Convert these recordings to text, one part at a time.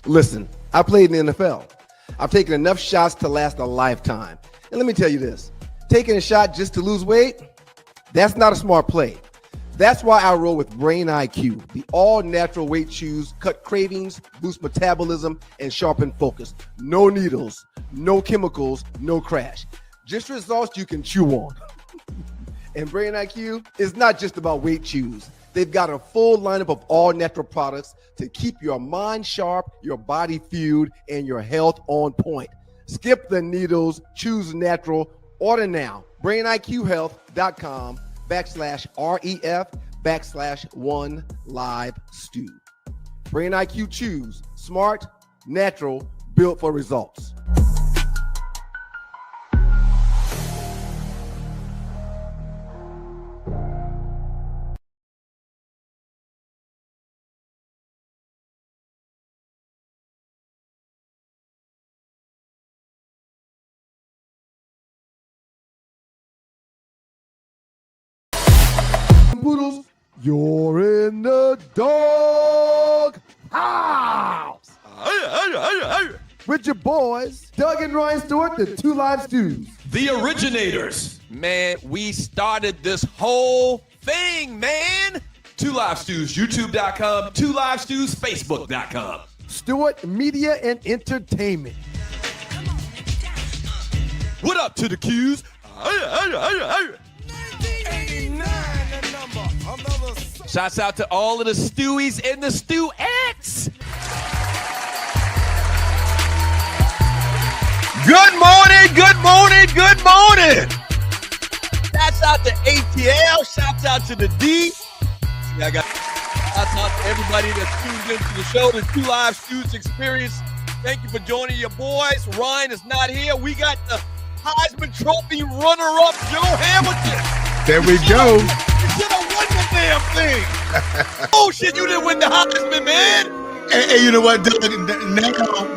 Listen, I played in the NFL. I've taken enough shots to last a lifetime. And let me tell you this, taking a shot just to lose weight, that's not a smart play. That's why I roll with Brain IQ. The all-natural weight chews cut cravings, boost metabolism, and sharpen focus. No needles, no chemicals, no crash. Just results you can chew on. And Brain IQ is not just about weight chews. They've got a full lineup of all-natural products to keep your mind sharp, your body fueled, and your health on point. Skip the needles, choose natural. Order now. BrainIQHealth.com/REF/1LiveStew. Brain IQ Chews. Smart, natural, built for results. Poodles, you're in the dog house with your boys, Doug and Ryan Stewart, the Two Live Stews. The originators. Man, we started this whole thing, man. Two Live Stews, YouTube.com, Two Live Stews, Facebook.com. Stewart Media and Entertainment. What up to the Qs? Shouts out to all of the Stewies and the Stewettes. Good morning, good morning, good morning. Shouts out to ATL. Shouts out to the D. I got shouts out to everybody that's tuned into the show, the Two Live Stews Experience. Thank you for joining your boys. Ryan is not here. We got the Heisman Trophy runner-up, Joe Hamilton. There we go. You should have won the damn thing. Oh, shit, you didn't win the Heisman, man. Hey, you know what, Doug?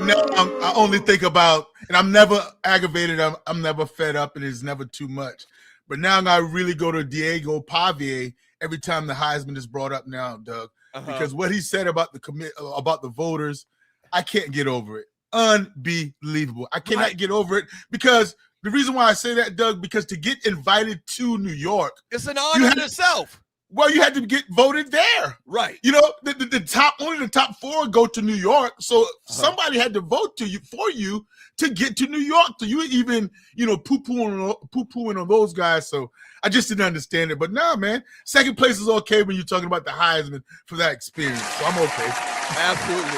Now I only think about, and I'm never aggravated, I'm never fed up, and it's never too much. But now I really go to Diego Pavia every time the Heisman is brought up now, Doug, because what he said about the voters, I can't get over it. Unbelievable. I cannot get over it because the reason why I say that, Doug, because to get invited to New York, it's an honor in itself. Well, you had to get voted there. Right. You know, the top 4 go to New York. So somebody had to vote for you to get to New York. So you even, poo-pooing on those guys. So I just didn't understand it. But nah, man, second place is okay when you're talking about the Heisman for that experience. So I'm okay. Absolutely.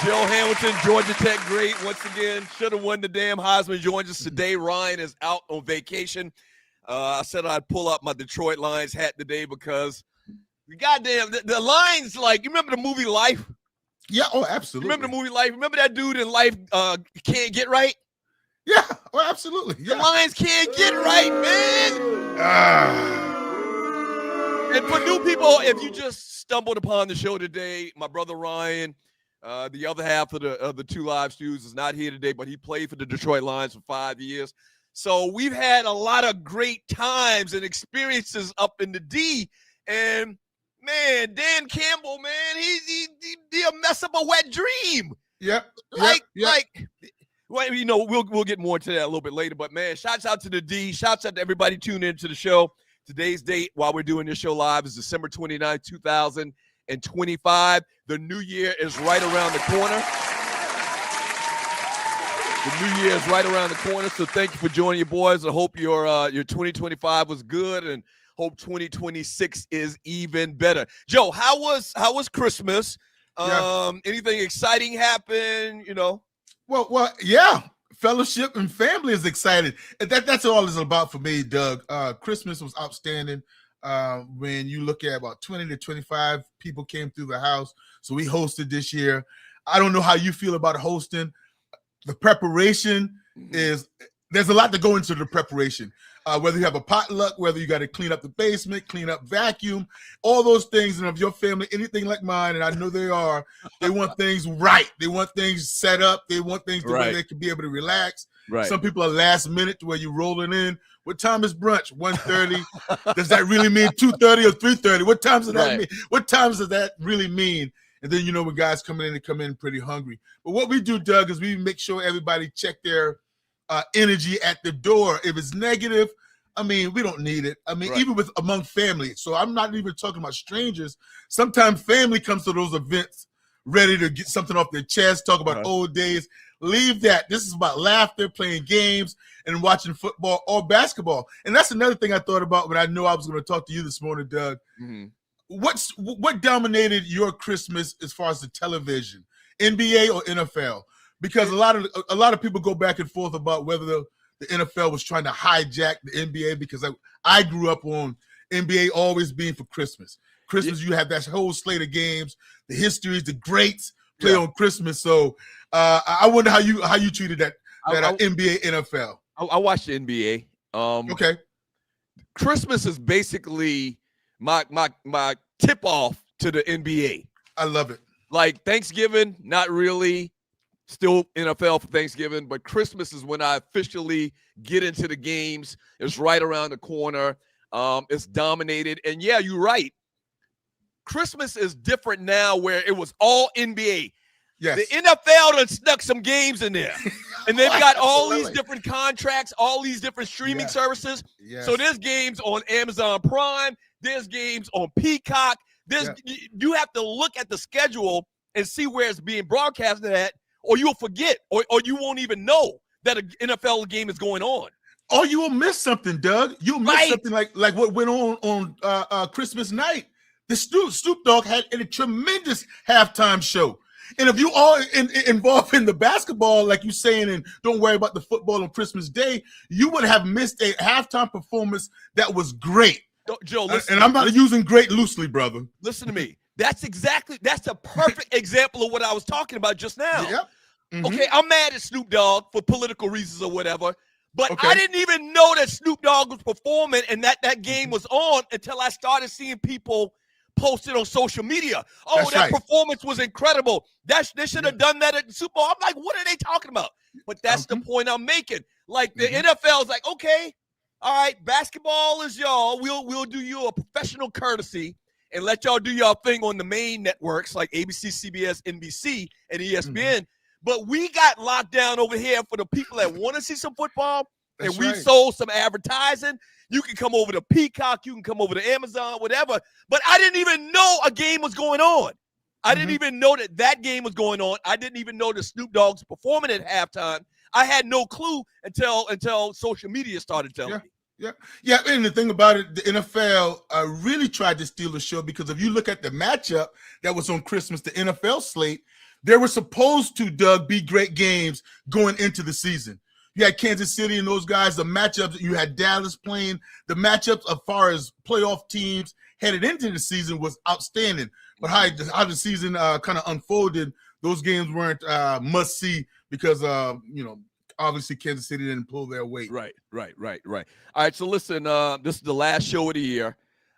Joe Hamilton, Georgia Tech great. Once again, should have won the damn Heisman. Joins us today. Ryan is out on vacation. I said I'd pull up my Detroit Lions hat today because the Lions, like, you remember the movie Life? Yeah, oh, absolutely. Remember the movie Life? Remember that dude in Life can't get right? Yeah, oh, absolutely. Yeah. The Lions can't get right, man. And for new people, if you just stumbled upon the show today, my brother Ryan, the other half of the Two Live Stews, is not here today, but he played for the Detroit Lions for 5 years. So we've had a lot of great times and experiences up in the D. And, man, Dan Campbell, man, he a mess up a wet dream. Yep. Well, we'll get more into that a little bit later. But, man, shouts out to the D. Shouts out to everybody tuning into the show. Today's date while we're doing this show live is December 29th, 2025. The new year is right around the corner. The new year is right around the corner, so thank you for joining your boys. I hope your 2025 was good, and hope 2026 is even better. Joe, how was Christmas? Anything exciting happen? Well, yeah. Fellowship and family is excited. That's all it's about for me, Doug. Christmas was outstanding. When you look at about 20 to 25 people came through the house, so we hosted this year. I don't know how you feel about hosting. The preparation there's a lot to go into the preparation. Whether you have a potluck, whether you got to clean up the basement, clean up, vacuum, all those things. And if your family, anything like mine, and I know they want things right. They want things set up. They want things to where they can be able to relax. Right. Some people are last minute to where you're rolling in. What time is brunch? 1:30. Does that really mean 2:30 or 3:30? What times does that mean? What times does that really mean? And then, when guys come in, they come in pretty hungry. But what we do, Doug, is we make sure everybody check their energy at the door. If it's negative, we don't need it. Right. Even among family. So I'm not even talking about strangers. Sometimes family comes to those events ready to get something off their chest, talk about old days. Leave that. This is about laughter, playing games, and watching football or basketball. And that's another thing I thought about when I knew I was going to talk to you this morning, Doug. Mm-hmm. What dominated your Christmas as far as the television, NBA or NFL? Because a lot of people go back and forth about whether the NFL was trying to hijack the NBA, because I grew up on NBA always being for Christmas. You have that whole slate of games, the histories, the greats play on Christmas. So I wonder how you treated that NBA, NFL. I watched the NBA. Okay. Christmas is basically my tip off to the NBA. I love it. Like Thanksgiving, not really. Still NFL for Thanksgiving, but Christmas is when I officially get into the games. It's right around the corner. It's dominated. And yeah, you're right. Christmas is different now, where it was all NBA. Yes. The NFL done snuck some games in there. And they've got all these different contracts, all these different streaming services. Yes. So there's games on Amazon Prime. There's games on Peacock. You have to look at the schedule and see where it's being broadcasted at, or you'll forget, or you won't even know that an NFL game is going on. Or you will miss something, Doug. You'll miss something like what went on Christmas night. The Snoop Dogg had a tremendous halftime show. And if you are involved in the basketball, like you're saying, and don't worry about the football on Christmas Day, you would have missed a halftime performance that was great. Joe, listen, and I'm not using great loosely, brother. Listen to me. That's a perfect example of what I was talking about just now. Yep. Mm-hmm. Okay, I'm mad at Snoop Dogg for political reasons or whatever, but I didn't even know that Snoop Dogg was performing and that game was on until I started seeing people posted on social media. Oh, that performance was incredible. They should have done that at the Super Bowl. I'm like, what are they talking about? But that's the point I'm making. Like the NFL is like, okay, all right, basketball is y'all. We'll do you a professional courtesy and let y'all do y'all thing on the main networks like ABC, CBS, NBC, and ESPN. Mm-hmm. But we got locked down over here for the people that want to see some football, and we sold some advertising. You can come over to Peacock, you can come over to Amazon, whatever. But I didn't even know a game was going on. I didn't even know that game was going on. I didn't even know that Snoop Dogg's performing at halftime. I had no clue until social media started telling me. Yeah. And the thing about it, the NFL really tried to steal the show, because if you look at the matchup that was on Christmas, the NFL slate, there were supposed to, Doug, be great games going into the season. You had Kansas City and those guys, the matchups. You had Dallas playing. The matchups as far as playoff teams headed into the season was outstanding. But how the season kind of unfolded, those games weren't must see because obviously Kansas City didn't pull their weight. Right. All right, so listen, this is the last show of the year.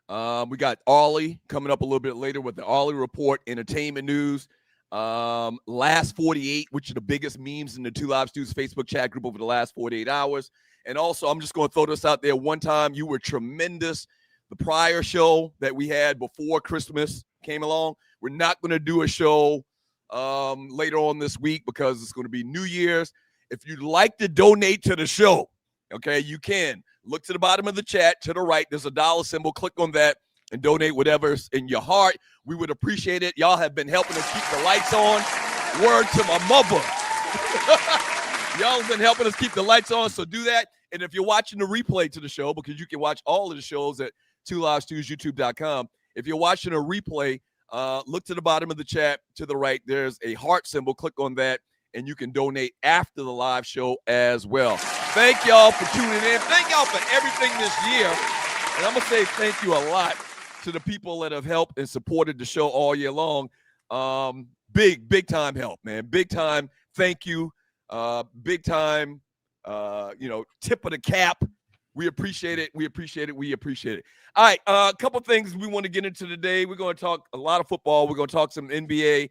We got Ollie coming up a little bit later with the Ollie Report, entertainment news. Last 48, which are the biggest memes in the Two Live Stews Facebook chat group over the last 48 hours. And also, I'm just going to throw this out there. One time, you were tremendous. The prior show that we had before Christmas came along. We're not going to do a show later on this week because it's going to be New Year's. If you'd like to donate to the show, okay, you can. Look to the bottom of the chat to the right. There's a dollar symbol. Click on that and donate whatever's in your heart. We would appreciate it. Y'all have been helping us keep the lights on. Word to my mother. Y'all have been helping us keep the lights on, so do that. And if you're watching the replay to the show, because you can watch all of the shows at TwoLiveStews.youtube.com. If you're watching a replay, look to the bottom of the chat to the right. There's a heart symbol. Click on that, and you can donate after the live show as well. Thank y'all for tuning in. Thank y'all for everything this year. And I'm going to say thank you a lot to the people that have helped and supported the show all year long. Big time help, man. Big time. Thank you. Big time, tip of the cap. We appreciate it. We appreciate it. All right. A couple things we want to get into today. We're going to talk a lot of football. We're going to talk some NBA.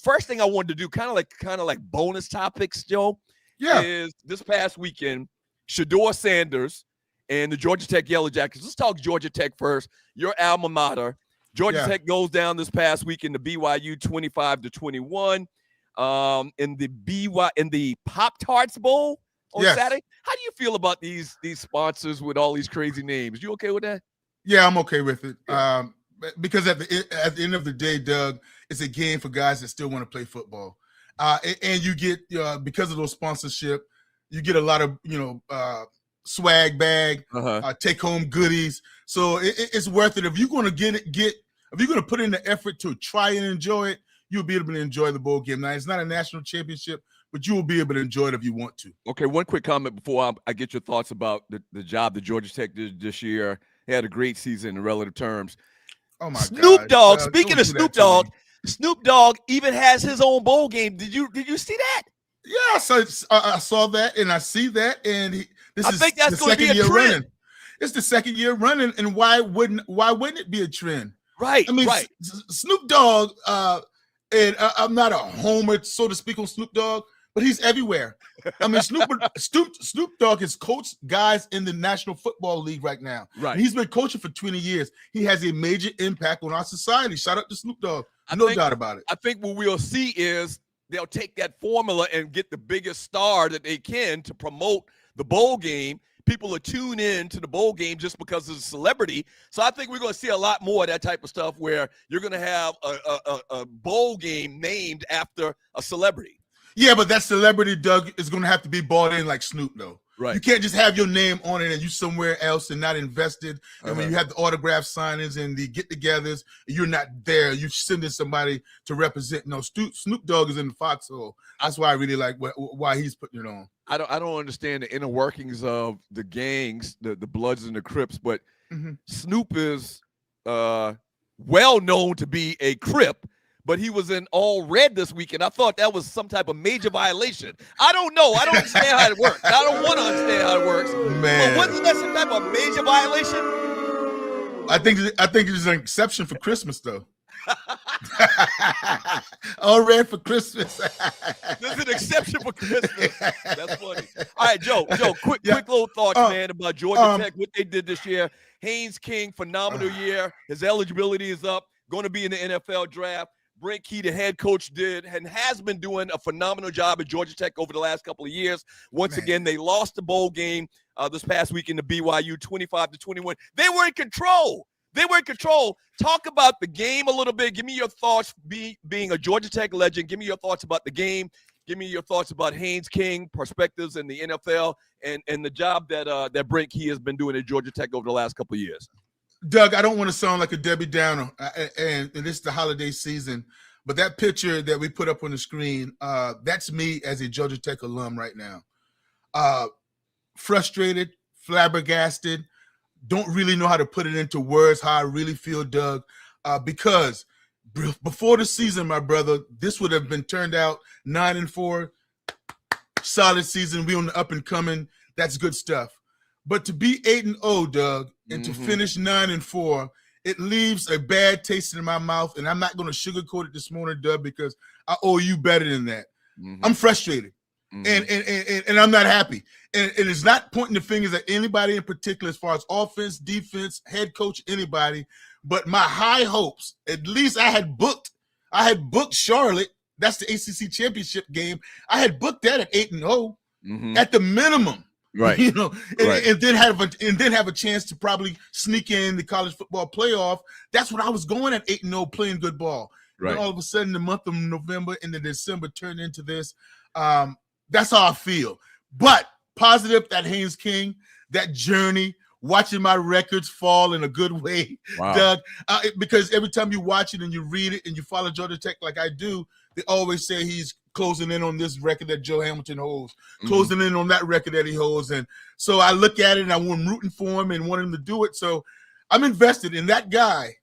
First thing I wanted to do, kind of like bonus topics, Joe, is this past weekend, Shedeur Sanders and the Georgia Tech Yellow Jackets. Let's talk Georgia Tech first. Your alma mater. Georgia Yeah. Tech goes down this past weekend to BYU 25-21. In the Pop-Tarts Bowl on Yes. Saturday. How do you feel about these sponsors with all these crazy names? You okay with that? Yeah, I'm okay with it. Yeah. Because at the end of the day, Doug, it's a game for guys that still want to play football. And you get because of those sponsorship, you get a lot of swag bag, take home goodies. So it's worth it if you're going to if you're going to put in the effort to try and enjoy it. You'll be able to enjoy the bowl game. Now, it's not a national championship, but you will be able to enjoy it if you want to. Okay, one quick comment before I get your thoughts about the job that Georgia Tech did this year. They had a great season in relative terms. Oh, my Snoop God. Dogg, speaking of Snoop Dogg, Snoop Dogg even has his own bowl game. Did you see that? Yeah, so I saw that, and I see that, and I think that's going to be a trend. Running. It's the second year running, and why wouldn't it be a trend? Right, I mean, right. Snoop Dogg, and I'm not a homer, so to speak, on Snoop Dogg, but he's everywhere. I mean, Snoop Dogg has coached guys in the National Football League right now. Right. And he's been coaching for 20 years. He has a major impact on our society. Shout out to Snoop Dogg. No doubt about it. I think what we'll see is they'll take that formula and get the biggest star that they can to promote the bowl game. People are tuned in to the bowl game just because of the celebrity. So I think we're going to see a lot more of that type of stuff where you're going to have a bowl game named after a celebrity. Yeah, but that celebrity, Doug, is going to have to be bought in like Snoop, though. Right. You can't just have your name on it and you somewhere else and not invested. And when you have the autograph signings and the get-togethers, you're not there. You're sending somebody to represent. No, Snoop Dogg is in the foxhole. That's why I really like why he's putting it on. I don't understand the inner workings of the gangs, the Bloods and the Crips, but Snoop is well known to be a Crip, but he was in all red this weekend. I thought that was some type of major violation. I don't know. I don't understand how it works. I don't want to understand how it works. Man. But wasn't that some type of major violation? I think it's an exception for Christmas, though. All red for Christmas. There's an exception for Christmas. That's funny. All right, Joe, quick little thoughts, man, about Georgia Tech, what they did this year. Haynes King, phenomenal year. His eligibility is up, going to be in the NFL draft. Brent Key, the head coach, did and has been doing a phenomenal job at Georgia Tech over the last couple of years. Once again, they lost the bowl game this past weekend to BYU 25-21. They were in control. Talk about the game a little bit. Give me your thoughts being a Georgia Tech legend. Give me your thoughts about the game. Give me your thoughts about Haynes King, perspectives in the NFL, and the job that Brent Key has been doing at Georgia Tech over the last couple of years. Doug, I don't want to sound like a Debbie Downer, and it's the holiday season, but that picture that we put up on the screen, that's me as a Georgia Tech alum right now. Frustrated, flabbergasted, don't really know how to put it into words how I really feel, Doug, because before the season, my brother, this would have been turned out 9-4, solid season. We on the up and coming. That's good stuff. But to be 8-0, Doug, and to finish 9-4, it leaves a bad taste in my mouth. And I'm not going to sugarcoat it this morning, Doug, because I owe you better than that. I'm frustrated, and I'm not happy. And it's not pointing the fingers at anybody in particular as far as offense, defense, head coach, anybody. But my high hopes, at least I had booked Charlotte. That's the ACC championship game. I had booked that at 8-0 at the minimum. Right. And then have a chance to probably sneak in the college football playoff. That's what I was going at 8-0, playing good ball. Right. And all of a sudden, the month of November into December turned into this. That's how I feel. But positive that Haynes King, that journey, watching my records fall in a good way, Doug. Because every time you watch it and you read it and you follow Georgia Tech like I do, they always say he's closing in on this record that Joe Hamilton holds, closing in on that record that he holds. And so I look at it and I'm rooting for him and want him to do it. So I'm invested in that guy.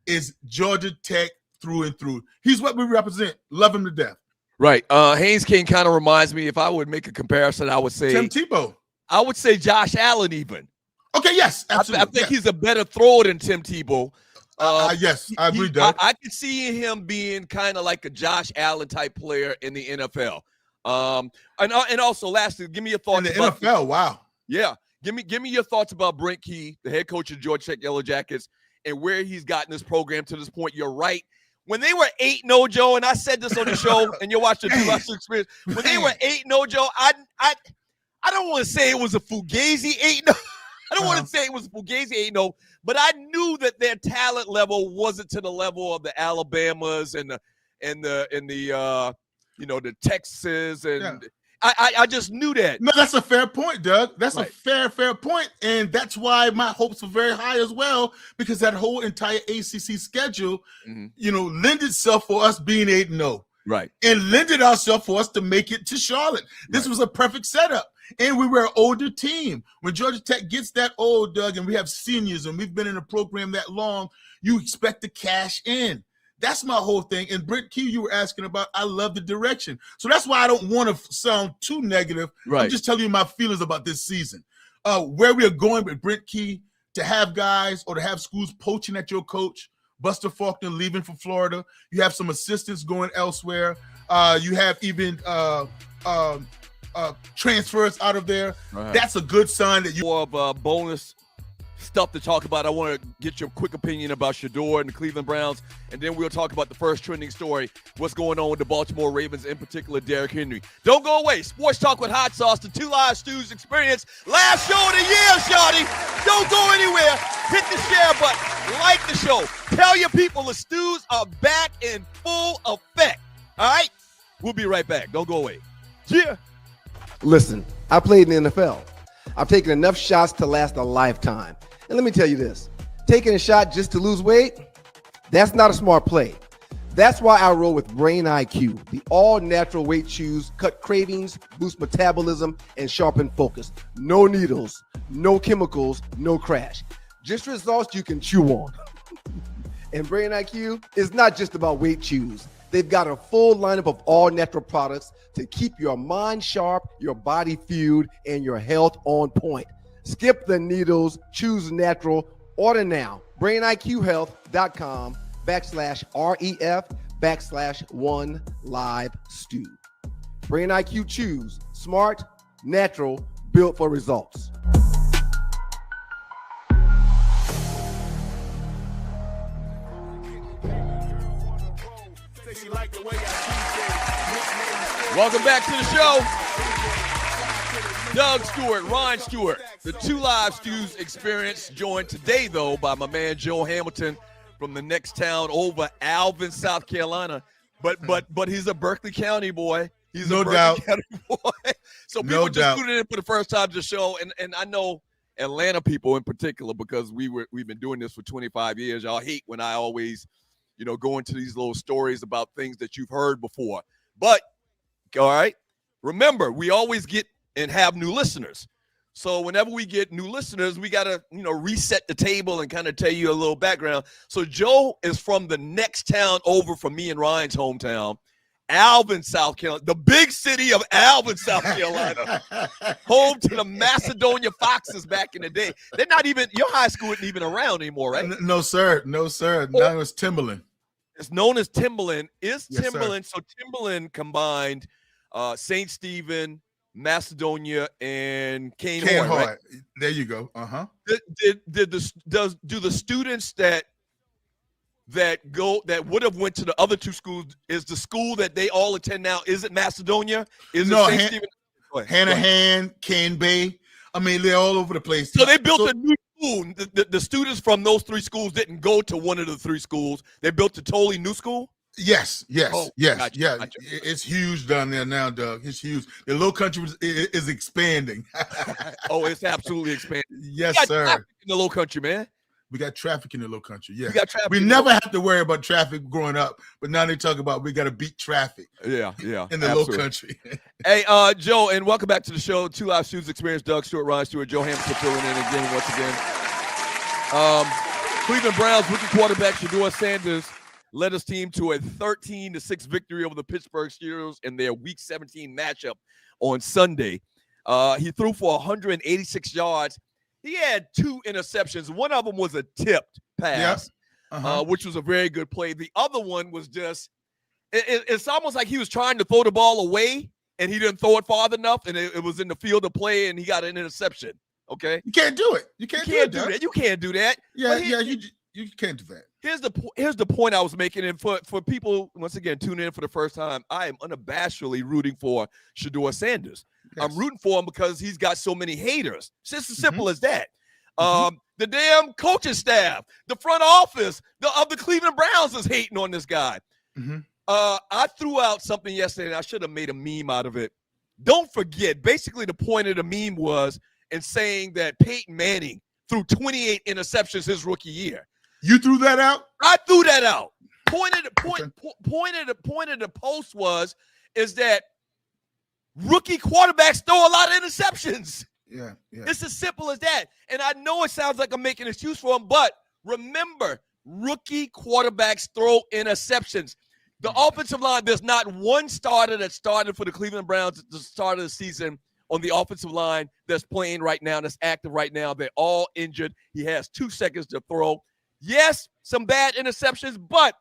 Is Georgia Tech through and through. He's what we represent. Love him to death. Right. Haynes King kind of reminds me, if I would make a comparison, I would say Tim Tebow. I would say Josh Allen even. Okay, yes, absolutely. I think he's a better thrower than Tim Tebow. Yes, I agree, Doug. I could see him being kind of like a Josh Allen type player in the NFL. And also, lastly, give me your thoughts. In the NFL, wow. Yeah, give me your thoughts about Brent Key, the head coach of Georgia Tech Yellow Jackets, and where he's gotten this program to this point. You're right. When they were 8-0, Joe, and I said this on the show, and you watched the two experience. When they were 8-0, Joe, I don't want to say it was a Fugazi 8-0. I don't want to say it was Fugazi 8-0, but I knew that their talent level wasn't to the level of the Alabamas and the Texas and I just knew that. No, that's a fair point, Doug. That's a fair point. And that's why my hopes were very high as well, because that whole entire ACC schedule, lend itself for us being 8-0. Right. And lended ourselves for us to make it to Charlotte. This was a perfect setup. And we were an older team. When Georgia Tech gets that old, Doug, and we have seniors and we've been in the program that long, you expect to cash in. That's my whole thing. And Brent Key, you were asking about, I love the direction. So that's why I don't want to sound too negative. Right. I'm just telling you my feelings about this season. Where we are going with Brent Key, to have guys or to have schools poaching at your coach, Buster Faulkner leaving for Florida. You have some assistants going elsewhere. You have even transfers out of there. Right. That's a good sign that you more of bonus stuff to talk about. I want to get your quick opinion about Shedeur and the Cleveland Browns, and then we'll talk about the first trending story, what's going on with the Baltimore Ravens, in particular Derrick Henry. Don't go away. Sports Talk with Hot Sauce, the Two Live Stews experience. Last show of the year, shawty. Don't go anywhere. Hit the share button. Like the show. Tell your people the stews are back in full effect. All right? We'll be right back. Don't go away. Yeah. Listen, I played in the NFL. I've taken enough shots to last a lifetime. And let me tell you this, taking a shot just to lose weight, that's not a smart play. That's why I roll with Brain IQ. The all-natural weight chews cut cravings, boost metabolism, and sharpen focus. No needles, no chemicals, no crash. Just results you can chew on. And Brain IQ is not just about weight chews. They've got a full lineup of all-natural products to keep your mind sharp, your body fueled, and your health on point. Skip the needles, choose natural. Order now. BrainIQHealth.com/REF/1LiveStew. Brain IQ Chews. Smart, natural, built for results. Welcome back to the show. Doug Stewart, Ryan Stewart, the Two Live Stews experience, joined today, though, by my man Joe Hamilton from the next town over, Alvin, South Carolina. But he's a Berkeley County boy. He's a Berkeley County boy. So people just tuning in for the first time to the show, and I know Atlanta people in particular, because we've been doing this for 25 years. Y'all hate when I always, go into these little stories about things that you've heard before. But all right, remember, we always get and have new listeners. So whenever we get new listeners, we got to, reset the table and kind of tell you a little background. So Joe is from the next town over from me and Ryan's hometown, Alvin, South Carolina, the big city of Alvin, South Carolina, home to the Macedonia Foxes back in the day. They're not even, your high school isn't even around anymore, right? No, sir. Now it's Timberland. It's known as Timberland. Yes, Timberland. Sir. So Timberland combined St. Stephen, Macedonia, and Cane Horn. Right? There you go. Uh-huh. Do the students that would have went to the other two schools, is the school that they all attend now, is it Macedonia? Is it St. Stephen? Hanahan, Cane Bay. I mean, they're all over the place. So they built a new school. The students from those three schools didn't go to one of the three schools. They built a totally new school? Yes. Gotcha. It's huge down there now, Doug. It's huge. The Low Country is expanding. Oh, it's absolutely expanding. Yes, sir. In the Low Country, man. We got traffic in the Low Country. Yeah, we never have to worry about traffic growing up, but now they talk about we got to beat traffic. Yeah, in the Low Country. Hey, Joe, and welcome back to the show. Two Live Stews experience. Doug Stewart, Ryan Stewart, Joe Hamilton filling in again once again. Cleveland Browns rookie quarterback Shedeur Sanders led his team to a 13-6 victory over the Pittsburgh Steelers in their Week 17 matchup on Sunday. He threw for 186 yards. He had 2 interceptions. One of them was a tipped pass, which was a very good play. The other one was just it's almost like he was trying to throw the ball away, and he didn't throw it far enough, and it was in the field of play, and he got an interception. Okay? You can't do it. You can't do that. You can't do that. Yeah, You can't do that. Here's the point I was making, and for people once again tuning in for the first time, I am unabashedly rooting for Shedeur Sanders. Yes. I'm rooting for him because he's got so many haters. It's just as simple as that. Mhm. The damn coaching staff, the front office of the Cleveland Browns is hating on this guy. Mhm. I threw out something yesterday, and I should have made a meme out of it. Don't forget, basically the point of the meme was in saying that Peyton Manning threw 28 interceptions his rookie year. You threw that out? I threw that out. Point of the post is that rookie quarterbacks throw a lot of interceptions. Yeah. It's as simple as that. And I know it sounds like I'm making an excuse for him, but remember, rookie quarterbacks throw interceptions. The offensive line, there's not one starter that started for the Cleveland Browns at the start of the season on the offensive line that's playing right now, that's active right now. They're all injured. He has 2 seconds to throw. Yes, some bad interceptions, but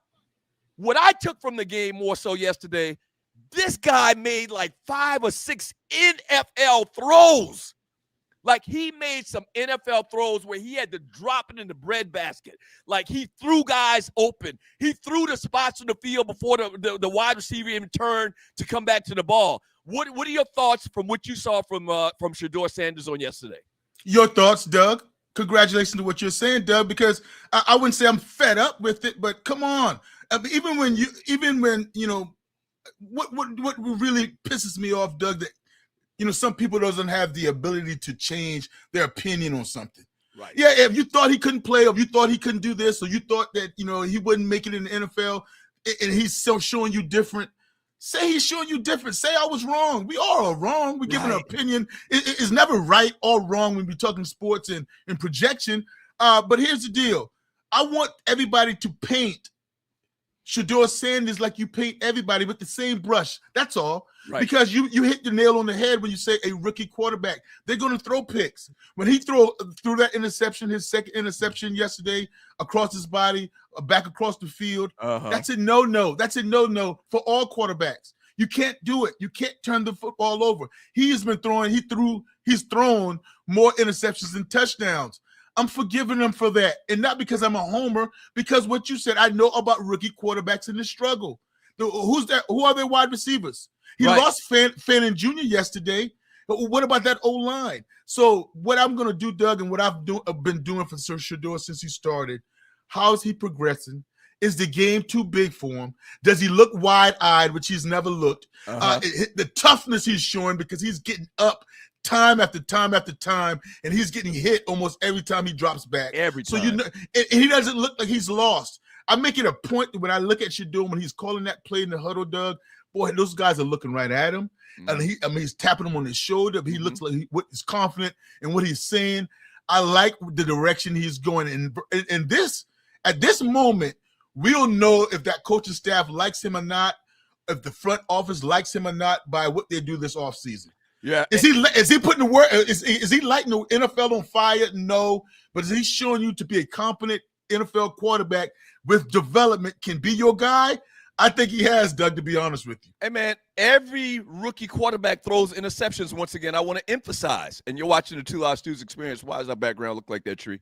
what I took from the game more so yesterday, this guy made like 5 or 6 NFL throws. Like, he made some NFL throws where he had to drop it in the breadbasket. Like, he threw guys open. He threw the spots on the field before the wide receiver even turned to come back to the ball. What are your thoughts from what you saw from Shedeur Sanders on yesterday? Your thoughts, Doug? Congratulations to what you're saying, Doug, because I wouldn't say I'm fed up with it, but come on. I mean, even when you know, what really pisses me off, Doug, that, you know, some people doesn't have the ability to change their opinion on something. Right. Yeah, if you thought he couldn't play, or if you thought he couldn't do this, or you thought that, you know, he wouldn't make it in the NFL, and he's still showing you different, say he's showing you different. Say I was wrong. We all are wrong. We give an opinion. It's never right or wrong when we're talking sports and projection. But here's the deal. I want everybody to paint Shedeur Sanders like you paint everybody with the same brush. That's all. Right. Because you hit the nail on the head when you say a rookie quarterback. They're going to throw picks. When he threw that interception, his second interception yesterday, across his body, back across the field, that's a no-no. That's a no-no for all quarterbacks. You can't do it. You can't turn the football over. He's thrown more interceptions than touchdowns. I'm forgiving him for that. And not because I'm a homer, because what you said, I know about rookie quarterbacks in the struggle. Who's that? Who are their wide receivers? He lost Fannin Jr. yesterday. But what about that O-line? So what I'm going to do, Doug, and what I've been doing for Shedeur since he started, how is he progressing? Is the game too big for him? Does he look wide-eyed, which he's never looked? The toughness he's showing, because he's getting up time after time after time, and he's getting hit almost every time he drops back. Every time. So you know, and he doesn't look like he's lost. I make it a point that when I look at Shedeur, when he's calling that play in the huddle, Doug, boy, those guys are looking right at him. And he's tapping him on his shoulder. But he looks like he's confident in what he's saying. I like the direction he's going. And this, at this moment, we don't know if that coaching staff likes him or not, if the front office likes him or not, by what they do this offseason. Yeah. Is he putting the work? Is he lighting the NFL on fire? No. But is he showing you to be a competent NFL quarterback with development can be your guy? I think he has, Doug, to be honest with you. Hey, man, every rookie quarterback throws interceptions. Once again, I want to emphasize, and you're watching the 2 Live Stews Experience. Why does our background look like that tree?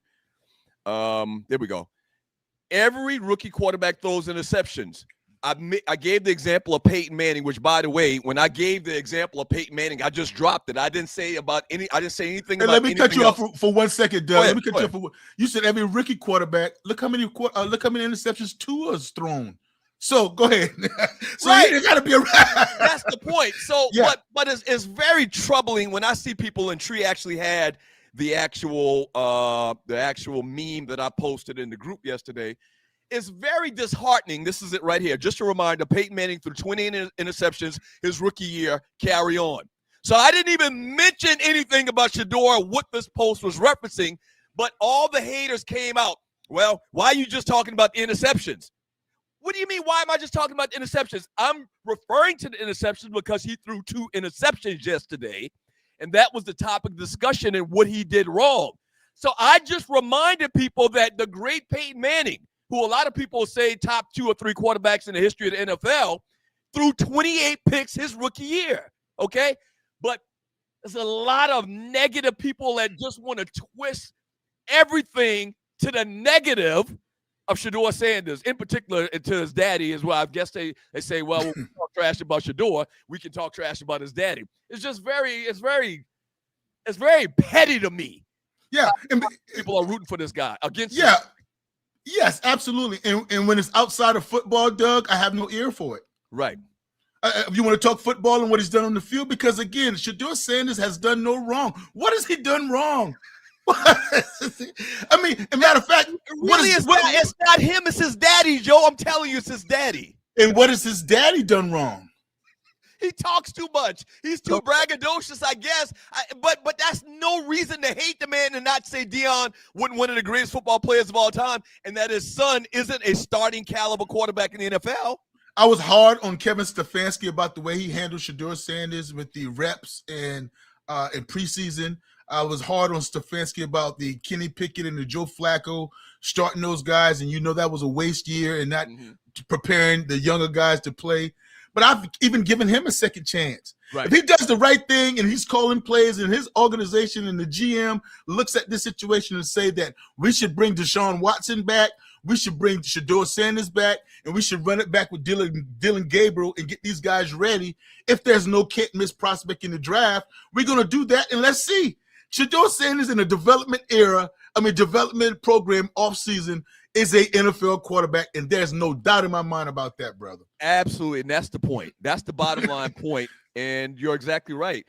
There we go. Every rookie quarterback throws interceptions. I gave the example of Peyton Manning, which, by the way, when I gave the example of Peyton Manning, I just dropped it. I didn't say anything about let me cut you off for 1 second, Doug. Let me cut you off. You said every rookie quarterback. Look how many interceptions Tua's thrown. So go ahead. So you got to be around. That's the point. So, yeah. but it's very troubling when I see people, and Tree actually had the actual meme that I posted in the group yesterday. It's very disheartening. This is it right here. Just a reminder, Peyton Manning threw 20 interceptions his rookie year. Carry on. So I didn't even mention anything about Shedeur, what this post was referencing, but all the haters came out. Well, why are you just talking about the interceptions? What do you mean, why am I just talking about the interceptions? I'm referring to the interceptions because he threw 2 interceptions yesterday, and that was the topic of discussion and what he did wrong. So I just reminded people that the great Peyton Manning, who a lot of people say top 2 or 3 quarterbacks in the history of the NFL, threw 28 picks his rookie year, okay? But there's a lot of negative people that just want to twist everything to the negative of Shedeur Sanders, in particular to his daddy as well. I guess they say, well, when we talk trash about Shedeur, we can talk trash about his daddy. It's just it's very petty to me. Yeah. And people are rooting for this guy against yeah. him. Yes, absolutely. And when it's outside of football, Doug, I have no ear for it. Right. If you want to talk football and what he's done on the field, because again, Shedeur Sanders has done no wrong. What has he done wrong? I mean, as a matter of fact, it's not him, it's his daddy, Joe. I'm telling you, it's his daddy. And what has his daddy done wrong? He talks too much. He's too braggadocious, I guess. But that's no reason to hate the man and not say Deion wasn't one of the greatest football players of all time, and that his son isn't a starting caliber quarterback in the NFL. I was hard on Kevin Stefanski about the way he handled Shedeur Sanders with the reps and in preseason. I was hard on Stefanski about the Kenny Pickett and the Joe Flacco starting those guys, and that was a waste year and not preparing the younger guys to play. But I've even given him a second chance. Right. If he does the right thing and he's calling plays and his organization and the GM looks at this situation and say that we should bring Deshaun Watson back, we should bring Shedeur Sanders back, and we should run it back with Dylan Gabriel and get these guys ready. If there's no can't-miss prospect in the draft, we're going to do that, and let's see. Shedeur Sanders in a development program offseason is a NFL quarterback, and there's no doubt in my mind about that, brother. Absolutely, and that's the point. That's the bottom line point, and you're exactly right.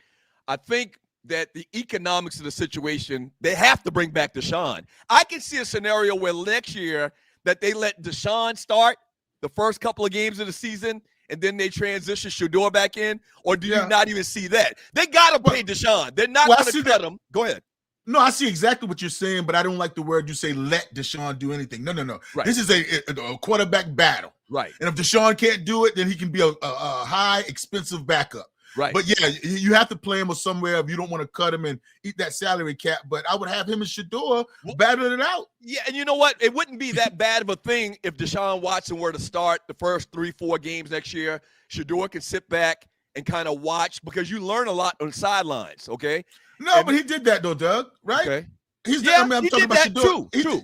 I think that the economics of the situation, they have to bring back Deshaun. I can see a scenario where next year that they let Deshaun start the first couple of games of the season, and then they transition Shedeur back in, or do you not even see that? They got to pay Deshaun. They're not going to cut him. Go ahead. No, I see exactly what you're saying, but I don't like the word you say, let Deshaun do anything. No. Right. This is a quarterback battle. Right. And if Deshaun can't do it, then he can be a high, expensive backup. Right. But, yeah, you have to play him somewhere if you don't want to cut him and eat that salary cap. But I would have him and Shedeur battling it out. Yeah, and you know what? It wouldn't be that bad of a thing if Deshaun Watson were to start the first 3-4 games next year. Shedeur can sit back and kind of watch because you learn a lot on the sidelines, okay? No, but he did that, though, Doug, right? Okay. I'm talking about Shedeur. True.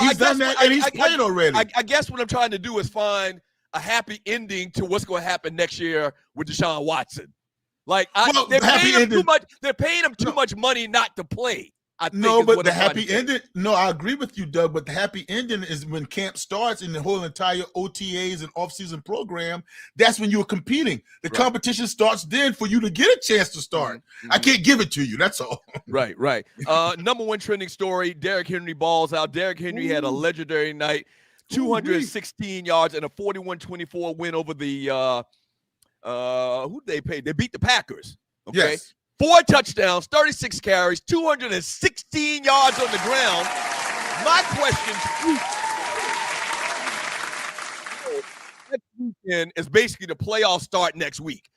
He's done that, and he's played already. I guess what I'm trying to do is find a happy ending to what's going to happen next year with Deshaun Watson. Like, they're paying him too much money not to play. But the happy ending. No, I agree with you, Doug. But the happy ending is when camp starts and the whole entire OTAs and offseason program. That's when you're competing. The competition starts then for you to get a chance to start. Mm-hmm. I can't give it to you. That's all. Right. Number one trending story: Derrick Henry balls out. Derrick Henry had a legendary night, 216 yards and a 41-24 win over the. Who did they pay? They beat the Packers. Okay. Yes. 4 touchdowns, 36 carries, 216 yards on the ground. My question next weekend is basically the playoffs start next week.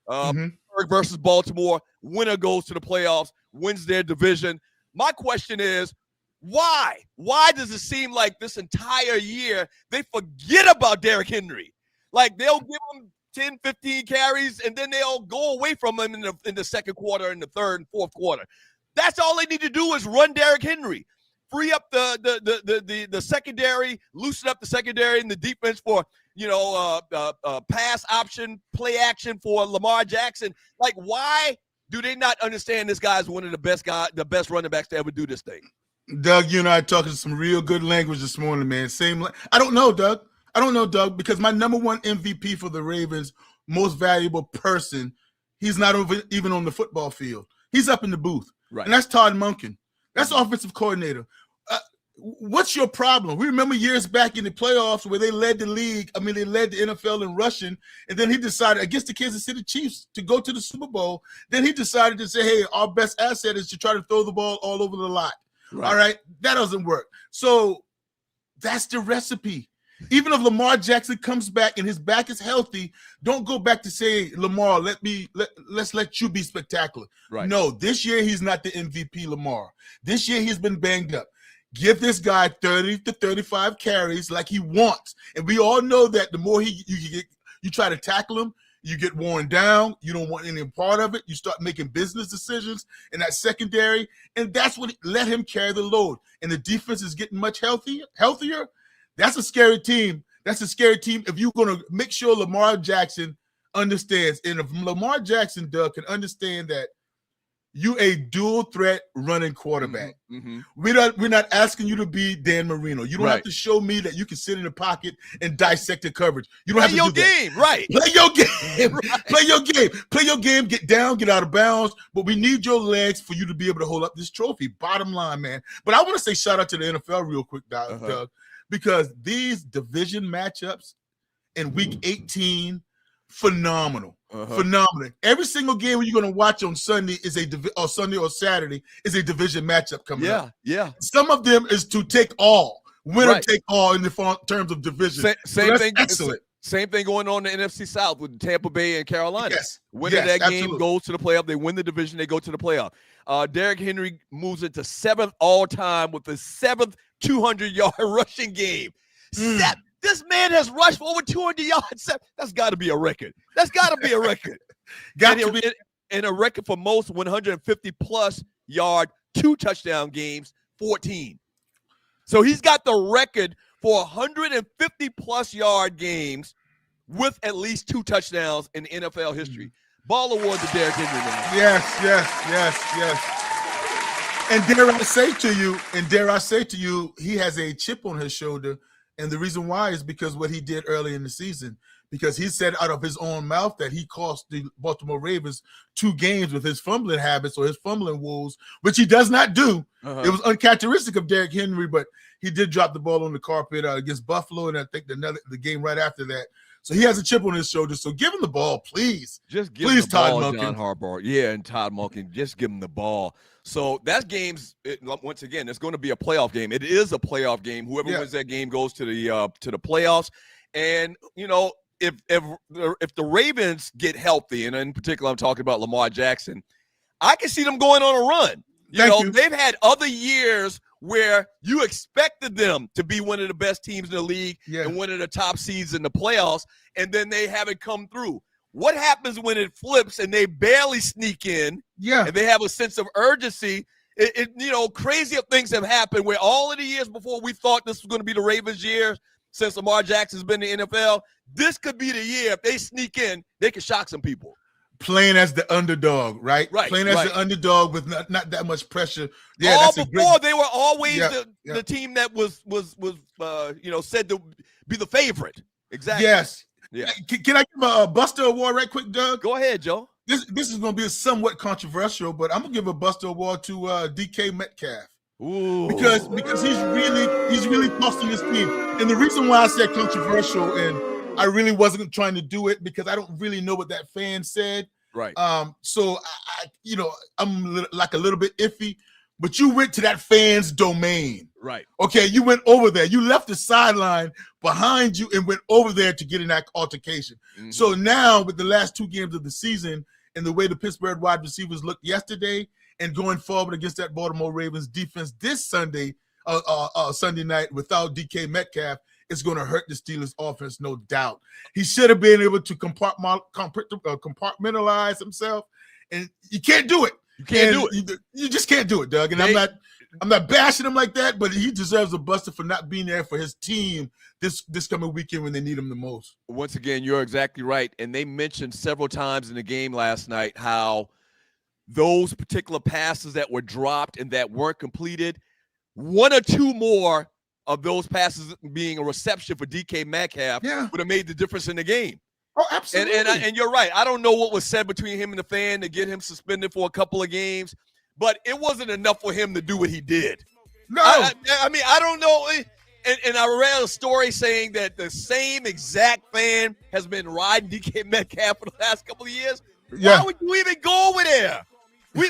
Pittsburgh versus Baltimore. Winner goes to the playoffs, wins their division. My question is, why? Why does it seem like this entire year they forget about Derrick Henry? Like they'll give him 10, 15 carries, and then they'll go away from him in the second quarter, in the third and fourth quarter. That's all they need to do is run Derrick Henry, free up the secondary, loosen up the secondary and the defense for pass option, play action for Lamar Jackson. Like, why do they not understand this guy's one of the best running backs to ever do this thing? Doug, you and I are talking some real good language this morning, man. I don't know, Doug, because my number one MVP for the Ravens, most valuable person, he's not even on the football field. He's up in the booth. Right. And that's Todd Monken. That's offensive coordinator. What's your problem? We remember years back in the playoffs where they led the league. I mean, they led the NFL in rushing. And then he decided against the Kansas City Chiefs to go to the Super Bowl. Then he decided to say, hey, our best asset is to try to throw the ball all over the lot. Right. All right. That doesn't work. So that's the recipe. Even if Lamar Jackson comes back and his back is healthy, don't go back to say, Lamar, let's let you be spectacular. Right. No, this year he's not the MVP, Lamar. This year he's been banged up. Give this guy 30 to 35 carries like he wants. And we all know that the more you try to tackle him, you get worn down. You don't want any part of it. You start making business decisions in that secondary. And that's what let him carry the load. And the defense is getting much healthier. That's a scary team. That's a scary team if you're going to make sure Lamar Jackson understands. And if Lamar Jackson, Doug, can understand that you a dual threat running quarterback. Mm-hmm. We're not asking you to be Dan Marino. You don't Right. have to show me that you can sit in the pocket and dissect the coverage. You don't Play have to your do that. game, right? Play your game. Right. Play your game. Play your game. Get down, get out of bounds. But we need your legs for you to be able to hold up this trophy. Bottom line, man. But I want to say shout out to the NFL real quick, Doug, because these division matchups in week 18, phenomenal. Phenomenal. Every single game you're going to watch on Sunday is or Sunday or Saturday is a division matchup coming up. Yeah. Some of them is to take all, winner Right. take all in the terms of division. Same thing. Excellent. Same thing going on in the NFC South with Tampa Bay and Carolina. Yes. Winner that game goes to the playoff. They win the division. They go to the playoff. Derrick Henry moves into 7th all-time with the 7th 200-yard rushing game. This man has rushed for over 200 yards. That's got to be a record. That's got to be a record. And a record for most 150-plus yard 2-touchdown games, 14. So he's got the record for 150-plus yard games with at least 2 touchdowns in NFL history. Ball award to Derrick Henry, man. Yes. And dare I say to you, he has a chip on his shoulder. And the reason why is because what he did early in the season, because he said out of his own mouth that he cost the Baltimore Ravens 2 games with his fumbling habits or his fumbling woes, which he does not do. It was uncharacteristic of Derrick Henry, but he did drop the ball on the carpet against Buffalo, and I think the game right after that. So he has a chip on his shoulder. So give him the ball, please. Just give him the ball, John Harbaugh. Yeah, and Todd Monken. Just give him the ball. So that game's once again, it's going to be a playoff game. It is a playoff game. Whoever wins that game goes to the playoffs. And if the Ravens get healthy, and in particular, I'm talking about Lamar Jackson, I can see them going on a run. They've had other years where you expected them to be one of the best teams in the league and one of the top seeds in the playoffs, and then they haven't come through. What happens when it flips and they barely sneak in and they have a sense of urgency? Crazier things have happened where all of the years before we thought this was going to be the Ravens' year since Lamar Jackson's been in the NFL, this could be the year. If they sneak in, they can shock some people. Playing as the underdog, right? Playing as the underdog with not that much pressure. Yeah, they were always the team that was said to be the favorite. Exactly. Yes. Yeah. Can I give a Buster Award right quick, Doug? Go ahead, Joe. This is going to be somewhat controversial, but I'm going to give a Buster Award to DK Metcalf. Ooh. Because he's really costing his team. And the reason why I said controversial, and I really wasn't trying to do it because I don't really know what that fan said. Right. So I'm like a little bit iffy, but you went to that fan's domain. Right. Okay, you went over there. You left the sideline behind you and went over there to get in that altercation. Mm-hmm. So now with the last 2 games of the season and the way the Pittsburgh wide receivers looked yesterday and going forward against that Baltimore Ravens defense this Sunday night without DK Metcalf, it's going to hurt the Steelers offense, no doubt. He should have been able to compartmentalize himself, and you can't do it. You just can't do it, Doug. And I'm not bashing him like that, but he deserves a buster for not being there for his team this coming weekend when they need him the most. Once again, you're exactly right. And they mentioned several times in the game last night how those particular passes that were dropped and that weren't completed, 1 or 2 more of those passes being a reception for DK Metcalf would have made the difference in the game. Oh, absolutely. And you're right. I don't know what was said between him and the fan to get him suspended for a couple of games, but it wasn't enough for him to do what he did. No. I mean, I don't know. And I read a story saying that the same exact fan has been riding DK Metcalf for the last couple of years. Why would you even go over there? We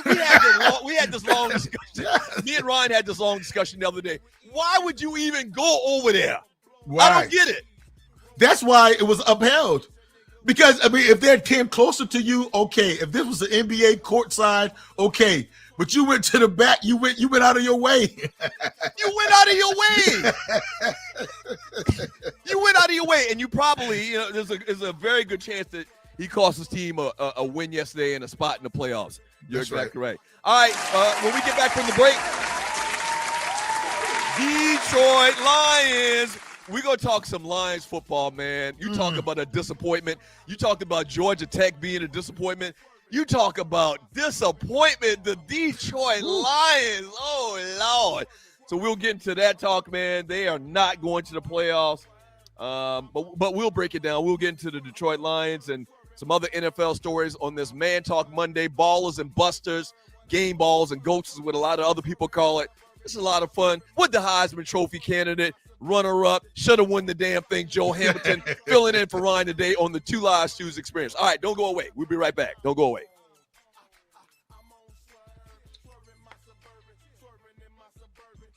had this long discussion. Me and Ryan had this long discussion the other day. Why would you even go over there? Why? I don't get it. That's why it was upheld. Because, I mean, if they came closer to you, okay. If this was the NBA courtside, okay. But you went to the back. You went out of your way. You went out of your way. You went out of your way. And you probably, there's a very good chance that he cost his team a win yesterday and a spot in the playoffs. You're exactly right. All right, when we get back from the break, Detroit Lions we're going to talk some Lions football, man. You talk about a disappointment. You talked about Georgia Tech being a disappointment. You talk about disappointment, the Detroit Lions. Oh, Lord. So we'll get into that talk, man. They are not going to the playoffs. But we'll break it down. We'll get into the Detroit Lions and some other NFL stories on this Man Talk Monday. Ballers and busters, game balls and goats is what a lot of other people call it. It's a lot of fun with the Heisman Trophy candidate, runner-up, should have won the damn thing, Joe Hamilton, filling in for Ryan today on the Two Live Stews Experience. All right, don't go away. We'll be right back. Don't go away.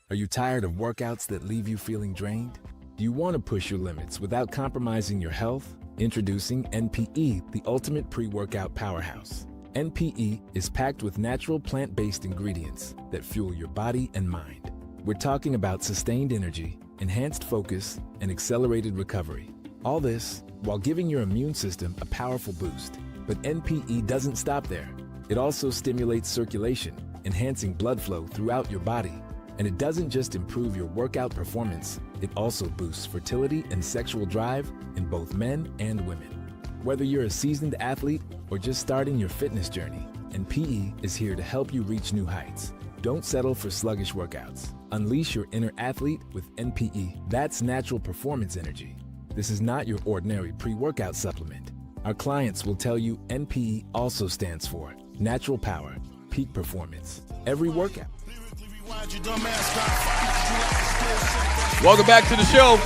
Are you tired of workouts that leave you feeling drained? Do you want to push your limits without compromising your health? Introducing NPE, the ultimate pre-workout powerhouse. NPE is packed with natural plant-based ingredients that fuel your body and mind. We're talking about sustained energy, enhanced focus, and accelerated recovery. All this while giving your immune system a powerful boost. But NPE doesn't stop there. It also stimulates circulation, enhancing blood flow throughout your body. And it doesn't just improve your workout performance, it also boosts fertility and sexual drive in both men and women. Whether you're a seasoned athlete or just starting your fitness journey, NPE is here to help you reach new heights. Don't settle for sluggish workouts. Unleash your inner athlete with NPE. That's natural performance energy. This is not your ordinary pre-workout supplement. Our clients will tell you NPE also stands for natural power, peak performance. Every workout. Welcome back to the show.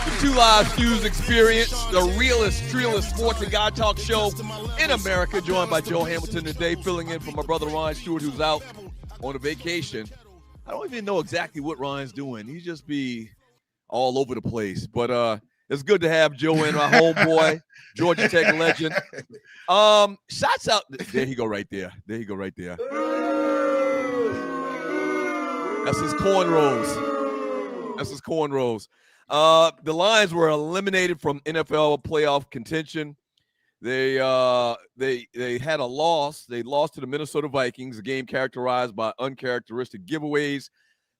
The Two Live Stews Experience, the realest, trillest sports and God talk show in America, joined by Joe Hamilton today, filling in for my brother Ryan Stewart, who's out on a vacation. I don't even know exactly what Ryan's doing. He just be all over the place. But it's good to have Joe in, my homeboy, Georgia Tech legend. Shots out. There he go right there. There he go right there. That's his cornrows. That's his cornrows. The Lions were eliminated from NFL playoff contention. They had a loss. They lost to the Minnesota Vikings, a game characterized by uncharacteristic giveaways.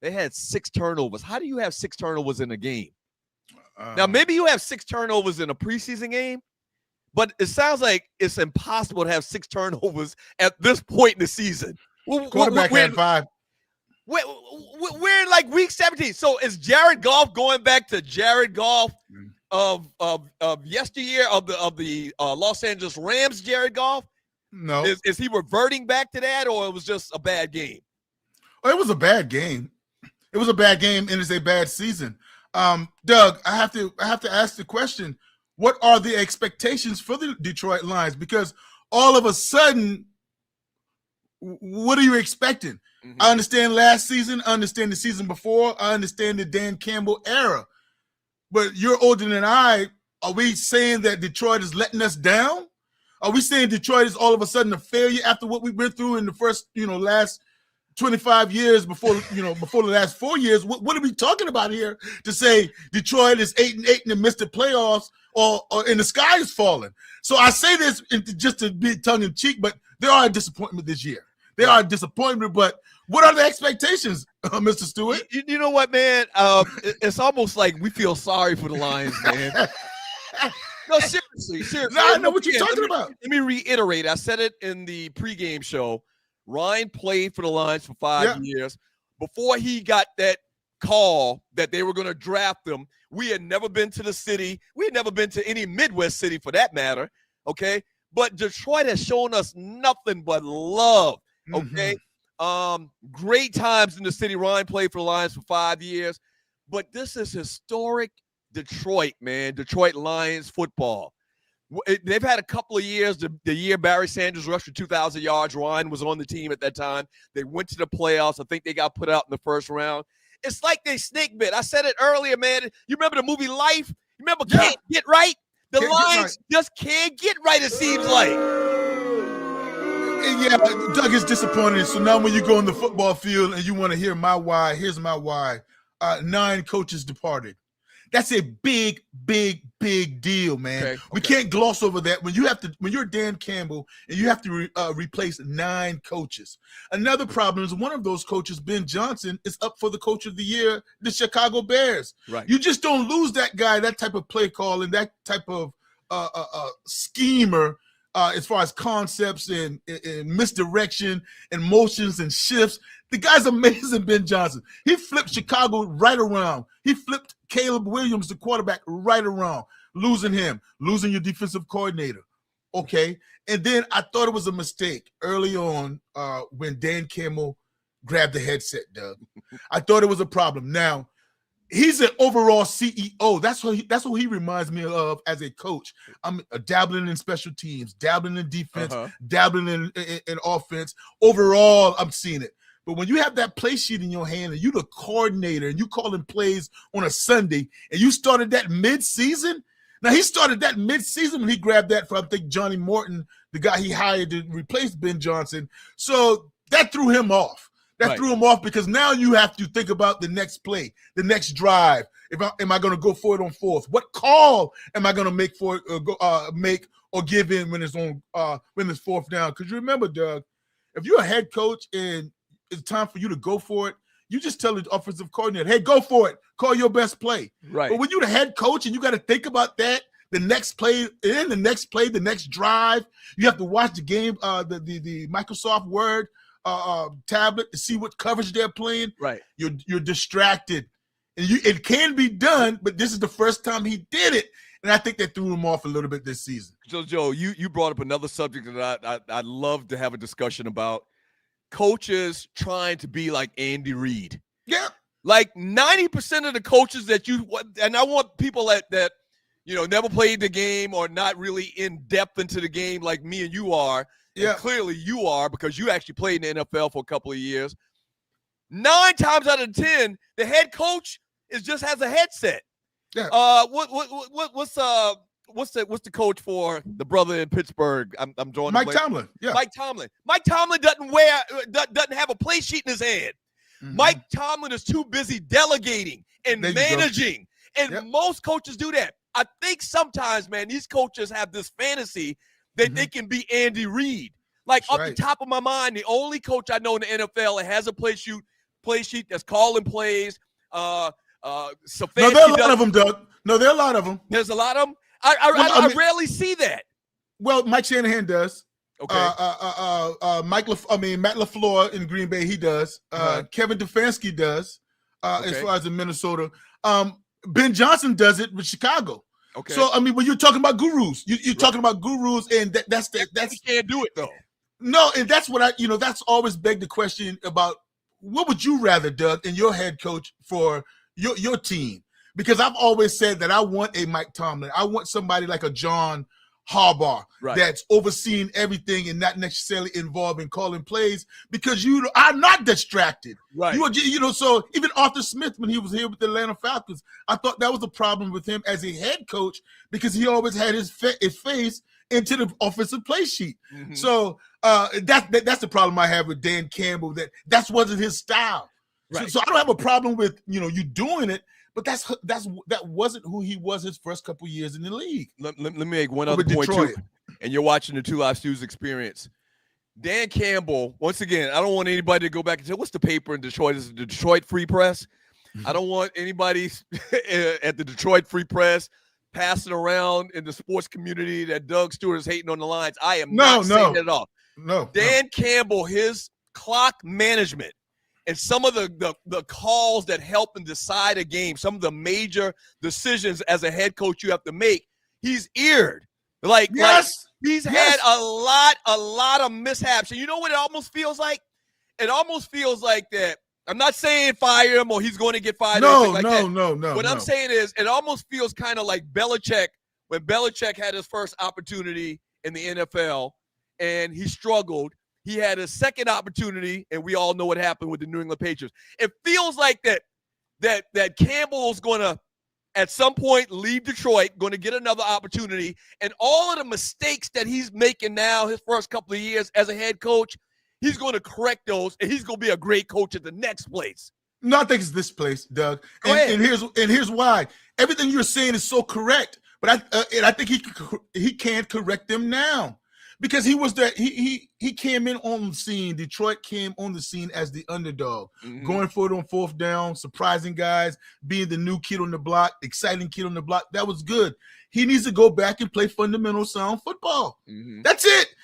They had 6 turnovers. How do you have 6 turnovers in a game? Now, maybe you have 6 turnovers in a preseason game, but it sounds like it's impossible to have 6 turnovers at this point in the season. Quarterback had 5. We're in like week 17. So is Jared Goff going back to Jared Goff of yesteryear of the Los Angeles Rams? Jared Goff? No. Is he reverting back to that, or it was just a bad game? Oh, it was a bad game. It was a bad game, and it's a bad season. Doug, I have to ask the question: what are the expectations for the Detroit Lions? Because all of a sudden, what are you expecting? Mm-hmm. I understand last season, I understand the season before, I understand the Dan Campbell era. But you're older than I. Are we saying that Detroit is letting us down? Are we saying Detroit is all of a sudden a failure after what we went through in the first, last 25 years before the last 4 years? What are we talking about here to say Detroit is 8-8 and missed the playoffs or and the sky is falling? So I say this just to be tongue in cheek, but they are a disappointment this year. They are a disappointment, but what are the expectations, Mr. Stewart? You know what, man? It's almost like we feel sorry for the Lions, man. No, seriously. No, I know what you're talking about. Let me reiterate. I said it in the pregame show. Ryan played for the Lions for 5 years. Before he got that call that they were going to draft him, we had never been to the city. We had never been to any Midwest city for that matter, okay? But Detroit has shown us nothing but love, okay? Mm-hmm. Great times in the city. Ryan played for the Lions for 5 years. But this is historic Detroit, man. Detroit Lions football. They've had a couple of years. The year Barry Sanders rushed for 2,000 yards, Ryan was on the team at that time. They went to the playoffs. I think they got put out in the first round. It's like they snake bit. I said it earlier, man. You remember the movie Life? You remember Can't Get Right? The Lions just can't get right, it seems like. Yeah, Doug is disappointed. So now when you go on the football field and you want to hear my why, here's my why. 9 coaches departed. That's a big, big, big deal, man. Okay, We can't gloss over that. When you're Dan Campbell and you have to replace 9 coaches. Another problem is one of those coaches, Ben Johnson, is up for the coach of the year, the Chicago Bears. Right. You just don't lose that guy, that type of play call and that type of schemer as far as concepts and misdirection and motions and shifts. The guy's amazing, Ben Johnson. He flipped Chicago right around. He flipped Caleb Williams, the quarterback, right around, losing your defensive coordinator. Okay. And then I thought it was a mistake early on when Dan Campbell grabbed the headset, Doug. I thought it was a problem. Now, he's an overall CEO. That's what he reminds me of as a coach. I'm dabbling in special teams, dabbling in defense, dabbling in offense. Overall, I'm seeing it. But when you have that play sheet in your hand and you're the coordinator and you calling plays on a Sunday and you started that mid-season. Now, he started that mid-season when he grabbed that from, I think, Johnny Morton, the guy he hired to replace Ben Johnson. So that threw him off. That threw him off because now you have to think about the next play, the next drive. Am I going to go for it on fourth? What call am I going to make for it, make or give in when it's fourth down? Because you remember, Doug, if you're a head coach and it's time for you to go for it, you just tell the offensive coordinator, hey, go for it. Call your best play. Right. But when you're the head coach and you got to think about that, the next play, the next drive, you have to watch the game, the Microsoft Word tablet to see what coverage they're playing. Right. You're distracted. And it can be done, but this is the first time he did it. And I think that threw him off a little bit this season. So, Joe, you brought up another subject that I'd love to have a discussion about. Coaches trying to be like Andy Reid. Yeah. Like 90% of the coaches that and I want people that never played the game or not really in depth into the game like me and you are. Yeah. And clearly you are because you actually played in the NFL for a couple of years. 9 times out of 10, the head coach just has a headset. Yeah. What's the coach for the brother in Pittsburgh? I'm drawing Mike Tomlin. Yeah. Mike Tomlin. Mike Tomlin doesn't have a play sheet in his hand. Mm-hmm. Mike Tomlin is too busy delegating and managing. And most coaches do that. I think sometimes, man, these coaches have this fantasy that they can be Andy Reid. Like the top of my mind, the only coach I know in the NFL that has a play sheet that's calling plays. No, there are a lot of them, Doug. No, there are a lot of them. There's a lot of them. I rarely see that. Well, Mike Shanahan does. Okay. Matt LaFleur in Green Bay, he does. Kevin Stefanski does. As far as in Minnesota, Ben Johnson does it with Chicago. Okay. So I mean, when you're talking about gurus, you're talking about gurus, and that's he can't do it though. No, and that's what that's always begged the question about what would you rather, Doug, and your head coach for your team. Because I've always said that I want a Mike Tomlin. I want somebody like a John Harbaugh that's overseeing everything and not necessarily involved in calling plays because you are not distracted. Right. So even Arthur Smith, when he was here with the Atlanta Falcons, I thought that was a problem with him as a head coach because he always had his face into the offensive play sheet. Mm-hmm. So that's the problem I have with Dan Campbell, that wasn't his style. Right. So I don't have a problem with, you doing it. But that wasn't who he was his first couple years in the league. Let me make one other point too. And you're watching the Two Live Stews experience. Dan Campbell, once again, I don't want anybody to go back and say, what's the paper in Detroit? Is it the Detroit Free Press? Mm-hmm. I don't want anybody at the Detroit Free Press passing around in the sports community that Doug Stewart is hating on the lines. I am not saying that at all. No. Dan Campbell, his clock management, and some of the calls that help him decide a game, some of the major decisions as a head coach you have to make, he's eared. Like he's had a lot of mishaps. And you know what it almost feels like? It almost feels like that. I'm not saying fire him or he's going to get fired. No. What I'm saying is it almost feels kind of like Belichick when Belichick had his first opportunity in the NFL and he struggled. He had a second opportunity, and we all know what happened with the New England Patriots. It feels like that Campbell's going to, at some point, leave Detroit, going to get another opportunity, and all of the mistakes that he's making now, his first couple of years as a head coach, he's going to correct those, and he's going to be a great coach at the next place. No, I think it's this place, Doug. And here's why. Everything you're saying is so correct, but I think he can't correct them now. Because he was he came in on the scene. Detroit came on the scene as the underdog, going for it on fourth down, surprising guys, being the new kid on the block, exciting kid on the block. That was good. He needs to go back and play fundamental sound football. That's it.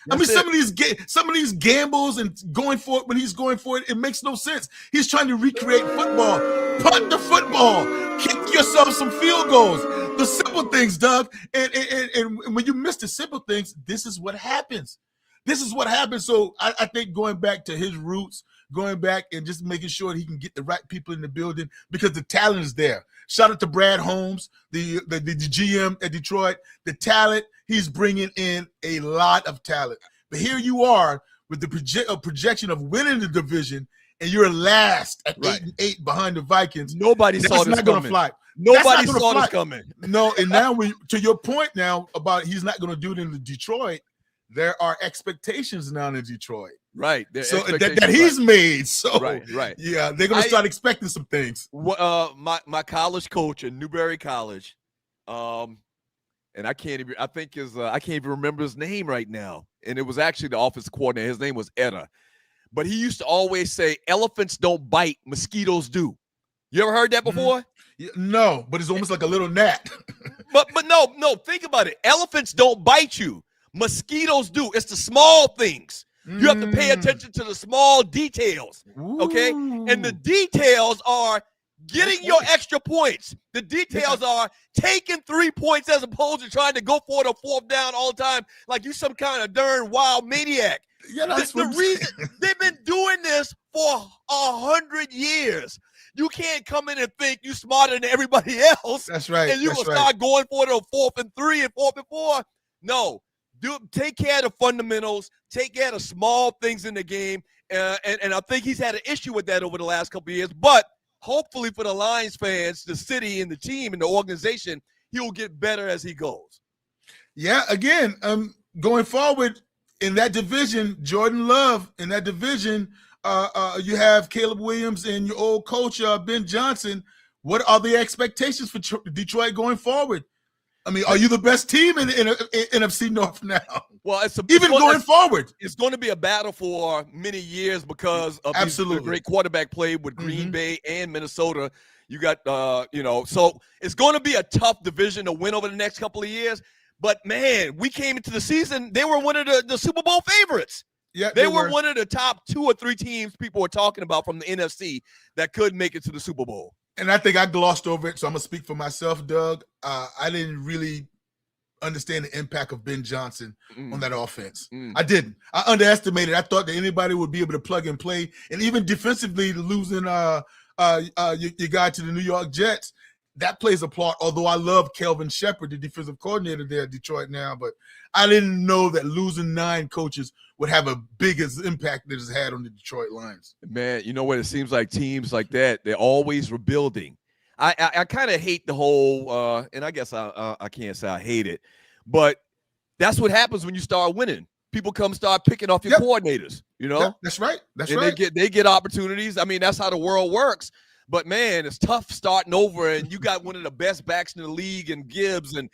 Some of these gambles and going for it when he's going for it, it makes no sense. He's trying to recreate football. Punt the football. Kick yourself some field goals. The simple things, Doug. And when you miss the simple things, this is what happens. This is what happens. So I think going back to his roots, going back and just making sure that he can get the right people in the building because the talent is there. Shout out to Brad Holmes, the GM at Detroit. The talent, he's bringing in a lot of talent. But here you are with the projection of winning the division, and you're last at 8-8 behind the Vikings. Nobody saw this coming. Fly. Nobody saw this coming. No, and now to your point now about he's not going to do it in Detroit, there are expectations now in Detroit. Right. So that he's made. So right. Yeah, they're going to start expecting some things. My college coach at Newberry College, and I can't even remember his name right now. And it was actually the offensive coordinator. His name was Etta. But he used to always say, elephants don't bite, mosquitoes do. You ever heard that before? No, but it's almost like a little gnat. but no, think about it. Elephants don't bite you. Mosquitoes do. It's the small things. You have to pay attention to the small details, okay? And the details are getting your extra points. The details are taking 3 points as opposed to trying to go for it on fourth down all the time like you some kind of darn wild maniac. Yeah, that's the reason they've been doing this for 100 years. You can't come in and think you're smarter than everybody else. That's right. And you will start going for it on 4th and 3 and 4th and 4. No. Take care of the fundamentals. Take care of the small things in the game. And I think he's had an issue with that over the last couple of years. But hopefully for the Lions fans, the city and the team and the organization, he'll get better as he goes. Yeah, again, going forward in that division, Jordan Love, in that division, you have Caleb Williams and your old coach, Ben Johnson. What are the expectations for Detroit going forward? I mean, are you the best team in NFC North now? Well, going forward. It's going to be a battle for many years because of the great quarterback play with Green Bay and Minnesota. You got, so it's going to be a tough division to win over the next couple of years. But, man, we came into the season, they were one of the Super Bowl favorites. Yeah, they were one of the top 2 or 3 teams people were talking about from the NFC that could make it to the Super Bowl. And I think I glossed over it, so I'm going to speak for myself, Doug. I didn't really understand the impact of Ben Johnson on that offense. I didn't. I underestimated. I thought that anybody would be able to plug and play. And even defensively, losing your guy to the New York Jets, that plays a part, although I love Kelvin Shepard, the defensive coordinator there at Detroit now. But I didn't know that losing 9 coaches would have a biggest impact that it's had on the Detroit Lions. Man, you know what? It seems like teams like that, they're always rebuilding. I kind of hate the whole, and I guess I can't say I hate it, but that's what happens when you start winning. People start picking off your coordinators, you know? Yep, that's right. They get opportunities. I mean, that's how the world works. But, man, it's tough starting over, and you got one of the best backs in the league in Gibbs. And,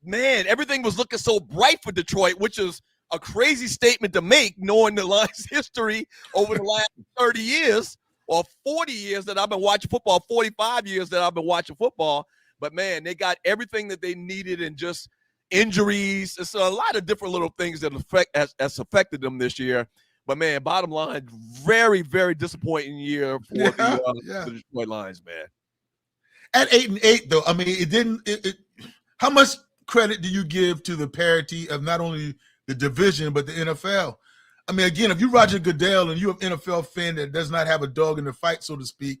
man, everything was looking so bright for Detroit, which is a crazy statement to make knowing the Lions' history over the last 30 years or 40 years that I've been watching football, 45 years that I've been watching football. But, man, they got everything that they needed and just injuries. It's a lot of different little things that has affected them this year. But, man, bottom line, very, very disappointing year for the Detroit Lions, man. At 8-8, though, I mean, it didn't – how much credit do you give to the parity of not only the division but the NFL? I mean, again, if you're Roger Goodell and you're an NFL fan that does not have a dog in the fight, so to speak,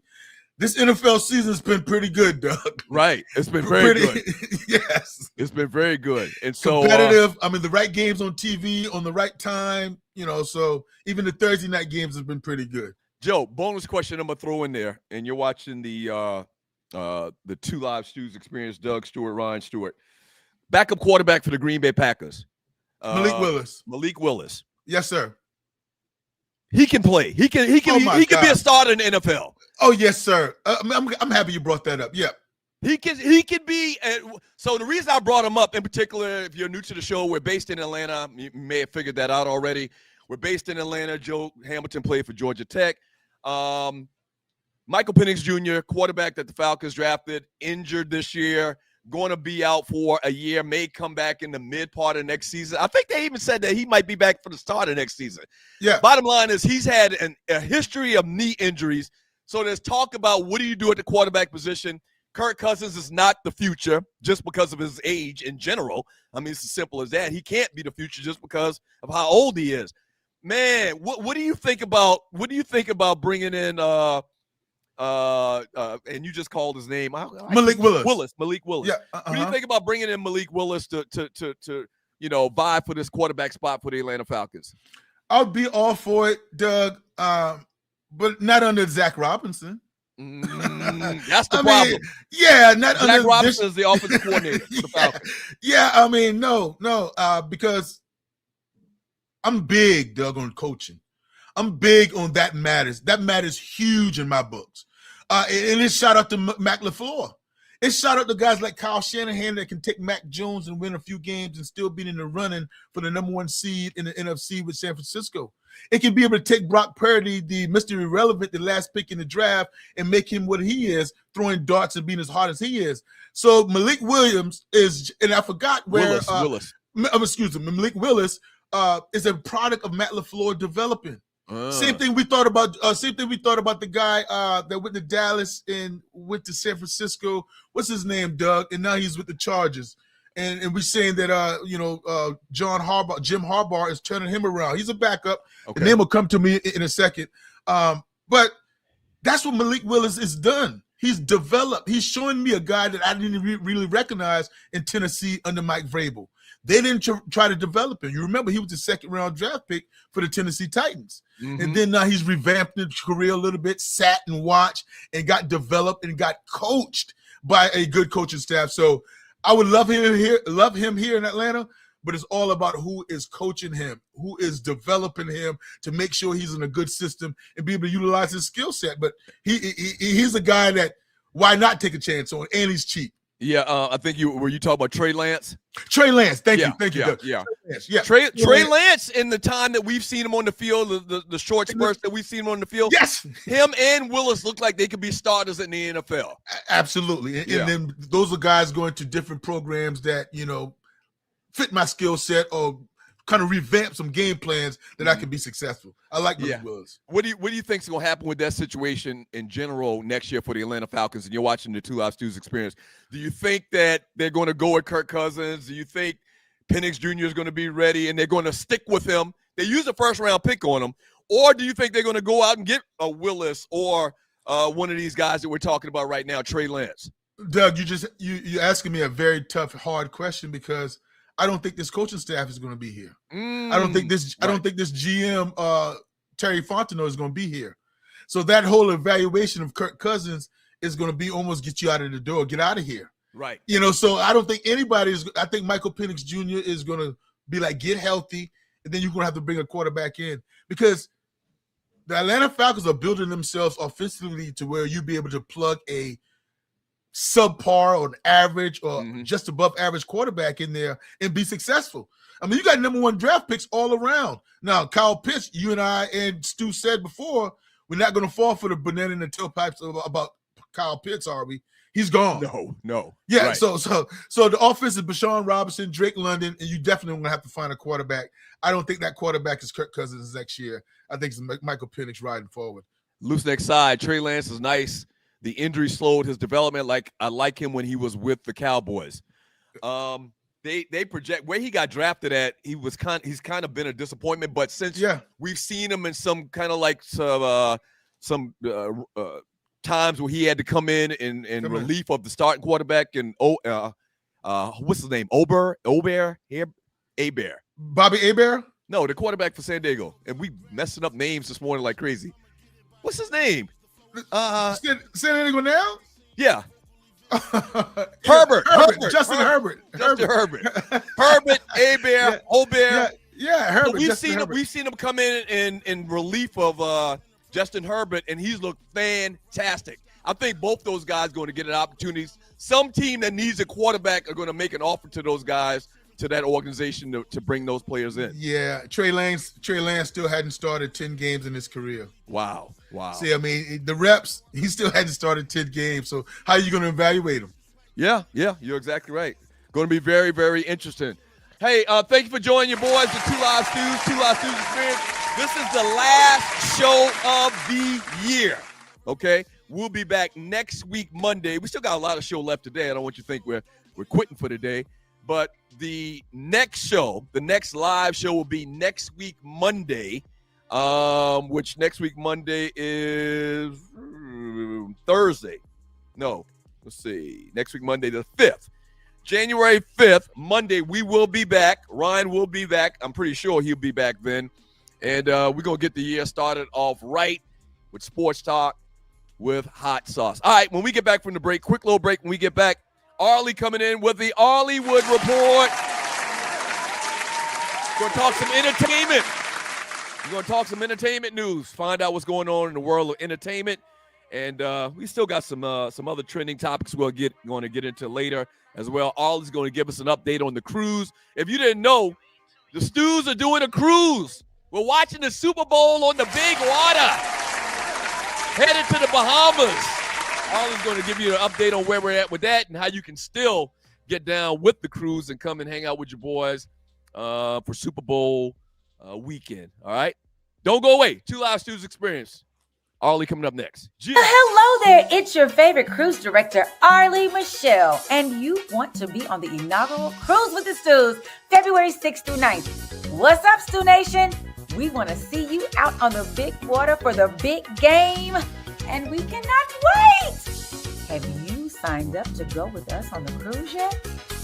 this NFL season's been pretty good, Doug. Right. It's been very good. Yes. It's been very good. And so competitive. I mean, the right games on TV on the right time, so even the Thursday night games have been pretty good. Joe, bonus question I'm going to throw in there, and you're watching the Two Live Stews experience, Doug Stewart, Ryan Stewart. Backup quarterback for the Green Bay Packers. Malik Willis. Malik Willis. Yes, sir. He can play. He can be a starter in the NFL. Oh yes, sir. I'm happy you brought that up. Yeah. He can be. So the reason I brought him up in particular, if you're new to the show, we're based in Atlanta. You may have figured that out already. We're based in Atlanta. Joe Hamilton played for Georgia Tech. Michael Penix Jr., quarterback that the Falcons drafted, injured this year, going to be out for a year, may come back in the mid part of next season. I think they even said that he might be back for the start of next season. Yeah. Bottom line is he's had a history of knee injuries. So there's talk about what do you do at the quarterback position. Kirk Cousins is not the future just because of his age in general. I mean, it's as simple as that. He can't be the future just because of how old he is. Man, what do you think about bringing in and you just called his name Malik Willis. Malik Willis. Yeah. What do you think about bringing in Malik Willis to vie for this quarterback spot for the Atlanta Falcons? I'll be all for it, Doug. But not under Zach Robinson. That's the problem. Yeah, not Zach under Robinson is the offensive coordinator for the Falcons. Yeah, I mean, no, because I'm big, Doug, on coaching. I'm big on that matters. That matters huge in my books. And it's shout out to Mac LaFleur. It's shout out to guys like Kyle Shanahan that can take Mac Jones and win a few games and still be in the running for the number 1 seed in the NFC with San Francisco. It can be able to take Brock Purdy, the Mr. Irrelevant, the last pick in the draft, and make him what he is, throwing darts and being as hard as he is. So Malik Williams is, and I forgot where Willis. Excuse me, Malik Willis is a product of Matt LaFleur developing. Same thing we thought about. The guy that went to Dallas and went to San Francisco. What's his name, Doug? And now he's with the Chargers. And we're saying that Jim Harbaugh is turning him around. He's a backup. Okay. The name will come to me in a second. But that's what Malik Willis has done. He's developed. He's showing me a guy that I didn't really recognize in Tennessee under Mike Vrabel. They didn't try to develop him. You remember he was the 2nd-round draft pick for the Tennessee Titans. Mm-hmm. And then now he's revamped his career a little bit, sat and watched, and got developed and got coached by a good coaching staff. So I would love him here in Atlanta, but it's all about who is coaching him, who is developing him to make sure he's in a good system and be able to utilize his skill set. But he's a guy that why not take a chance on, and he's cheap. Yeah, I think you talking about Trey Lance? Trey Lance, thank you. Trey Lance, in the time that we've seen him on the field, the short spurts that we've seen him on the field, yes, him and Willis look like they could be starters in the NFL. Absolutely, and then those are guys going to different programs that fit my skill set or kind of revamp some game plans that I can be successful. I like Malik Willis. What do you think is going to happen with that situation in general next year for the Atlanta Falcons? And you're watching the Two Live Stews experience. Do you think that they're going to go with Kirk Cousins? Do you think Penix Jr. is going to be ready and they're going to stick with him? They use a 1st-round pick on him. Or do you think they're going to go out and get a Willis or one of these guys that we're talking about right now, Trey Lance? Doug, you're asking me a very tough, hard question because I don't think this coaching staff is going to be here. I don't think this GM Terry Fontenot is going to be here. So that whole evaluation of Kirk Cousins is going to be almost get you out of the door, get out of here. Right. So I don't think I think Michael Penix Jr. is going to be like, get healthy, and then you're going to have to bring a quarterback in because the Atlanta Falcons are building themselves offensively to where you'll be able to plug a subpar or an average or just above average quarterback in there and be successful. I mean, you got number 1 draft picks all around. Now, Kyle Pitts, you and I and Stu said before, we're not going to fall for the banana in the tailpipes about Kyle Pitts, are we? He's gone. No. Yeah, right. so the offense is Bashawn Robinson, Drake London, and you definitely going to have to find a quarterback. I don't think that quarterback is Kirk Cousins next year. I think it's Michael Penix riding forward. Loose next side. Trey Lance is nice. The injury slowed his development. I like him when he was with the Cowboys. They project where he got drafted at. He's kind of been a disappointment. But since we've seen him in some kind of like some times where he had to come in relief of the starting quarterback and what's his name? Bobby Hebert? No, the quarterback for San Diego. And we messing up names this morning like crazy. What's his name? San Diego now? Yeah. Herbert. Justin Herbert. Herbert, Hebert, Obert. Yeah, Herbert. We've seen him come in relief of Justin Herbert, and he's looked fantastic. I think both those guys are going to get an opportunity. Some team that needs a quarterback are going to make an offer to those guys, to that organization to bring those players in. Yeah, Trey Lance still hadn't started 10 games in his career. Wow. See, I mean, the reps, he still hadn't started 10 games. So how are you going to evaluate him? Yeah, you're exactly right. Going to be very, very interesting. Hey, thank you for joining your boys, the Two Live Stews Experience. This is the last show of the year, okay? We'll be back next week, Monday. We still got a lot of show left today. I don't want you to think we're quitting for today. But the next show, the next live show will be next week, Monday, which next week, Monday is Thursday. No, let's see. Next week, Monday, the 5th. January 5th, Monday, we will be back. Ryan will be back. I'm pretty sure he'll be back then. And we're going to get the year started off right with Sports Talk with Hot Sauce. All right, when we get back from the break, quick little break. When we get back, Arlie coming in with the Arliewood Report. We're going to talk some entertainment. We're going to talk some entertainment news, find out what's going on in the world of entertainment. And we still got some other trending topics we're going to get into later as well. Arlie's going to give us an update on the cruise. If you didn't know, the Stews are doing a cruise. We're watching the Super Bowl on the big water. Headed to the Bahamas. Arlie's going to give you an update on where we're at with that and how you can still get down with the cruise and come and hang out with your boys for Super Bowl weekend. All right? Don't go away. Two Live Stews Experience. Arlie coming up next. Hello there. It's your favorite cruise director, Arlie Michelle. And you want to be on the inaugural Cruise with the Stews, February 6th through 9th. What's up, Stew Nation? We want to see you out on the big water for the big game. And we cannot wait. Have you signed up to go with us on the cruise yet?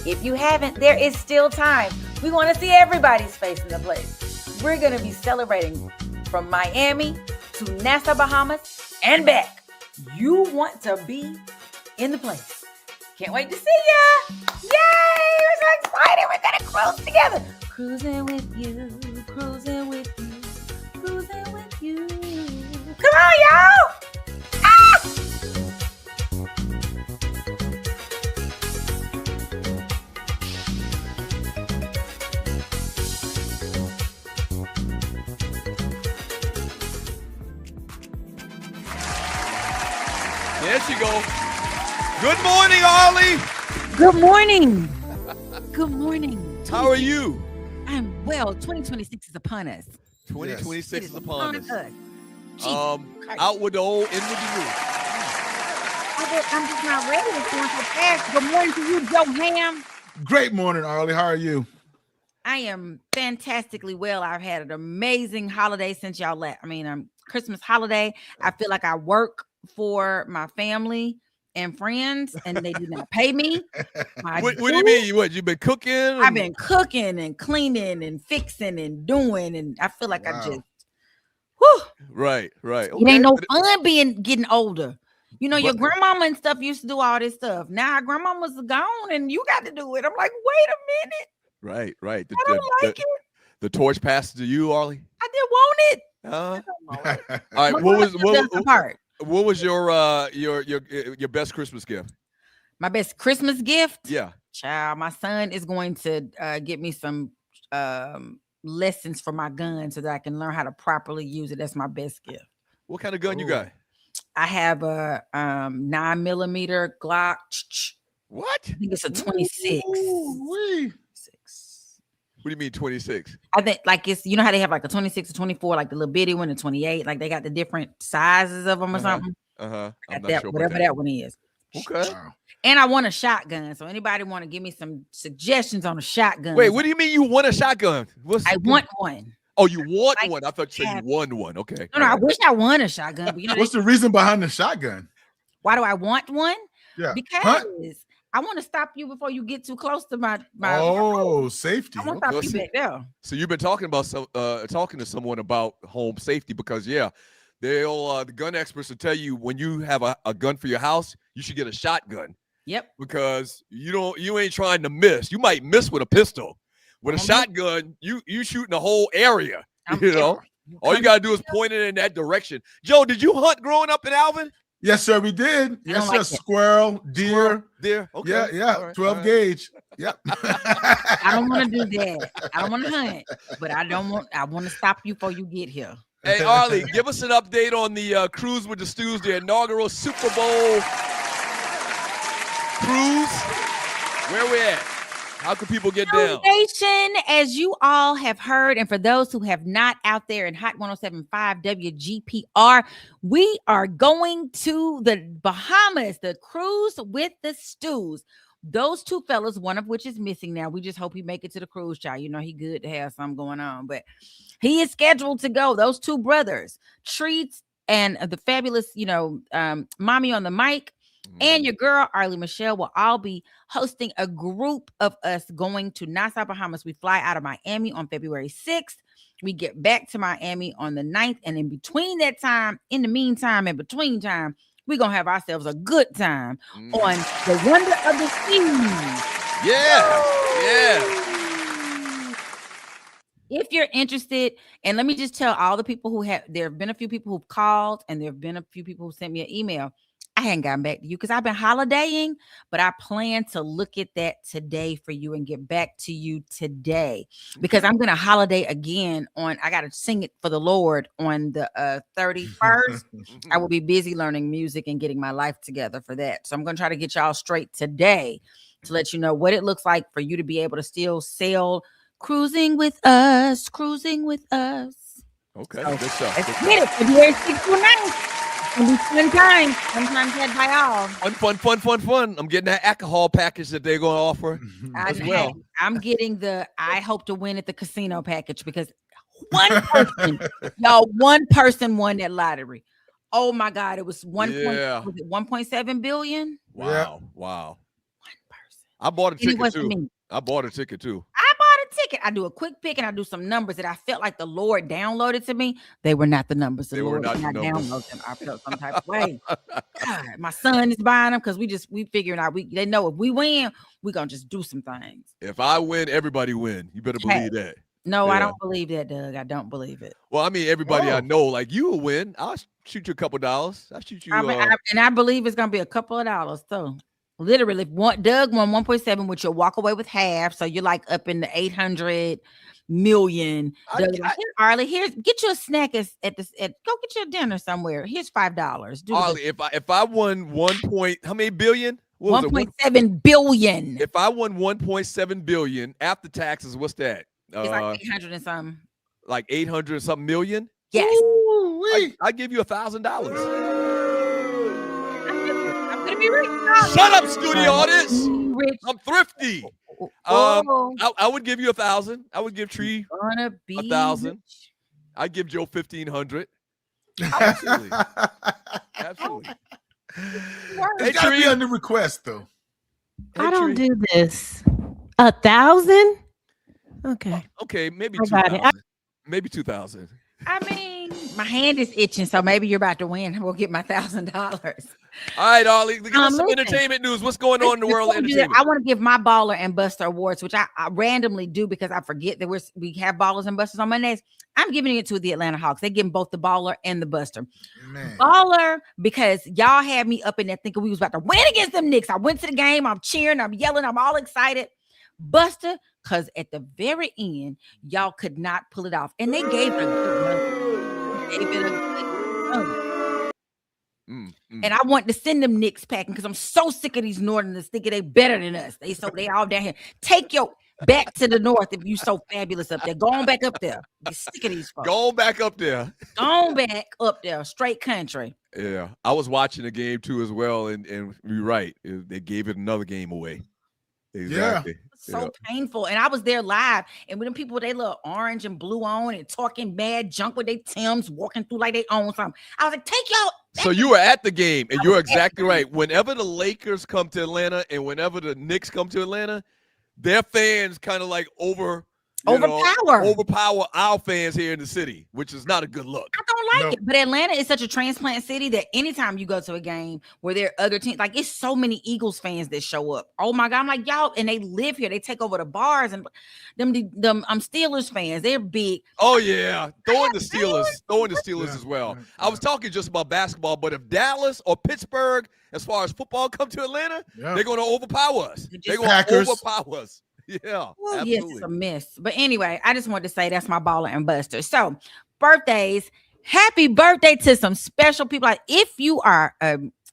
If you haven't, there is still time. We want to see everybody's face in the place. We're going to be celebrating from Miami to Nassau, Bahamas, and back. You want to be in the place. Can't wait to see ya. Yay! We're so excited. We're going to cruise together. Cruising with you, cruising with you, cruising with you. Come on, y'all. There she go. Good morning, Arlie. Good morning. Good morning. How are you? I'm well. 2026 is upon us. 2026 It is upon us. Jesus Christ. Out with the old, in with the new. I'm just not ready. It's going so fast. Good morning to you, Joe Ham. Great morning, Arlie. How are you? I am fantastically well. I've had an amazing holiday since y'all left. Christmas holiday. I feel like I work for my family and friends, and they do not pay me. What do you mean? You've been cooking? I've been cooking and cleaning and fixing and doing, and I feel like I just, whew. Right. Okay. It ain't no fun getting older. You know, your grandmama and stuff used to do all this stuff. Now our grandmama's gone, and you got to do it. I'm like, wait a minute. Right. I don't like it. The torch passed to you, Arlie. I didn't want it. All right. My What was your best Christmas gift? My best Christmas gift? Yeah. Child, my son is going to get me some lessons for my gun so that I can learn how to properly use it. That's my best gift. What kind of gun you got? I have a 9mm Glock. What? I think it's a 26. What do you mean 26? I think like it's, you know how they have like a 26 or 24, like the little bitty one, and 28, like they got the different sizes of them or something. I'm not that, sure whatever that one is. Okay. And I want a shotgun. So anybody want to give me some suggestions on a shotgun? Wait, what do you mean you want a shotgun? I want one. Oh, you want Like, one? I thought you said you won one. Okay. No, I wish I won a shotgun. But you know, What's the reason behind the shotgun? why do I want one? Yeah. Because I want to stop you before you get too close to my safety. I want to stop you back there. So you've been talking to someone about home safety because the gun experts will tell you when you have a gun for your house, you should get a shotgun. Yep. Because you ain't trying to miss. You might miss with a pistol. With a shotgun, you shooting the whole area. All you gotta do is point it in that direction. Joe, did you hunt growing up in Alvin? Yes, sir, we did. Yes, sir. like that. Squirrel, deer. Deer. Okay. Yeah. All right, 12 all right. gauge. Yep. I don't want to do that. I don't want to hunt, but I want to stop you before you get here. Hey, Arlie, give us an update on the Cruise with the Stews, the inaugural Super Bowl cruise. Where we at? How can people get down? Nation, as you all have heard, and for those who have not out there in Hot 107.5 WGPR, we are going to the Bahamas, the Cruise with the Stews. Those two fellas, one of which is missing now. We just hope he make it to the cruise, child. You know, he good to have something going on, but he is scheduled to go. Those two brothers, Treats and the fabulous, Mommy on the Mic, and your girl, Arlie Michelle, will all be hosting a group of us going to Nassau, Bahamas. We fly out of Miami on February 6th. We get back to Miami on the 9th. And in between that time, in the meantime, in between time, we're going to have ourselves a good time on the Wonder of the Seas. Yeah. If you're interested, and let me just tell all the people there have been a few people who've called, and there have been a few people who sent me an email. I hadn't gotten back to you because I've been holidaying, but I plan to look at that today for you and get back to you today because I'm going to holiday again I got to sing it for the Lord on the 31st. I will be busy learning music and getting my life together for that. So I'm going to try to get y'all straight today to let you know what it looks like for you to be able to still sail cruising with us. Okay. So, good stuff. Let's get it. February 6th through 9th. It'll be fun time. Sometimes had by all. Fun. I'm getting that alcohol package that they're going to offer as well. I'm getting I hope to win at the casino package because one person won that lottery. Oh my God. It was 1.7 billion. Wow. One person. I bought a And it ticket wasn't too. me. I bought a ticket too. I bought a ticket. I do a quick pick and I do some numbers that I felt like the Lord downloaded to me. They were not the numbers. The Lord did not download them. I felt some type of way. God, my son is buying them because we figuring out they know if we win, we're gonna just do some things. If I win, everybody win. You better believe that. No, Yeah. I don't believe that, Doug. I don't believe it. Well, I mean, everybody I know, like you will win. I'll shoot you a couple dollars. I'll shoot you. And I believe it's gonna be a couple of dollars too. Literally, Doug won 1.7, which you'll walk away with half. So you're like up in the 800 million. Arlie, get you a snack go get you a dinner somewhere. Here's $5. Arlie, if I won how many billion? 1.7 billion. If I won 1.7 billion after taxes, what's that? It's like 800 and something. Like 800 something million? Yes. I give you $1,000. I'm gonna be rich. Shut up, studio audience. I'm thrifty. I would give you 1,000. I would give Tree 1,000. I'd give Joe 1,500. Absolutely. It's gotta be under request though. I don't do this. 1,000? Okay, maybe 2,000. Maybe 2,000. I mean, my hand is itching, so maybe you're about to win. We'll get my $1,000. All right, Arlie, give us some entertainment news. What's going on in the world of entertainment? I want to give my Baller and Buster awards, which I randomly do because I forget that we have Ballers and Busters on Mondays. I'm giving it to the Atlanta Hawks. They give them both the Baller and the Buster. Man. Baller, because y'all had me up in there thinking we was about to win against them Knicks. I went to the game. I'm cheering. I'm yelling. I'm all excited. Buster, because at the very end, y'all could not pull it off. And they gave it a good run. And I want to send them Knicks packing because I'm so sick of these Northerners thinking they better than us. They all down here. Take your back to the north if you so fabulous up there. Go on back up there. Be sick of these folks. Go on back up there. Go on back up there. Straight country. Yeah. I was watching the game too as well. And you're right. They gave it another game away. Exactly. Yeah. So painful. And I was there live. And with them people with their little orange and blue on and talking mad junk with their Timbs, walking through like they own something. I was like, take y'all. So you were at the game, and you're exactly right. Whenever the Lakers come to Atlanta and whenever the Knicks come to Atlanta, their fans kind of like overpower our fans here in the city, which is not a good look. I don't like it. But Atlanta is such a transplant city that anytime you go to a game where there are other teams, like it's so many Eagles fans that show up. Oh my God. I'm like, y'all, and they live here. They take over the bars and them Steelers fans. They're big. Oh yeah. Throwing the Steelers as well. I was talking just about basketball, but if Dallas or Pittsburgh, as far as football, come to Atlanta, they're going to overpower us. They're going to overpower us. Yeah, well, yes, it's a miss. But anyway, I just wanted to say that's my baller and buster. So, birthdays, happy birthday to some special people. Like if you are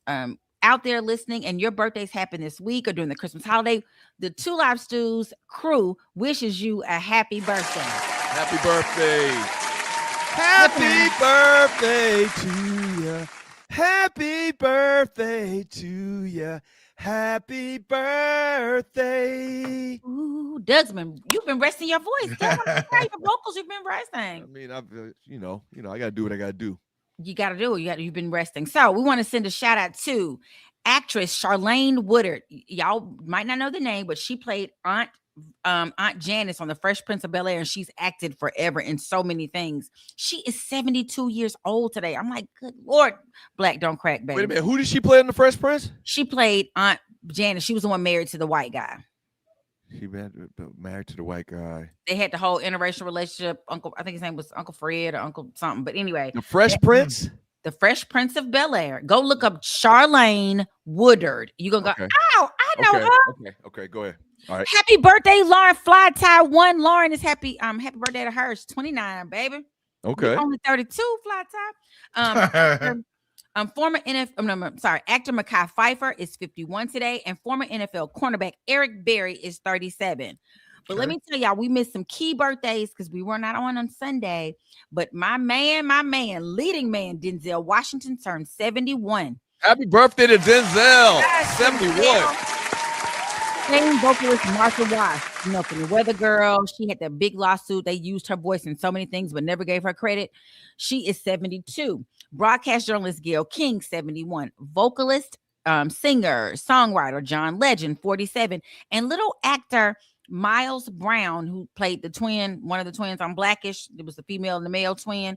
out there listening and your birthdays happen this week or during the Christmas holiday, the Two Live Stews crew wishes you a happy birthday. Happy birthday. Happy birthday to you. Happy birthday to you. Happy birthday. Ooh, Doug's you've been resting your voice. Doug, your vocals, you've been resting. I mean, I've I gotta do what I gotta do. You gotta do it. You've been resting. So we want to send a shout out to actress Charlene Woodard. Y'all might not know the name, but she played Aunt Janice on The Fresh Prince of Bel-Air, and she's acted forever in so many things. She is 72 years old today. I'm like, good Lord, black don't crack, baby. Wait a minute, who did she play in The Fresh Prince? She played Aunt Janice. She was the one married to the white guy. She married to the white guy. They had the whole interracial relationship. I think his name was Uncle Fred or Uncle something. But anyway, The Fresh Prince. The Fresh Prince of Bel-Air. Go look up Charlene Woodard. You gonna go? Oh, I know her. Okay, go ahead. All right. Happy birthday, Lauren Fly Tie 1. Lauren is happy. Happy birthday to her. She's 29, baby. Okay. You're only 32, Fly Tie. Former actor Mekhi Phifer is 51 today, and former NFL cornerback Eric Berry is 37. But let me tell y'all, we missed some key birthdays because we were not on Sunday. But my man, leading man, Denzel Washington turned 71. Happy birthday to Denzel. 71. Same vocalist Marsha Wash, from The Weather Girl. She had that big lawsuit. They used her voice in so many things, but never gave her credit. She is 72. Broadcast journalist Gayle King, 71. Vocalist, singer, songwriter John Legend, 47. And little actor Miles Brown, who played one of the twins on Blackish. It was the female and the male twin.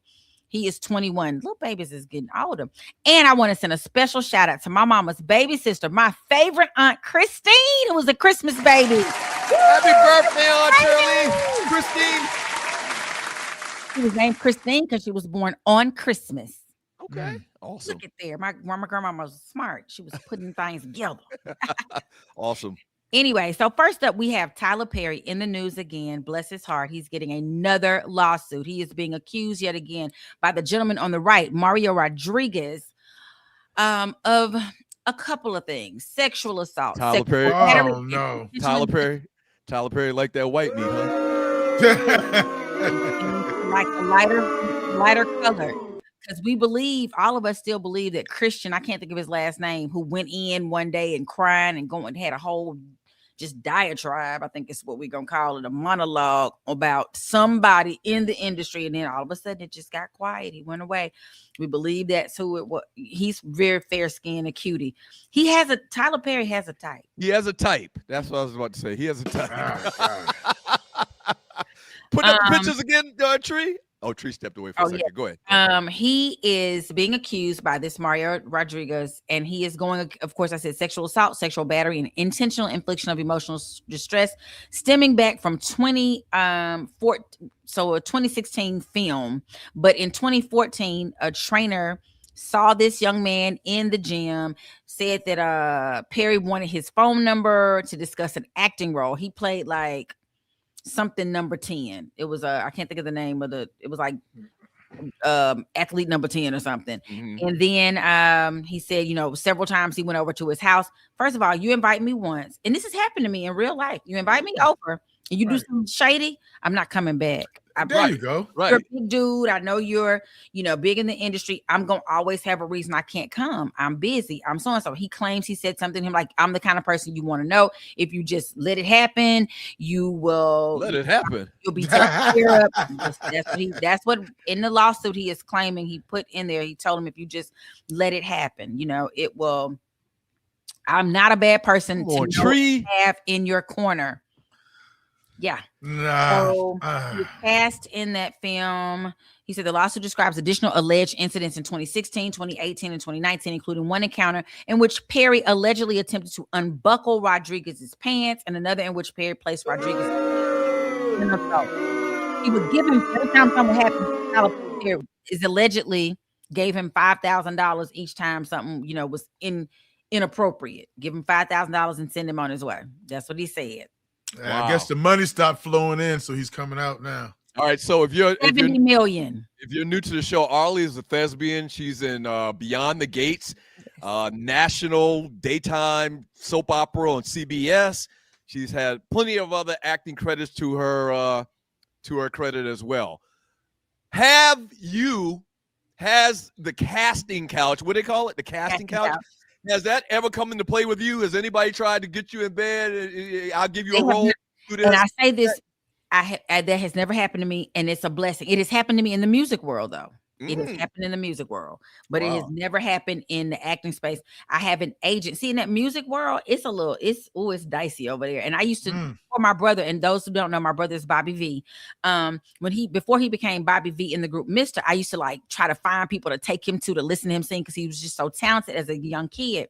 He is 21. Little babies is getting older. And I want to send a special shout out to my mama's baby sister, my favorite Aunt Christine, who was a Christmas baby. Happy birthday, Aunt Shirley. Christine. She was named Christine because she was born on Christmas. Okay. Awesome. Look at there. My grandma was smart. She was putting things together. Awesome. Anyway, so first up, we have Tyler Perry in the news again. Bless his heart. He's getting another lawsuit. He is being accused yet again by the gentleman on the right, Mario Rodriguez, of a couple of things. Sexual assault. Tyler Perry. Oh, no. Tyler Perry like that white meat, huh? Like a lighter color. Because we believe, all of us still believe that Christian, I can't think of his last name, who went in one day and crying and had a whole just diatribe, I think is what we're going to call it, a monologue about somebody in the industry. And then all of a sudden it just got quiet. He went away. We believe that's who it was. He's very fair-skinned, a cutie. Tyler Perry has a type. He has a type. That's what I was about to say. He has a type. Put up the pictures again, Tree. Oh, Tree stepped away for a second. Yeah. Go ahead. He is being accused by this Mario Rodriguez, and he is going, of course, I said sexual assault, sexual battery, and intentional infliction of emotional distress, stemming back from 2016 film. But in 2014, a trainer saw this young man in the gym, said that Perry wanted his phone number to discuss an acting role. He played like something number 10. It was I can't think of the name of it was like athlete number 10 or something. Mm-hmm. And then he said, several times he went over to his house. First of all, you invite me once, and this has happened to me in real life. You invite me over and you do something shady, I'm not coming back. There you go. Right. You're a big dude. I know you're, big in the industry. I'm going to always have a reason I can't come. I'm busy. I'm so-and-so. He claims he said something to him like, I'm the kind of person you want to know. If you just let it happen, you will. Let it happen. You'll be taken care of. That's what in the lawsuit he is claiming he put in there. He told him if you just let it happen, it will. I'm not a bad person to have in your corner. Yeah. Nah. So he was cast in that film. He said the lawsuit describes additional alleged incidents in 2016, 2018, and 2019, including one encounter in which Perry allegedly attempted to unbuckle Rodriguez's pants, and another in which Perry placed Rodriguez in assault. He was given, every time something happened, Tyler Perry is allegedly gave him $5,000 each time something, was inappropriate. Give him $5,000 and send him on his way. That's what he said. I guess the money stopped flowing in, so he's coming out now. All right, so if you're 70 million. If you're new to the show, Arlie is a thespian. She's in Beyond the Gates, national daytime soap opera on CBS. She's had plenty of other acting credits to her credit as well. Has the casting couch, what do they call it? The casting couch? Has that ever come into play with you? Has anybody tried to get you in bed? I'll give you a role. And I say this, that has never happened to me, and it's a blessing. It has happened to me in the music world, though. It has happened in the music world, but it has never happened in the acting space. I have an agent. See, in that music world, it's dicey over there. And I used to, for my brother, and those who don't know, my brother is Bobby V. Before he became Bobby V in the group Mr., I used to like try to find people to take him to listen to him sing, because he was just so talented as a young kid.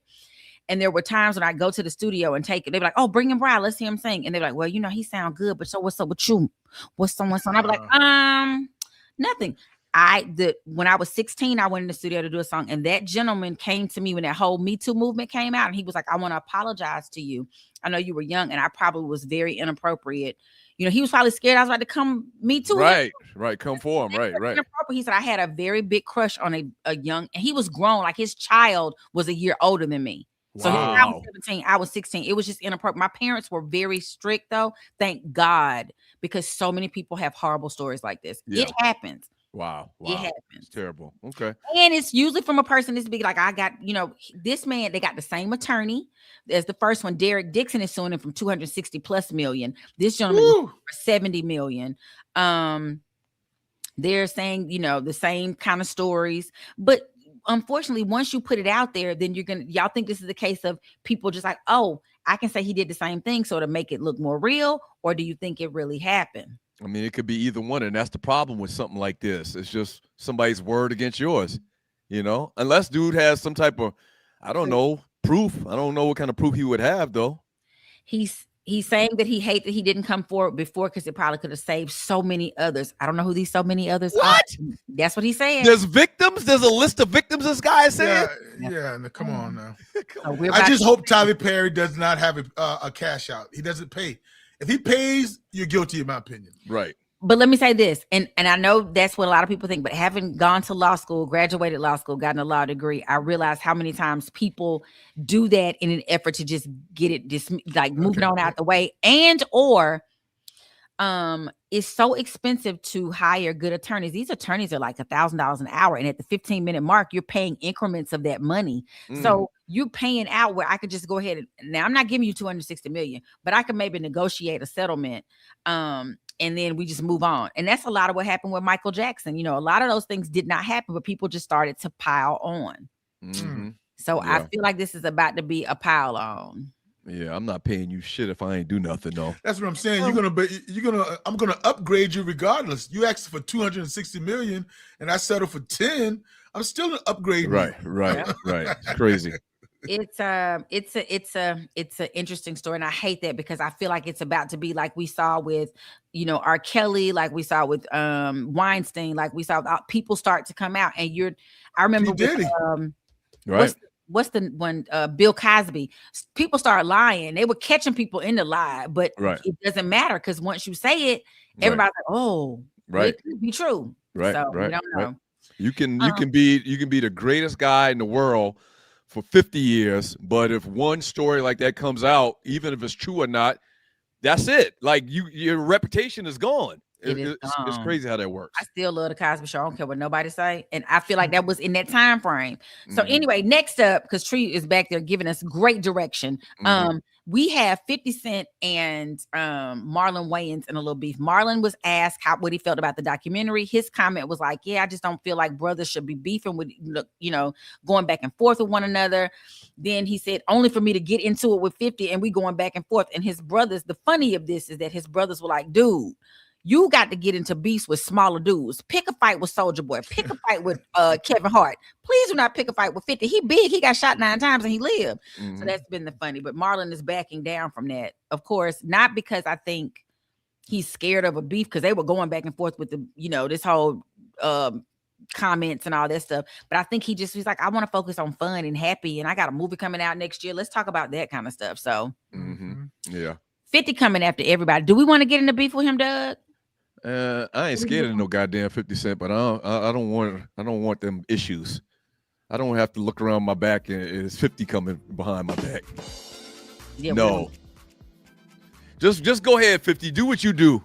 And there were times when I go to the studio and take it. They'd be like, "Oh, bring him Brian, let's hear him sing." And they're like, "Well, he sound good, but so what's up with you? What's on?" I'd be like, nothing. When I was 16, I went in the studio to do a song, and that gentleman came to me when that whole Me Too movement came out, and he was like, "I want to apologize to you. I know you were young, and I probably was very inappropriate." He was probably scared I was about to come Me Too. Right, come for him. Right. He said, "I had a very big crush on a young," and he was grown, like his child was a year older than me. Wow. So I was 17, I was 16. It was just inappropriate. My parents were very strict, though. Thank God, because so many people have horrible stories like this. Yeah. It happens. Wow. It happens. It's terrible. Okay. And it's usually from a person this big. Like I got, this man, they got the same attorney as the first one. Derrick Dixon is suing him from 260 plus million. This gentleman is for 70 million. They're saying, the same kind of stories, but unfortunately, once you put it out there, then y'all think this is the case of people just like, "Oh, I can say he did the same thing, so to make it look more real," or do you think it really happened? I mean, it could be either one, and that's the problem with something like this. It's just somebody's word against yours, unless dude has some type of, I don't know, proof. I don't know what kind of proof he would have, though. He's saying that he hates that he didn't come forward before, because it probably could have saved so many others. I don't know who these so many others are. That's what he's saying. There's victims. There's a list of victims. This guy is saying. Yeah. Come on now. I just hope Tyler Perry does not have a cash out. He doesn't pay. If he pays, you're guilty, in my opinion. Right. But let me say this, and I know that's what a lot of people think, but having gone to law school, graduated law school, gotten a law degree, I realized how many times people do that in an effort to just get it moving on out the way, and or it's so expensive to hire good attorneys. These attorneys are like $1,000 an hour, and at the 15-minute mark, you're paying increments of that money. So you're paying out where I could just go ahead and, now I'm not giving you 260 million, but I could maybe negotiate a settlement. And then we just move on. And that's a lot of what happened with Michael Jackson. A lot of those things did not happen, but people just started to pile on. So I feel like this is about to be a pile on. Yeah, I'm not paying you shit if I ain't do nothing, though. That's what I'm saying. I'm gonna upgrade you regardless. You asked for 260 million, and I settled for 10. I'm still gonna upgrade. Right. It's crazy. It's an interesting story, and I hate that, because I feel like it's about to be like we saw with R. Kelly, like we saw with Weinstein, like we saw people start to come out, and I remember with, what's the one, Bill Cosby, people start lying. They were catching people in the lie, but it doesn't matter, because once you say it, everybody's like, "Oh, it could be true." Right. So we don't know. Right. You can be the greatest guy in the world for 50 years, but if one story like that comes out, even if it's true or not, that's it. Like your reputation is gone. It's crazy how that works. I still love the Cosby Show. I don't care what nobody say, and I feel like that was in that time frame. So anyway, next up, because Tree is back there giving us great direction. we have 50 Cent and Marlon Wayans in a little beef. Marlon was asked what he felt about the documentary. His comment was like, yeah, I just don't feel like brothers should be beefing with, going back and forth with one another. Then he said, only for me to get into it with 50 and we going back and forth. And his brothers, the funny of this is that his brothers were like, dude, you got to get into beefs with smaller dudes. Pick a fight with Soulja Boy. Pick a fight with Kevin Hart. Please do not pick a fight with 50. He big. He got shot 9 times and he lived. So that's been the funny. But Marlon is backing down from that. Of course, not because I think he's scared of a beef, because they were going back and forth with the, this whole comments and all that stuff. But I think he's like, I want to focus on fun and happy. And I got a movie coming out next year. Let's talk about that kind of stuff. So yeah. 50 coming after everybody. Do we want to get into beef with him, Doug? I ain't scared of no goddamn 50 Cent, but I don't want them issues. I don't have to look around my back and it's 50 coming behind my back. Yeah, no. Just go ahead, 50. Do what you do.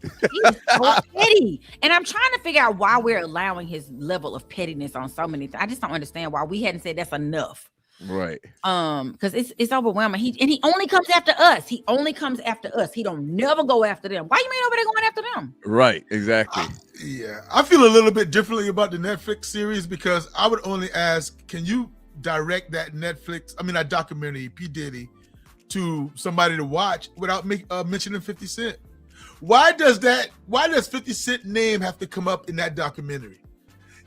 He's so petty. And I'm trying to figure out why we're allowing his level of pettiness on so many things. I just don't understand why we hadn't said that's enough. Right. Because it's overwhelming. He only comes after us. He don't never go after them. Why you mean over there going after them? Right, exactly. I feel a little bit differently about the Netflix series, because I would only ask, can you direct that documentary, P. Diddy, to somebody to watch without mentioning 50 Cent? Why does 50 Cent name have to come up in that documentary?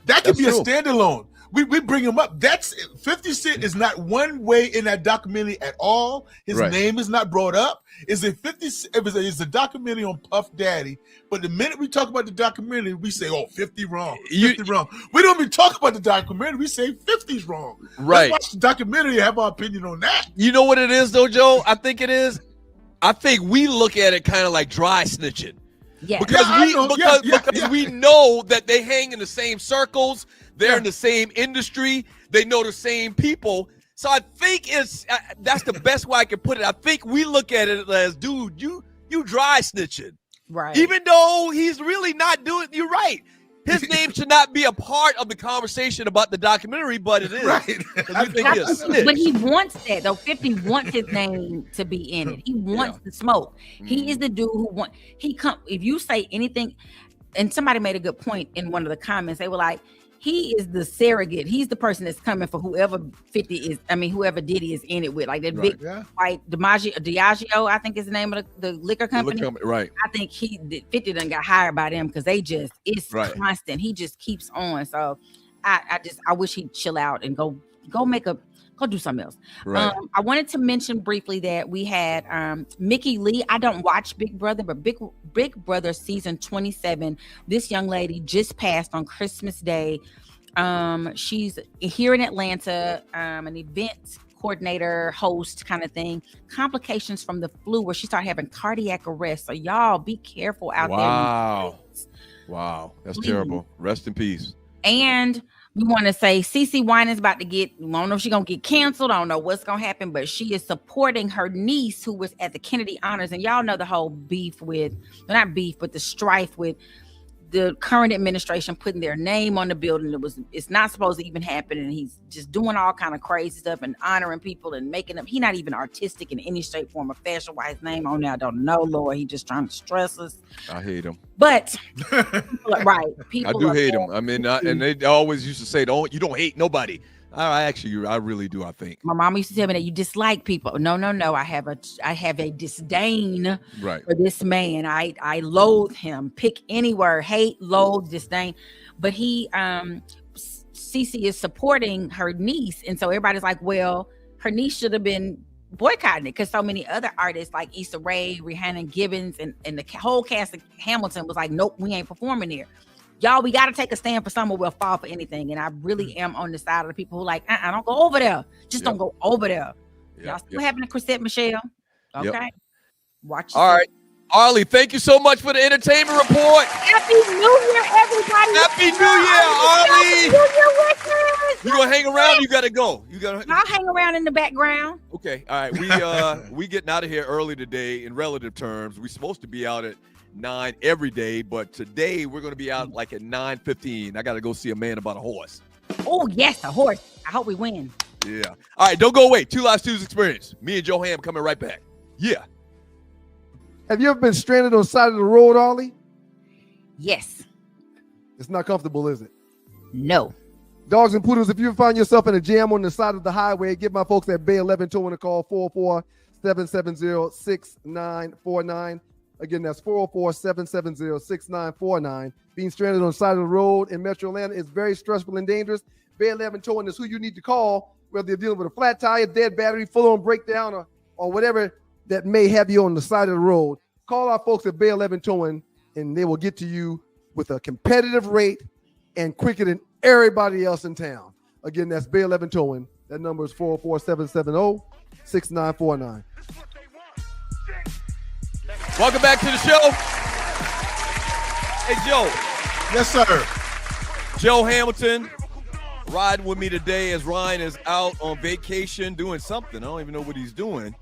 That could be true. A standalone. We bring him up. That's 50 Cent is not one way in that documentary at all. His name is not brought up. It's a documentary on Puff Daddy. But the minute we talk about the documentary, we say, oh, 50 wrong. 50 wrong. We don't even talk about the documentary. We say 50's wrong. Right. Let's watch the documentary and have our opinion on that. You know what it is, though, Joe? I think it is. I think we look at it kind of like dry snitching. Yeah. Because we know that they hang in the same circles. They're in the same industry. They know the same people. So I think that's the best way I can put it. I think we look at it as, dude, you dry snitching. Right. Even though he's really not doing, you're right. His name should not be a part of the conversation about the documentary, but it is. Right. But he wants that, though. 50 wants his name to be in it. He wants the smoke. He is the dude who if you say anything, and somebody made a good point in one of the comments, they were like, he is the surrogate. He's the person that's coming for whoever 50 is. I mean, whoever Diddy is in it with, like that big white Diageo, I think is the name of the liquor company. Right. I think 50 done got hired by them because it's constant. He just keeps on. So I wish he'd chill out and go do something else. Right. I wanted to mention briefly that we had Mickey Lee. I don't watch Big Brother, but Big Brother season 27. This young lady just passed on Christmas Day. She's here in Atlanta, an event coordinator, host kind of thing. Complications from the flu where she started having cardiac arrest. So y'all be careful out there. Wow. That's terrible. Rest in peace. And we want to say CeCe Winans about to I don't know if she's going to get canceled. I don't know what's going to happen, but she is supporting her niece who was at the Kennedy Honors. And y'all know the whole the strife with the current administration putting their name on the building. It's not supposed to even happen. And he's just doing all kind of crazy stuff and honoring people and making them. He's not even artistic in any shape, form, or fashion. Why his name on there, I don't know, Lord. He just trying to stress us. I hate him. But people I do hate him. I mean, and they always used to say, you don't hate nobody. I really do. I think my mom used to tell me that you dislike people. No. I have a disdain for this man. I loathe him. Pick any word: hate, loathe, disdain. But CeCe is supporting her niece, and so everybody's like, well, her niece should have been boycotting it because so many other artists like Issa Rae, Rihanna Gibbons, and the whole cast of Hamilton was like, nope, we ain't performing there. Y'all, we got to take a stand for someone. We'll fall for anything. And I really am on the side of the people who like, don't go over there. Just don't go over there. Y'all see what happened to Chrisette Michelle? Okay. Watch. All right. Arlie, thank you so much for the entertainment report. Happy New Year, everybody. Happy New Year, Arlie. New Year wishes. You going to hang around? You got to go. I'll hang around in the background. Okay. All right. We getting out of here early today in relative terms. We're supposed to be out at 9 every day, but today we're going to be out like at 9:15. I got to go see a man about a horse. Oh, yes, a horse. I hope we win. Yeah. All right, don't go away. Two Live Studios Experience. Me and Joe Ham coming right back. Yeah. Have you ever been stranded on the side of the road, Ollie? Yes. It's not comfortable, is it? No. Dogs and Poodles, if you find yourself in a jam on the side of the highway, give my folks at Bay 11 Towing a call, 404-770-6949. Again, that's 404-770-6949. Being stranded on the side of the road in Metro Atlanta is very stressful and dangerous. Bay 11 Towing is who you need to call, whether you're dealing with a flat tire, dead battery, full-on breakdown, or whatever that may have you on the side of the road. Call our folks at Bay 11 Towing, and they will get to you with a competitive rate and quicker than everybody else in town. Again, that's Bay 11 Towing. That number is 404-770-6949. Welcome back to the show. Hey, Joe. Yes, sir. Joe Hamilton riding with me today as Ryan is out on vacation doing something. I don't even know what he's doing.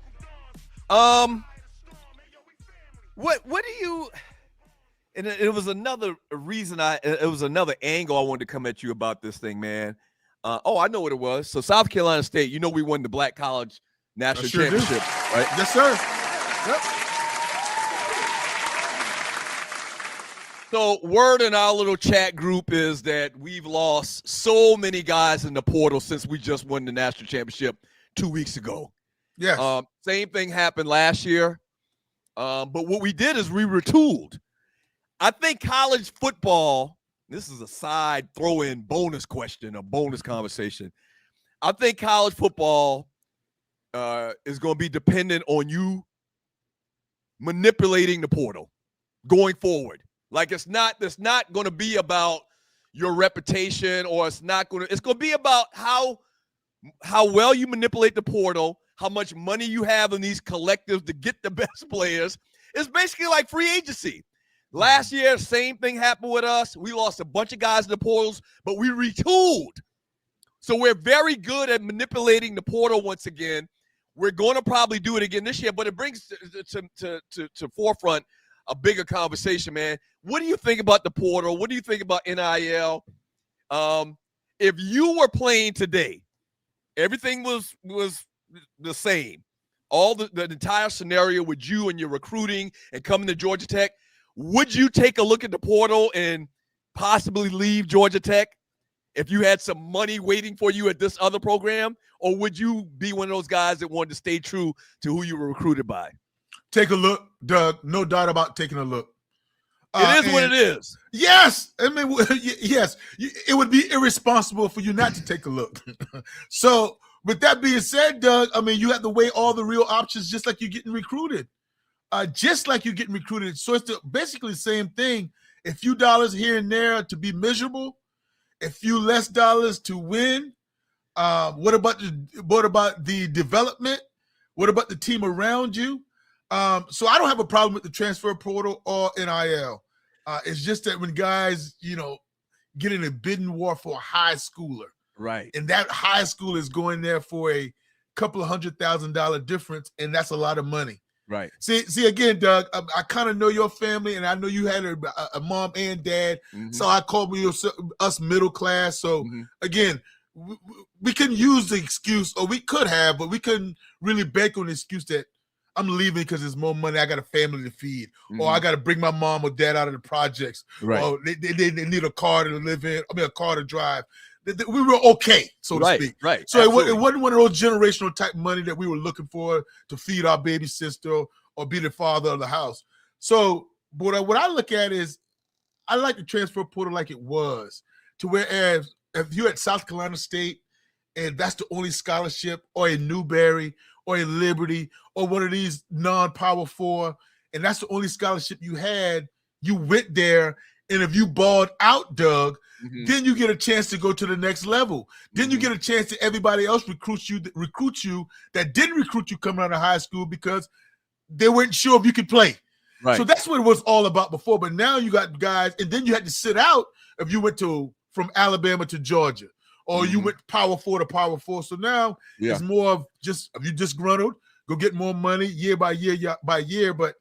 What do you? And it was another reason it was another angle I wanted to come at you about this thing, man. I know what it was. So South Carolina State, you know, we won the Black College National Championship, right? Yes, sir. Yep. So word in our little chat group is that we've lost so many guys in the portal since we just won the national championship 2 weeks ago. Yes. Same thing happened last year. But what we did is we retooled. I think college football, this is a side throw-in bonus question, a bonus conversation. I think college football is going to be dependent on you manipulating the portal going forward. Like it's not going to be about your reputation, or it's going to be about how well you manipulate the portal, how much money you have in these collectives to get the best players. It's basically like free agency. Last year, same thing happened with us. We lost a bunch of guys in the portals, but we retooled. So we're very good at manipulating the portal once again. We're going to probably do it again this year, but it brings to forefront a bigger conversation, man. What do you think about the portal? What do you think about NIL? If you were playing today, everything was the same. All the entire scenario with you and your recruiting and coming to Georgia Tech, would you take a look at the portal and possibly leave Georgia Tech if you had some money waiting for you at this other program? Or would you be one of those guys that wanted to stay true to who you were recruited by? Take a look, Doug. No doubt about taking a look. It is what it is. Yes. I mean, yes. It would be irresponsible for you not to take a look. So, with that being said, Doug, I mean, you have to weigh all the real options just like you're getting recruited. So, it's basically the same thing. A few dollars here and there to be miserable, a few less dollars to win. What about the development? What about the team around you? So I don't have a problem with the transfer portal or NIL. It's just that when guys, get in a bidding war for a high schooler, right, and that high school is going there for a couple of $100,000 difference, and that's a lot of money. Right. See again, Doug. I kind of know your family, and I know you had a mom and dad. Mm-hmm. So I called us middle class. So again, we can use the excuse, or we could have, but we couldn't really bank on the excuse that I'm leaving because there's more money. I got a family to feed, or I got to bring my mom or dad out of the projects, right. Or they need a car to live in. I mean, a car to drive. We were okay, so to speak. Right. So it wasn't one of those generational type money that we were looking for to feed our baby sister or be the father of the house. So, but what I look at is, I like the transfer portal like it was, to whereas if you're at South Carolina State and that's the only scholarship, or a Newberry or a Liberty or one of these non-Power 4, and that's the only scholarship you had, you went there, and if you balled out, Doug, then you get a chance to go to the next level. Then you get a chance to everybody else recruit you that didn't recruit you coming out of high school because they weren't sure if you could play. Right. So that's what it was all about before. But now you got guys, and then you had to sit out if you went from Alabama to Georgia, or you went Power 4 to Power 4. So now it's more of just, if you disgruntled, go get more money year by year. But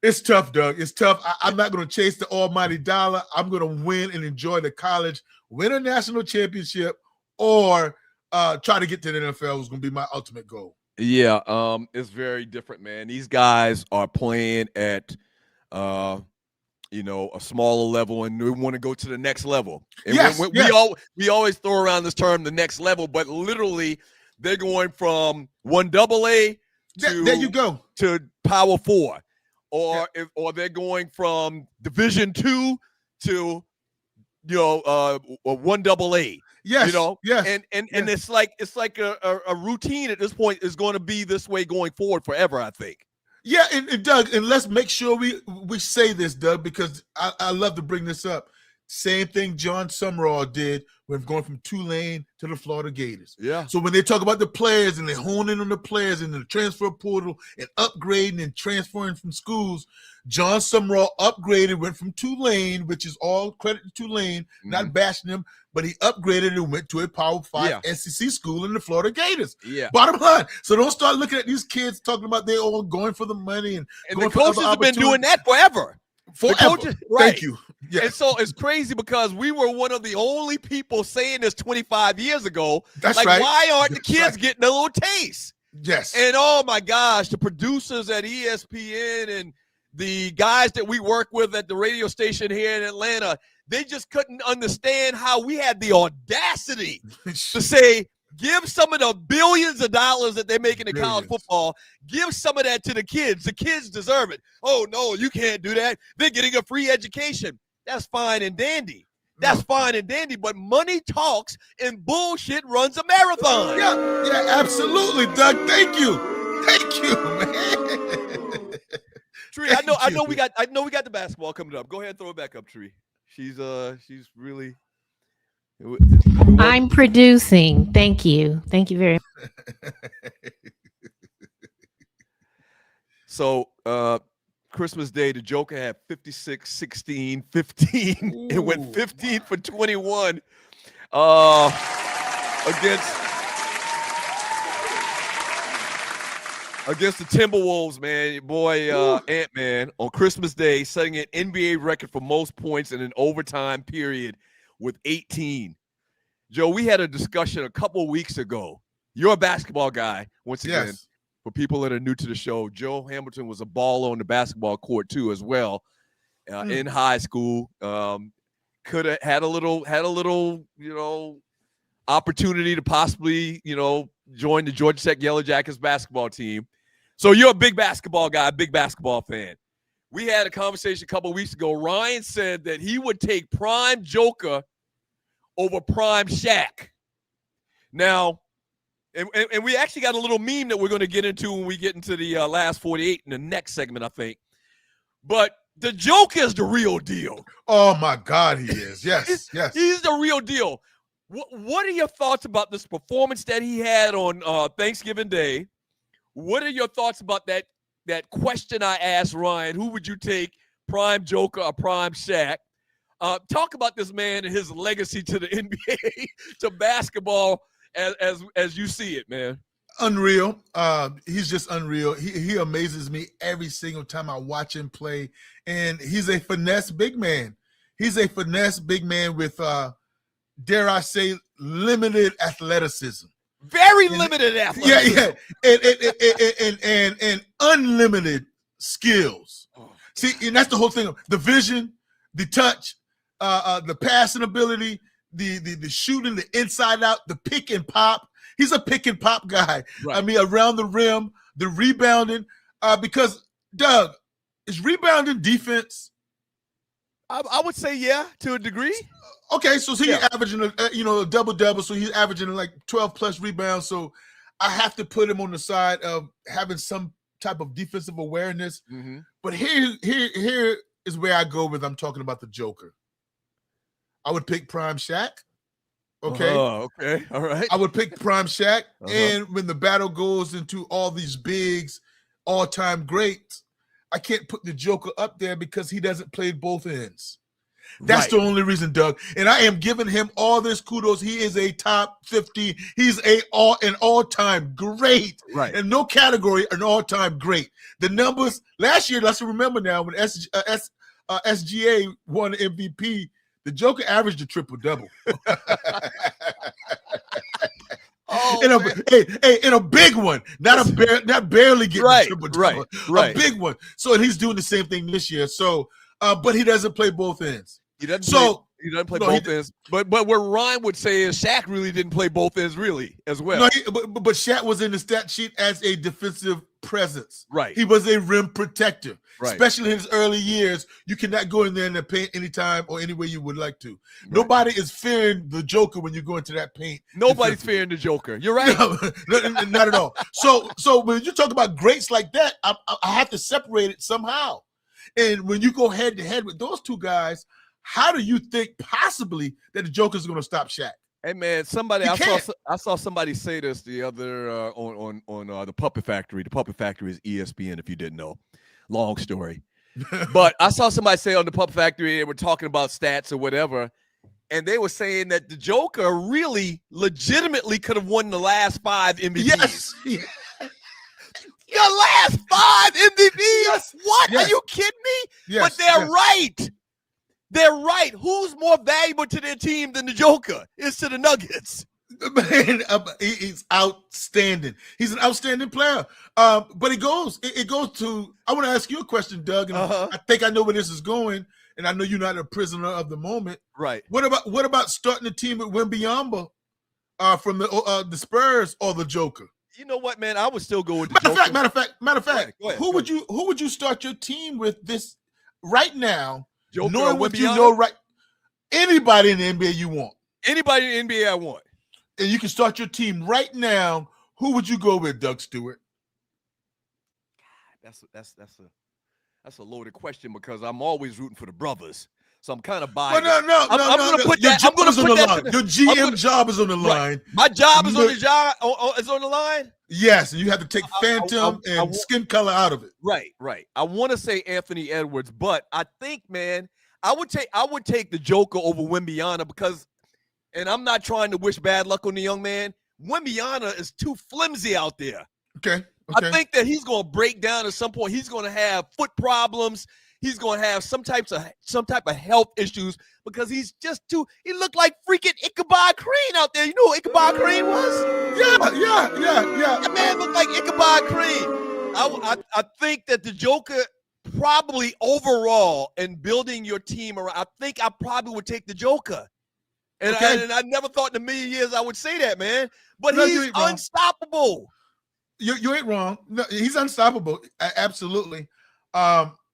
it's tough, Doug. It's tough. I'm not going to chase the almighty dollar. I'm going to win and enjoy the college, win a national championship, or try to get to the NFL was going to be my ultimate goal. Yeah, it's very different, man. These guys are playing at a smaller level, and we want to go to the next level. And Yes, we always throw around this term, the next level, but literally they're going from 1AA to there you go to Power 4, or they're going from Division 2 to 1AA. Yes, yes, and it's like a routine at this point is going to be this way going forward forever, I think. Yeah, and Doug, and let's make sure we say this, Doug, because I love to bring this up. Same thing John Summerall did when going from Tulane to the Florida Gators. Yeah. So when they talk about the players and they hone in on the players and the transfer portal and upgrading and transferring from schools, John Summerall upgraded, went from Tulane, which is all credit to Tulane, not bashing him, but he upgraded and went to a Power 5 SEC school in the Florida Gators. Yeah. Bottom line. So don't start looking at these kids talking about they all going for the money and the coaches have been doing that forever. Forever. Right. Thank you. Yeah. And so it's crazy because we were one of the only people saying this 25 years ago. That's like, right. why aren't the That's kids right. getting a little taste? Yes. And oh my gosh, the producers at ESPN and the guys that we work with at the radio station here in Atlanta, they just couldn't understand how we had the audacity to say, give some of the billions of dollars that they're making in college football, give some of that to the kids. The kids deserve it. Oh, no, you can't do that. They're getting a free education. That's fine and dandy. That's fine and dandy, but money talks and bullshit runs a marathon. Yeah, absolutely, Doug. Thank you, man. Tree, I know we got the basketball coming up. Go ahead and throw it back up, Tree. She's really. I'm producing. Thank you very much. So, Christmas Day, the Joker had 56, 16, 15. It went 15 for 21 against the Timberwolves, man. Your boy Ant-Man on Christmas Day setting an NBA record for most points in an overtime period with 18. Joe, we had a discussion a couple of weeks ago. You're a basketball guy, once again. Yes. For people that are new to the show, Joe Hamilton was a baller on the basketball court too, as well, in high school. Could have had a little, opportunity to possibly, join the Georgia Tech Yellow Jackets basketball team. So you're a big basketball guy, big basketball fan. We had a conversation a couple of weeks ago. Ryan said that he would take prime Joker over prime Shaq. Now, and we actually got a little meme that we're going to get into when we get into the last 48 in the next segment, I think. But the Joker is the real deal. Oh, my God, he is. Yes, yes. He's the real deal. What are your thoughts about this performance that he had on Thanksgiving Day? What are your thoughts about that question I asked Ryan? Who would you take, prime Joker or prime Shaq? Talk about this man and his legacy to the NBA, to basketball as you see it, man. Unreal. He's just unreal. He amazes me every single time I watch him play. And he's a finesse big man. He's a finesse big man with, dare I say, limited athleticism. Very limited athleticism. Yeah. And unlimited skills. Oh. See, and that's the whole thing. The vision, the touch, the passing ability, the shooting, the inside out, the pick and pop. He's a pick and pop guy. Right. I mean, around the rim, the rebounding. Because, Doug, is rebounding defense? I would say, yeah, to a degree. Okay, so he's averaging a double-double, so he's averaging like 12-plus rebounds. So I have to put him on the side of having some type of defensive awareness. Mm-hmm. But here is where I go with I'm talking about the Joker. I would pick prime Shaq. Okay. Okay. All right. I would pick prime Shaq. And when the battle goes into all these bigs, all-time greats, I can't put the Joker up there because he doesn't play both ends. That's the only reason, Doug. And I am giving him all this kudos. He is a top 50. He's an all-time great. Right. In no category, an all-time great. The numbers last year, let's remember now, when SGA won MVP, the Joker averaged a triple-double. in a big one, not barely getting Right, triple right, double, right. a big one. So and he's doing the same thing this year. So, but he doesn't play both ends. He doesn't play no, both ends. But what Ryan would say is Shaq really didn't play both ends really as well. No, but Shaq was in the stat sheet as a defensive presence. Right. He was a rim protector. Right. Especially in his early years, you cannot go in there in the paint anytime or any way you would like to. Right. Nobody is fearing the Joker when you go into that paint. Nobody's fearing the Joker. You're right. No, not at all. So when you talk about greats like that, I have to separate it somehow. And when you go head to head with those two guys, how do you think possibly that the Joker is going to stop Shaq? Hey man, I saw somebody say this the other on the Puppet Factory. The Puppet Factory is ESPN. If you didn't know, long story. But I saw somebody say on the Puppet Factory they were talking about stats or whatever, and they were saying that the Joker really, legitimately could have won the last 5 MVPs. Yes. The last 5 MVPs. Yes. What? Yes. Are you kidding me? Yes. But they're right. They're right. Who's more valuable to their team than the Joker? It's to the Nuggets. Man, he's outstanding. He's an outstanding player. But it goes to. I want to ask you a question, Doug, and I think I know where this is going. And I know you're not a prisoner of the moment. Right. What about starting a team with Wembanyama from the Spurs or the Joker? You know what, man? I would still go with the Joker. Matter of fact, Go ahead. who would you start your team with this right now? Joker knowing or what you Wembanyama? know, right? Anybody in the NBA you want. Anybody in the NBA I want. And you can start your team right now. Who would you go with, Doug Stewart? That's a loaded question because I'm always rooting for the brothers. So I'm kind of biased. Well, no. I'm going to put that. I'm going to put that. Your GM job is on the line. Right. My job is on the line. Yes, and you have to take phantom and skin color out of it. Right. I want to say Anthony Edwards, but I think, man, I would take the Joker over Wembanyama because, and I'm not trying to wish bad luck on the young man. Wembanyama is too flimsy out there. Okay. I think that he's going to break down at some point. He's going to have foot problems. He's going to have some type of health issues because he's just too. He looked like freaking Ichabod Crane out there. You know who Ichabod Crane was? Yeah. That man looked like Ichabod Crane. I think that the Joker probably overall in building your team around. I think I probably would take the Joker. And I never thought in a million years I would say that, man. But he's unstoppable. You ain't wrong. No, he's unstoppable. Absolutely.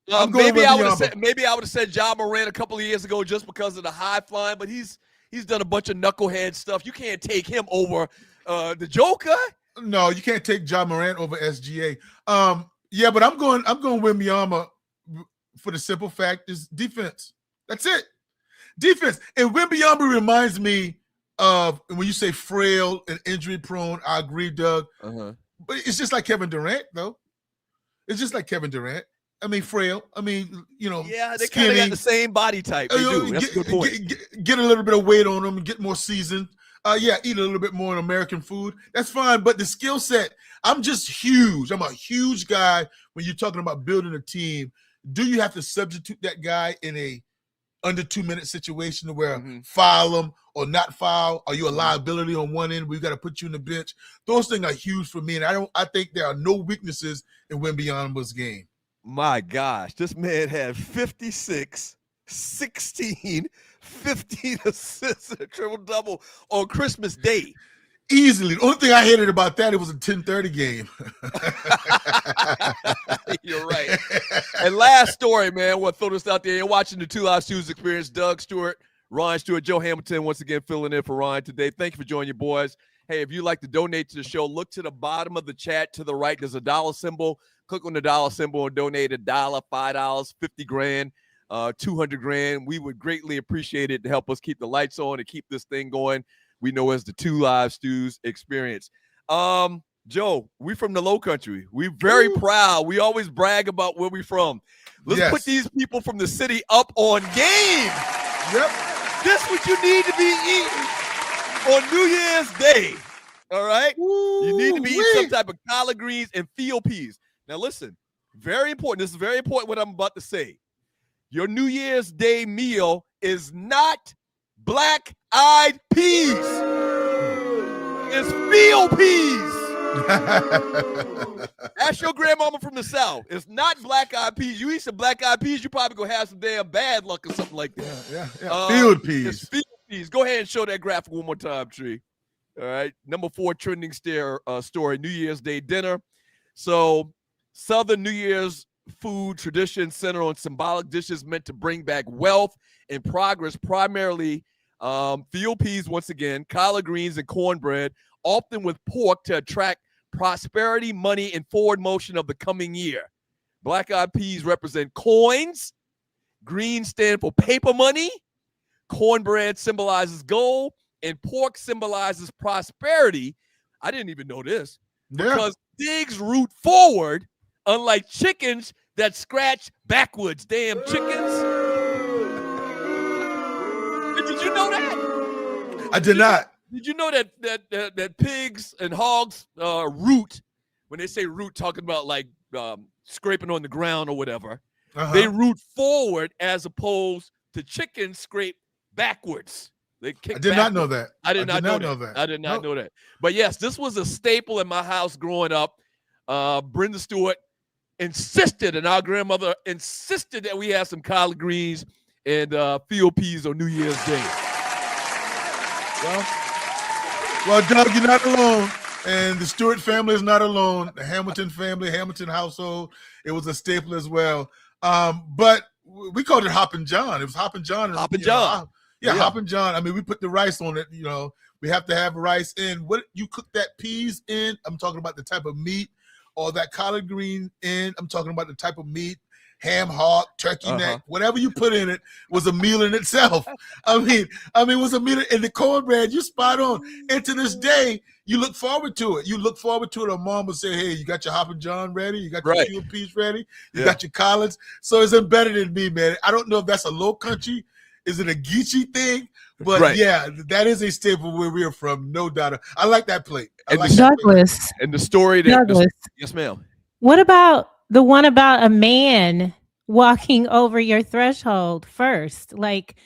Maybe I would have said Ja Morant a couple of years ago just because of the high flying, but he's done a bunch of knucklehead stuff. You can't take him over the Joker. No, you can't take Ja Morant over SGA. Yeah, but I'm going Wembanyama for the simple fact is defense. That's it. Defense. And Wembanyama reminds me of when you say frail and injury prone. I agree, Doug. But it's just like Kevin Durant, though. It's just like Kevin Durant. I mean, frail. I mean, yeah, they kind of got the same body type. They do. That's a good point. Get a little bit of weight on them and get more seasoned. Eat a little bit more American food. That's fine. But the skill set, I'm just huge. I'm a huge guy when you're talking about building a team. Do you have to substitute that guy in a under 2-minute situation where foul him or not foul? Are you a liability on one end where you got to put you in the bench? Those things are huge for me. And I think there are no weaknesses in Wembanyama's game. My gosh, this man had 56, 16, 15 assists and a triple-double on Christmas Day. Easily. The only thing I hated about that, it was a 10:30 game. You're right. And last story, man, we'll throw this out there. You're watching the 2 Live Studios Experience. Doug Stewart, Ryan Stewart, Joe Hamilton once again filling in for Ryan today. Thank you for joining your boys. Hey, if you'd like to donate to the show, look to the bottom of the chat to the right. There's a dollar symbol. Click on the dollar symbol and donate $1, $5, 50 grand, 200 grand. We would greatly appreciate it to help us keep the lights on and keep this thing going. We know as the 2 Live Stews Experience. Joe, we from the Low Country. We're very proud. We always brag about where we from. Let's put these people from the city up on game. Yep. This what you need to be eating on New Year's Day. All right? You need to be eating some type of collard greens and field peas. Now, listen, very important. This is very important what I'm about to say. Your New Year's Day meal is not black-eyed peas. It's field peas. Ask your grandmama from the South. It's not black-eyed peas. You eat some black-eyed peas, you probably gonna have some damn bad luck or something like that. Yeah. Field peas. It's field peas. Go ahead and show that graphic one more time, Tree. All right. Number 4 trending story, New Year's Day dinner. So Southern New Year's food tradition center on symbolic dishes meant to bring back wealth and progress, primarily field peas once again, collard greens, and cornbread, often with pork to attract prosperity, money, and forward motion of the coming year. Black-eyed peas represent coins. Greens stand for paper money. Cornbread symbolizes gold. And pork symbolizes prosperity. I didn't even know this. Because pigs root forward, unlike chickens that scratch backwards. Damn chickens. Did you know that? I did not. Did you know that pigs and hogs root, when they say root, talking about like scraping on the ground or whatever, they root forward as opposed to chickens scrape backwards. They kick I did not know that. I did not know that. I did not know that. But yes, this was a staple in my house growing up. Brenda Stewart insisted, and our grandmother insisted that we have some collard greens and field peas on New Year's Day. Well, Doug, you're not alone. And the Stewart family is not alone. The Hamilton family, Hamilton household, it was a staple as well. But we called it Hoppin' John. It was Hoppin' John. Hoppin' John. Yeah, Hoppin' John. I mean, we put the rice on it. You know, we have to have rice in. What you cook that peas in? I'm talking about the type of meat, or that collard green in. I'm talking about the type of meat. Ham hock, turkey neck, whatever you put in it was a meal in itself. I mean, it was a meal. And the cornbread, you spot on. And to this day, you look forward to it. You look forward to it. Or mom would say, hey, you got your Hoppin' John ready? You got your field peas ready? You got your collards? So it's embedded in me, man. I don't know if that's a low country. Is it a Geechee thing? But yeah, that is a staple where we are from, no doubt. I like that plate. Douglas. And the story that yes, ma'am. What about the one about a man walking over your threshold first? Like,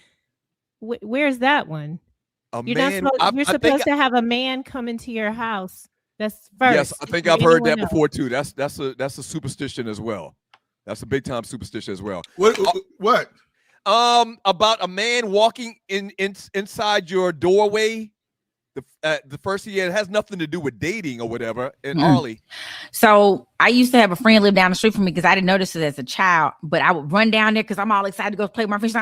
where's that one? You're supposed to have a man come into your house. That's first. Yes, I think I've heard that before too. That's a superstition as well. That's a big time superstition as well. What? About a man walking inside your doorway. The first year, it has nothing to do with dating or whatever. And Arlie. So I used to have a friend live down the street from me because I didn't notice it as a child, but I would run down there because I'm all excited to go play with my friends.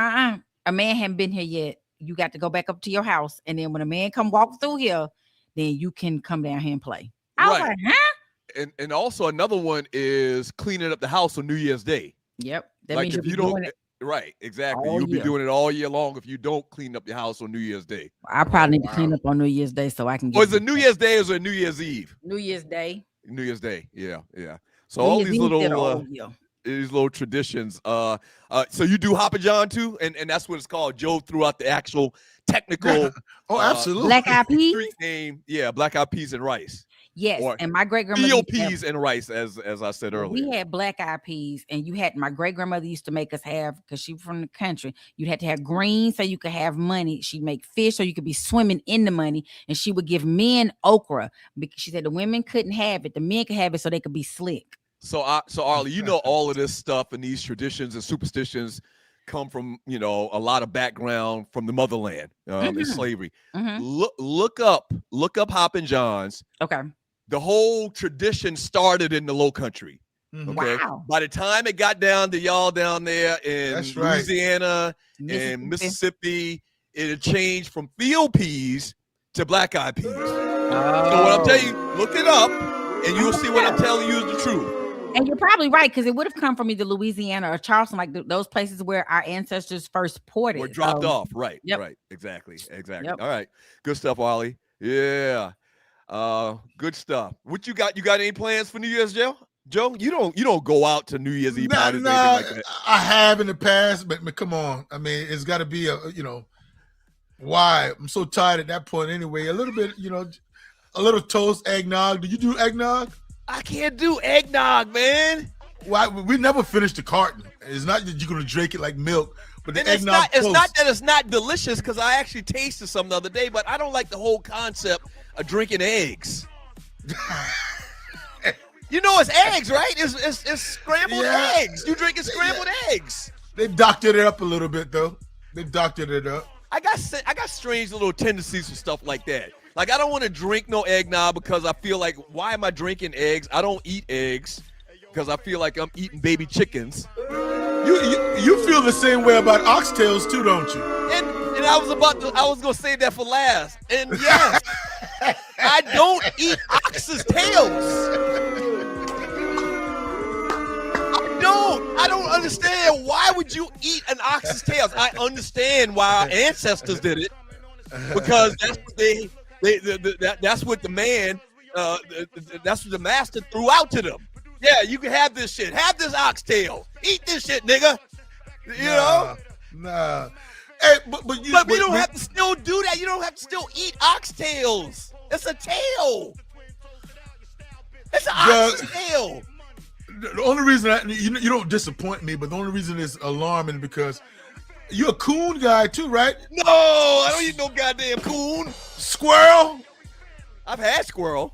A man hadn't been here yet. You got to go back up to your house. And then when a man come walk through here, then you can come down here and play. I was like, huh? And also another one is cleaning up the house on New Year's Day. Yep. That means if you don't. Right, exactly. You'll be doing it all year long if you don't clean up your house on New Year's Day. I probably need to clean up on New Year's Day so I can get. Or is it New Year's Day or is it New Year's Eve? New Year's Day. New Year's Day, yeah. So all these little traditions. So you do Hoppin' John too, and that's what it's called. Joe threw out the actual technical. Absolutely. Black-eyed peas. Street name, black-eyed peas and rice. Yes, and my great grandmother field peas and rice, as I said earlier. We had black-eyed peas, and my great grandmother used to make us have, because she was from the country. You had to have greens so you could have money. She'd make fish so you could be swimming in the money, and she would give men okra because she said the women couldn't have it, the men could have it so they could be slick. So Arlie, you know all of this stuff and these traditions and superstitions come from a lot of background from the motherland and slavery. Look up Hoppin' Johns. Okay. The whole tradition started in the Low Country. Okay. Wow. By the time it got down to y'all down there in Louisiana and Mississippi, it had changed from field peas to black-eyed peas. So what I'm telling you, look it up, and you'll see what I'm telling you is the truth. And you're probably right, because it would have come from either Louisiana or Charleston, like those places where our ancestors first ported. Or dropped off. Right. Yep. Right. Exactly. Yep. All right. Good stuff, Arlie. Yeah. Good stuff. What you got? You got any plans for New Year's, Joe? You don't go out to New Year's Eve parties or anything like that. I have in the past, but come on. I mean, it's got to be why? I'm so tired at that point anyway. A little bit, a little toast, eggnog. Do you do eggnog? I can't do eggnog, man. Why? We never finished the carton. It's not that you're gonna drink it like milk, but the it's eggnog. It's not that it's not delicious, because I actually tasted some the other day, but I don't like the whole concept drinking eggs. You know it's eggs, right? It's scrambled eggs. You drinking scrambled eggs. They doctored it up a little bit, though. They doctored it up. I got strange little tendencies for stuff like that. Like, I don't want to drink no eggnog because I feel like, why am I drinking eggs? I don't eat eggs because I feel like I'm eating baby chickens. You feel the same way about oxtails too, don't you? And I was gonna say that for last. And yes, I don't eat ox's tails. I don't understand. Why would you eat an ox's tails? I understand why our ancestors did it, because that's what that's what the man, that's what the master threw out to them. Yeah, you can have this shit. Have this oxtail. Eat this shit, nigga. You know? Nah. Hey, but we don't have to still do that. You don't have to still eat oxtails. It's a tail. It's an ox's tail. The only reason you don't disappoint me, but the only reason it's alarming because you're a coon guy too, right? No, I don't eat no goddamn coon. Squirrel? I've had squirrel.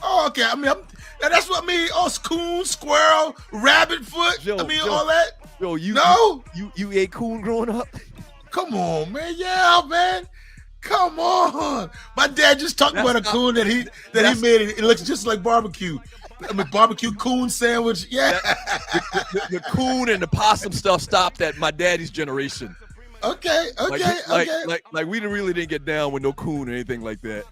Oh, okay. I mean, that's what I mean. Oh, coon, squirrel, rabbit foot. All that. Yo, you ate coon growing up? Come on, man. Yeah, man. Come on. My dad just talked about a coon that he made. It looks just like barbecue. I mean, barbecue coon sandwich. Yeah. The coon and the possum stuff stopped at my daddy's generation. Okay. Like we really didn't get down with no coon or anything like that.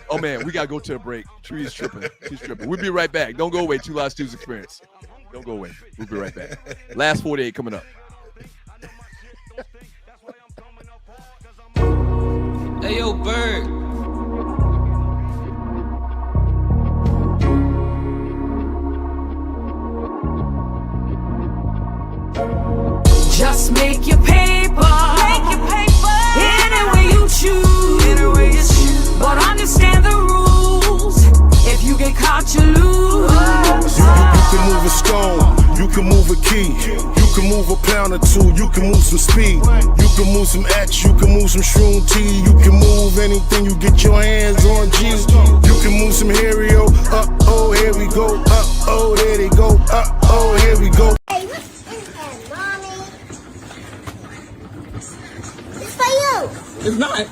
Oh man, we gotta go to a break. Tree is tripping. She's tripping. We'll be right back. Don't go away. Two Live Stu's Experience. Don't go away. We'll be right back. Last 48 coming up. Hey yo, Bird. Just make your paper. Any way you choose. But understand the rules. If you get caught, you lose. You can move a stone. You can move a key. You can move a pound or two. You can move some speed. You can move some X. You can move some shroom tea. You can move anything you get your hands on. G's. You can move some Hario. Oh, here we go. Oh, there they go. Oh, here we go. Hey, what's in there, Mommy? It's for you. It's not.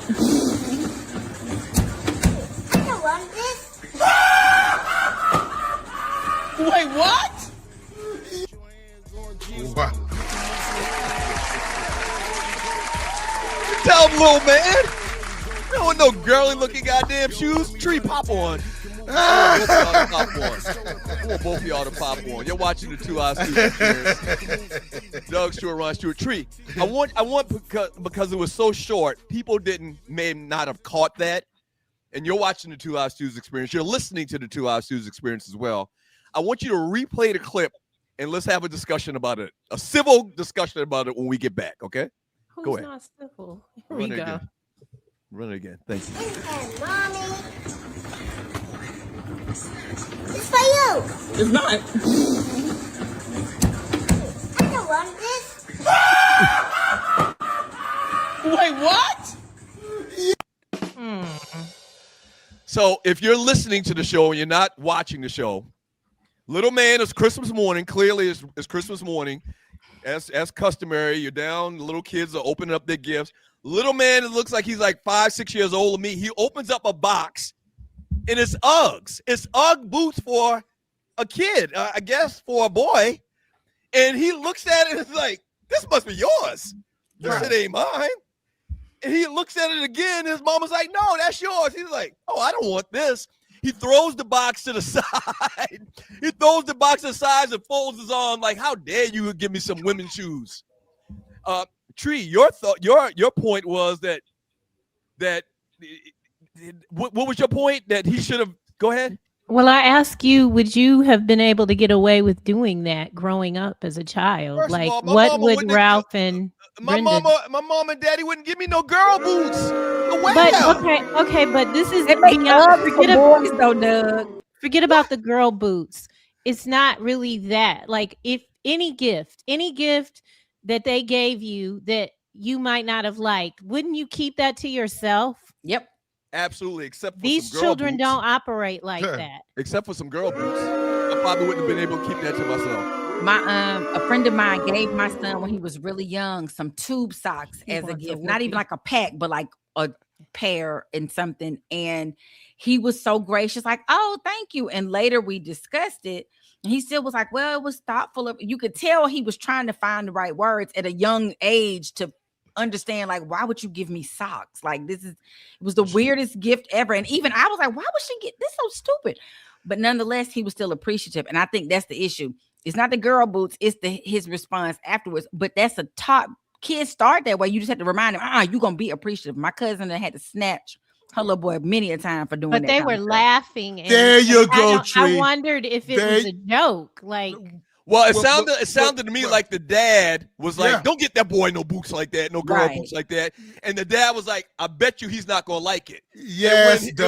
I don't want this. Wait, what? Wow. Tell him, little man. You don't want no girly looking goddamn shoes. Tree, pop on. I want both of y'all to pop on. You're watching the 2 Live Stu Experience. Doug Stewart, Ron Stewart. Tree, I want because it was so short, people may not have caught that. And you're watching the 2 Live Stu's Experience. You're listening to the 2 Live Stu's Experience as well. I want you to replay the clip and let's have a discussion about it. A civil discussion about it when we get back, okay? Who's Go ahead. not civil? Here we go. Run it again. Thank you. In there, Mommy. It's for you. It's not. I don't want this. Wait, what? So if you're listening to the show and you're not watching the show, little man, it's Christmas morning. Clearly, it's Christmas morning. As customary, you're down. The little kids are opening up their gifts. Little man, it looks like he's like 5, 6 years older than me. He opens up a box, and it's Uggs. It's Ugg boots for a kid, I guess for a boy. And he looks at it and is like, this must be yours. This shit ain't mine. And he looks at it again. And his mama's like, no, that's yours. He's like, oh, I don't want this. He throws the box to the side. He throws the box to the side and folds his arm like, how dare you give me some women's shoes? Tree, your point was that what was your point? That he should have, go ahead. Well, I ask you, would you have been able to get away with doing that growing up as a child? First of Like, all, my what mama would wouldn't Ralph and my Brenda? mom and daddy wouldn't give me no girl boots. No way. But okay, but this is It make Uggs for forget boys though, Doug. Forget about the girl boots. It's not really that. Like, if any gift that they gave you that you might not have liked, wouldn't you keep that to yourself? Yep. Absolutely, except for These some girl children boots. don't operate like that. Except for some girl boots. I probably wouldn't have been able to keep that to myself. A friend of mine gave my son when he was really young some tube socks as a gift. Not even like a pack, but like a pair and something. And he was so gracious, like, oh, thank you. And later we discussed it. And he still was like, well, it was thoughtful of you. Could tell he was trying to find the right words at a young age to understand, like, why would you give me socks? Like, it was the weirdest gift ever. And even I was like, why would she get this? So stupid. But nonetheless, he was still appreciative. And I think that's the issue. It's not the girl boots, it's his response afterwards. But that's a top kids start that way. You just have to remind him, you're gonna be appreciative. My cousin that had to snatch her little boy many a time for doing that. But they were laughing. And there you go, I wondered if it was a joke. Like, well, it sounded to me like the dad was like, don't get that boy no boots like that, no girl boots like that. And the dad was like, I bet you he's not gonna like it. Yes, and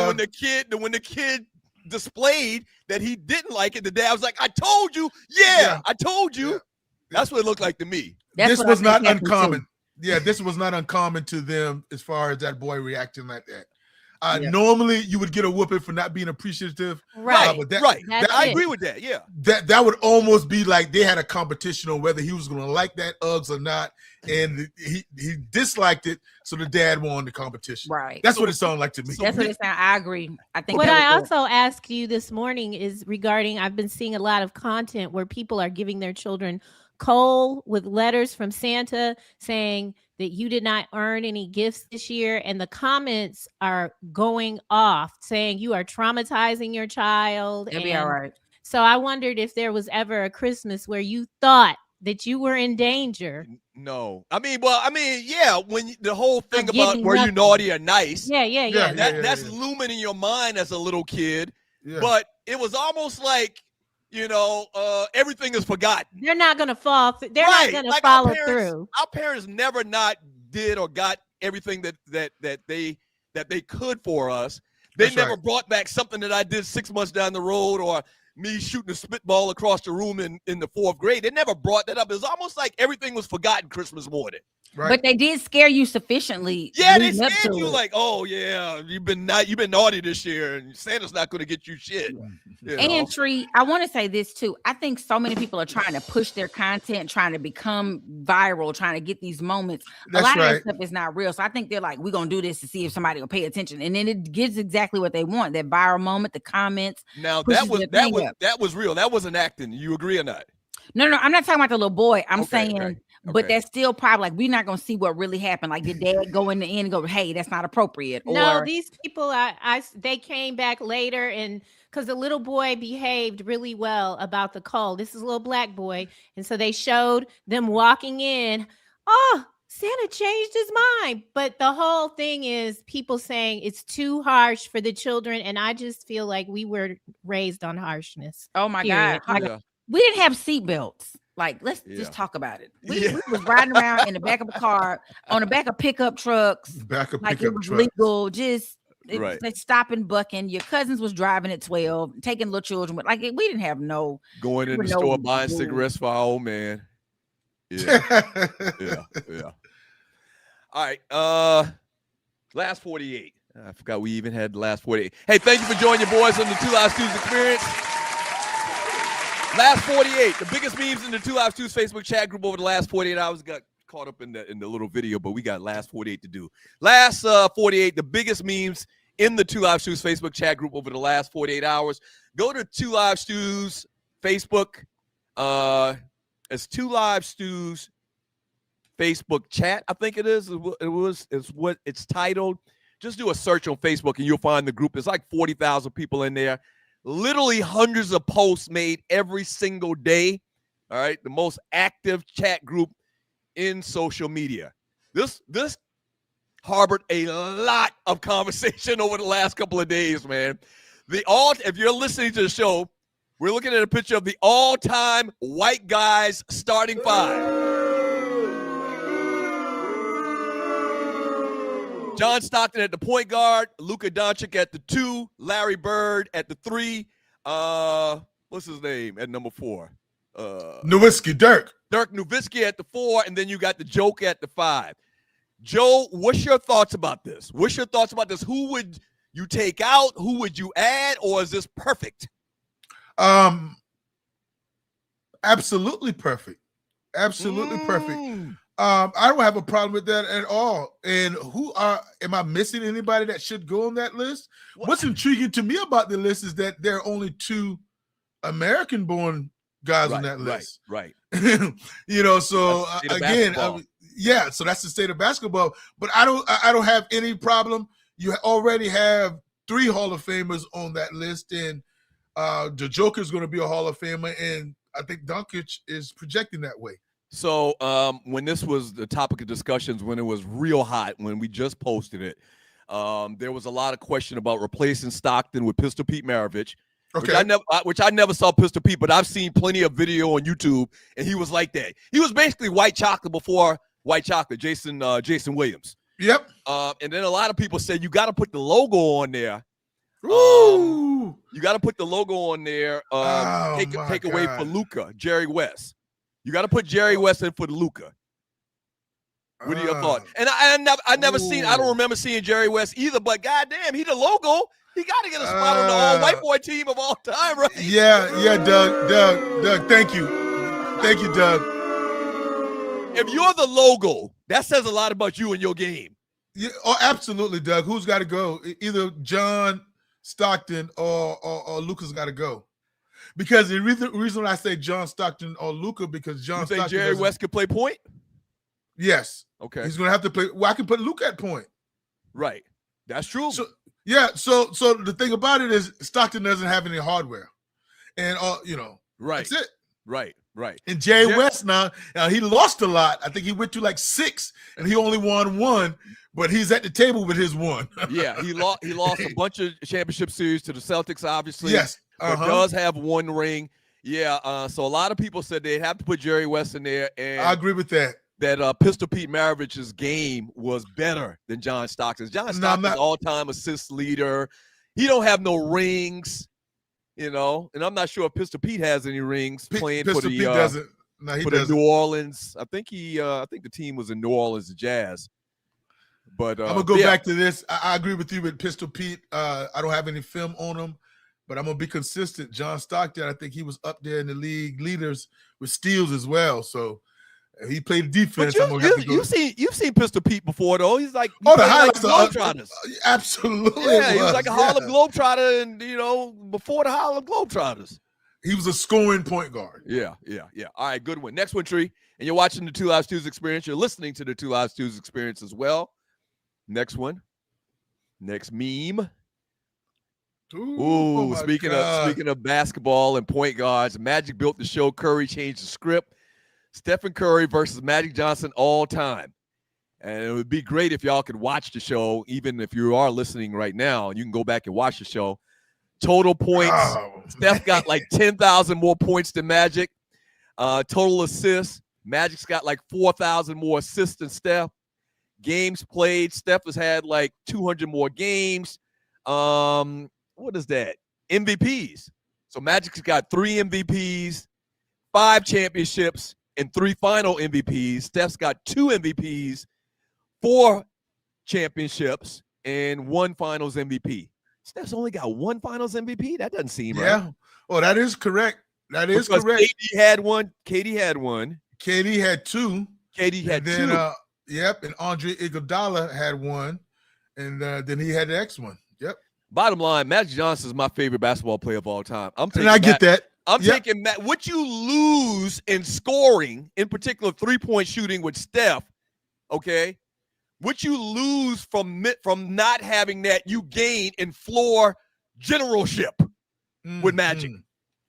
when the kid displayed that he didn't like it, the dad was like, I told you, I told you. That's what it looked like to me. This was not uncommon. Yeah, this was not uncommon to them as far as that boy reacting like that. Normally you would get a whooping for not being appreciative. Right. But I agree with that. Yeah. That would almost be like they had a competition on whether he was going to like that Uggs or not. And he disliked it. So the dad won the competition. Right. That's what it sounded like to me. That's what it sounded. I agree. I think what I also asked you this morning is regarding, I've been seeing a lot of content where people are giving their children coal with letters from Santa saying that you did not earn any gifts this year, and the comments are going off saying you are traumatizing your child. It'll be all right. So I wondered if there was ever a Christmas where you thought that you were in danger. No. When the whole thing about were you naughty or nice? That's looming in your mind as a little kid. Yeah. But it was almost like, everything is forgotten. They're not going to fall. They're not going to follow through. Our parents never not did or got everything that they could for us. They never brought back something that I did 6 months down the road, or me shooting a spitball across the room in the 4th grade. They never brought that up. It was almost like everything was forgotten Christmas morning. Right. But they did scare you sufficiently. Yeah, they scared you like, oh yeah, you've been naughty this year, and Santa's not going to get you shit. And Tree, I want to say this too. I think so many people are trying to push their content, trying to become viral, trying to get these moments. A lot of that stuff is not real. So I think they're like, we're going to do this to see if somebody will pay attention. And then it gives exactly what they want, that viral moment, the comments. Now that was real. That wasn't acting. You agree or not? No, I'm not talking about the little boy. I'm saying, but that's still probably like, we're not going to see what really happened. Like, did dad go in the end and go, hey, that's not appropriate? No, these people, they came back later, and because the little boy behaved really well about the call. This is a little black boy. And so they showed them walking in. Oh, Santa changed his mind. But the whole thing is people saying it's too harsh for the children. And I just feel like we were raised on harshness. Oh my God. We didn't have seatbelts. Like, let's just talk about it. We was riding around in the back of a car, on the back of pickup trucks. Like it was legal. Just like stopping, bucking. Your cousins was driving at 12, taking little children. But like, we didn't have going in the store buying cigarettes for our old man. Yeah. yeah. All right. Last 48. I forgot we even had the last 48. Hey, thank you for joining your boys on the Two Live Stews Experience. Last 48, the biggest memes in the Two Live Stews Facebook chat group over the last 48 hours. Got caught up in the little video, but we got last 48 to do. Last 48, the biggest memes in the Two Live Stews Facebook chat group over the last 48 hours. Go to Two Live Stews Facebook. It's Two Live Stews Facebook chat, I think it is. It's what it's titled. Just do a search on Facebook and you'll find the group. There's like 40,000 people in there. Literally hundreds of posts made every single day. All right. The most active chat group in social media. This harbored a lot of conversation over the last couple of days, man. If you're listening to the show, we're looking at a picture of the all-time white guys starting five. John Stockton at the point guard, Luka Doncic at the 2, Larry Bird at the 3. What's his name at number 4? Nowitzki, Dirk Nowitzki at the 4, and then you got the Joke at the 5. Joe, what's your thoughts about this? Who would you take out? Who would you add, or is this perfect? Absolutely perfect. Absolutely perfect. I don't have a problem with that at all. And am I missing anybody that should go on that list? What's intriguing to me about the list is that there are only 2 American-born guys on that list. Right. So again, so that's the state of basketball. But I don't have any problem. You already have 3 Hall of Famers on that list, and the Joker is going to be a Hall of Famer, and I think Doncic is projecting that way. So when this was the topic of discussions, when it was real hot, when we just posted it, there was a lot of question about replacing Stockton with Pistol Pete Maravich, which I never saw Pistol Pete, but I've seen plenty of video on YouTube, and he was like that. He was basically white chocolate before white chocolate, Jason Williams. Yep. And then a lot of people said you got to put the logo on there. Ooh. You got to put the logo on there. Take away for Luka, Jerry West. You got to put Jerry West in for Luka. What are your thoughts? And I don't remember seeing Jerry West either, but goddamn, he the logo. He got to get a spot on the all-white boy team of all time, right? Yeah, Doug, thank you. Thank you, Doug. If you're the logo, that says a lot about you and your game. Yeah, absolutely, Doug. Who's got to go? Either John Stockton or Luka's got to go. Because the reason I say John Stockton or Luka, because John Stockton. Jerry West could play point? Yes. Okay. He's going to have to play. Well, I can put Luka at point. Right. That's true. So the thing about it is Stockton doesn't have any hardware. And, right. That's it. Right. And Jerry West now, he lost a lot. I think he went to like 6, and he only won 1, but he's at the table with his 1. Yeah, he lost a bunch of championship series to the Celtics, obviously. Yes. But does have 1 ring. Yeah, so a lot of people said they'd have to put Jerry West in there. And I agree with that. That Pistol Pete Maravich's game was better than John Stockton's. John Stockton's all-time assist leader. He don't have no rings, and I'm not sure if Pistol Pete has any rings playing Pistol for the Pete doesn't. No, he doesn't. The New Orleans. I think the team was in New Orleans, the Jazz. But I'm gonna go back to this. I agree with you with Pistol Pete. I don't have any film on him, but I'm gonna be consistent. John Stockton, I think he was up there in the league leaders with steals as well. So he played defense. You've seen Pistol Pete before though. He's like the highlights Globetrotters. Absolutely. Yeah, he was like a Harlem Globetrotter, and before the Harlem Globetrotters. He was a scoring point guard. Yeah. All right, good one. Next one, Tree. And you're watching the 2 Live Stews Experience. You're listening to the 2 Live Stews Experience as well. Next one. Next meme. Ooh, speaking of basketball and point guards, Magic built the show. Curry changed the script. Stephen Curry versus Magic Johnson all time. And it would be great if y'all could watch the show, even if you are listening right now. You can go back and watch the show. Total points. Steph got like 10,000 more points than Magic. Total assists. Magic's got like 4,000 more assists than Steph. Games played. Steph has had like 200 more games. What is that? MVPs. So Magic's got 3 MVPs, 5 championships, and 3 final MVPs. Steph's got 2 MVPs, 4 championships, and 1 finals MVP. Steph's only got 1 finals MVP? That doesn't seem right. Yeah. Oh, that is correct. That is correct. KD had 1. KD had 1. KD had 2. KD had 2. Yep. And Andre Iguodala had 1. And then he had the X one. Yep. Bottom line, Magic Johnson is my favorite basketball player of all time. I get that. Taking what you lose in scoring, in particular 3-point shooting with Steph, okay? What you lose from not having that, you gain in floor generalship with Magic.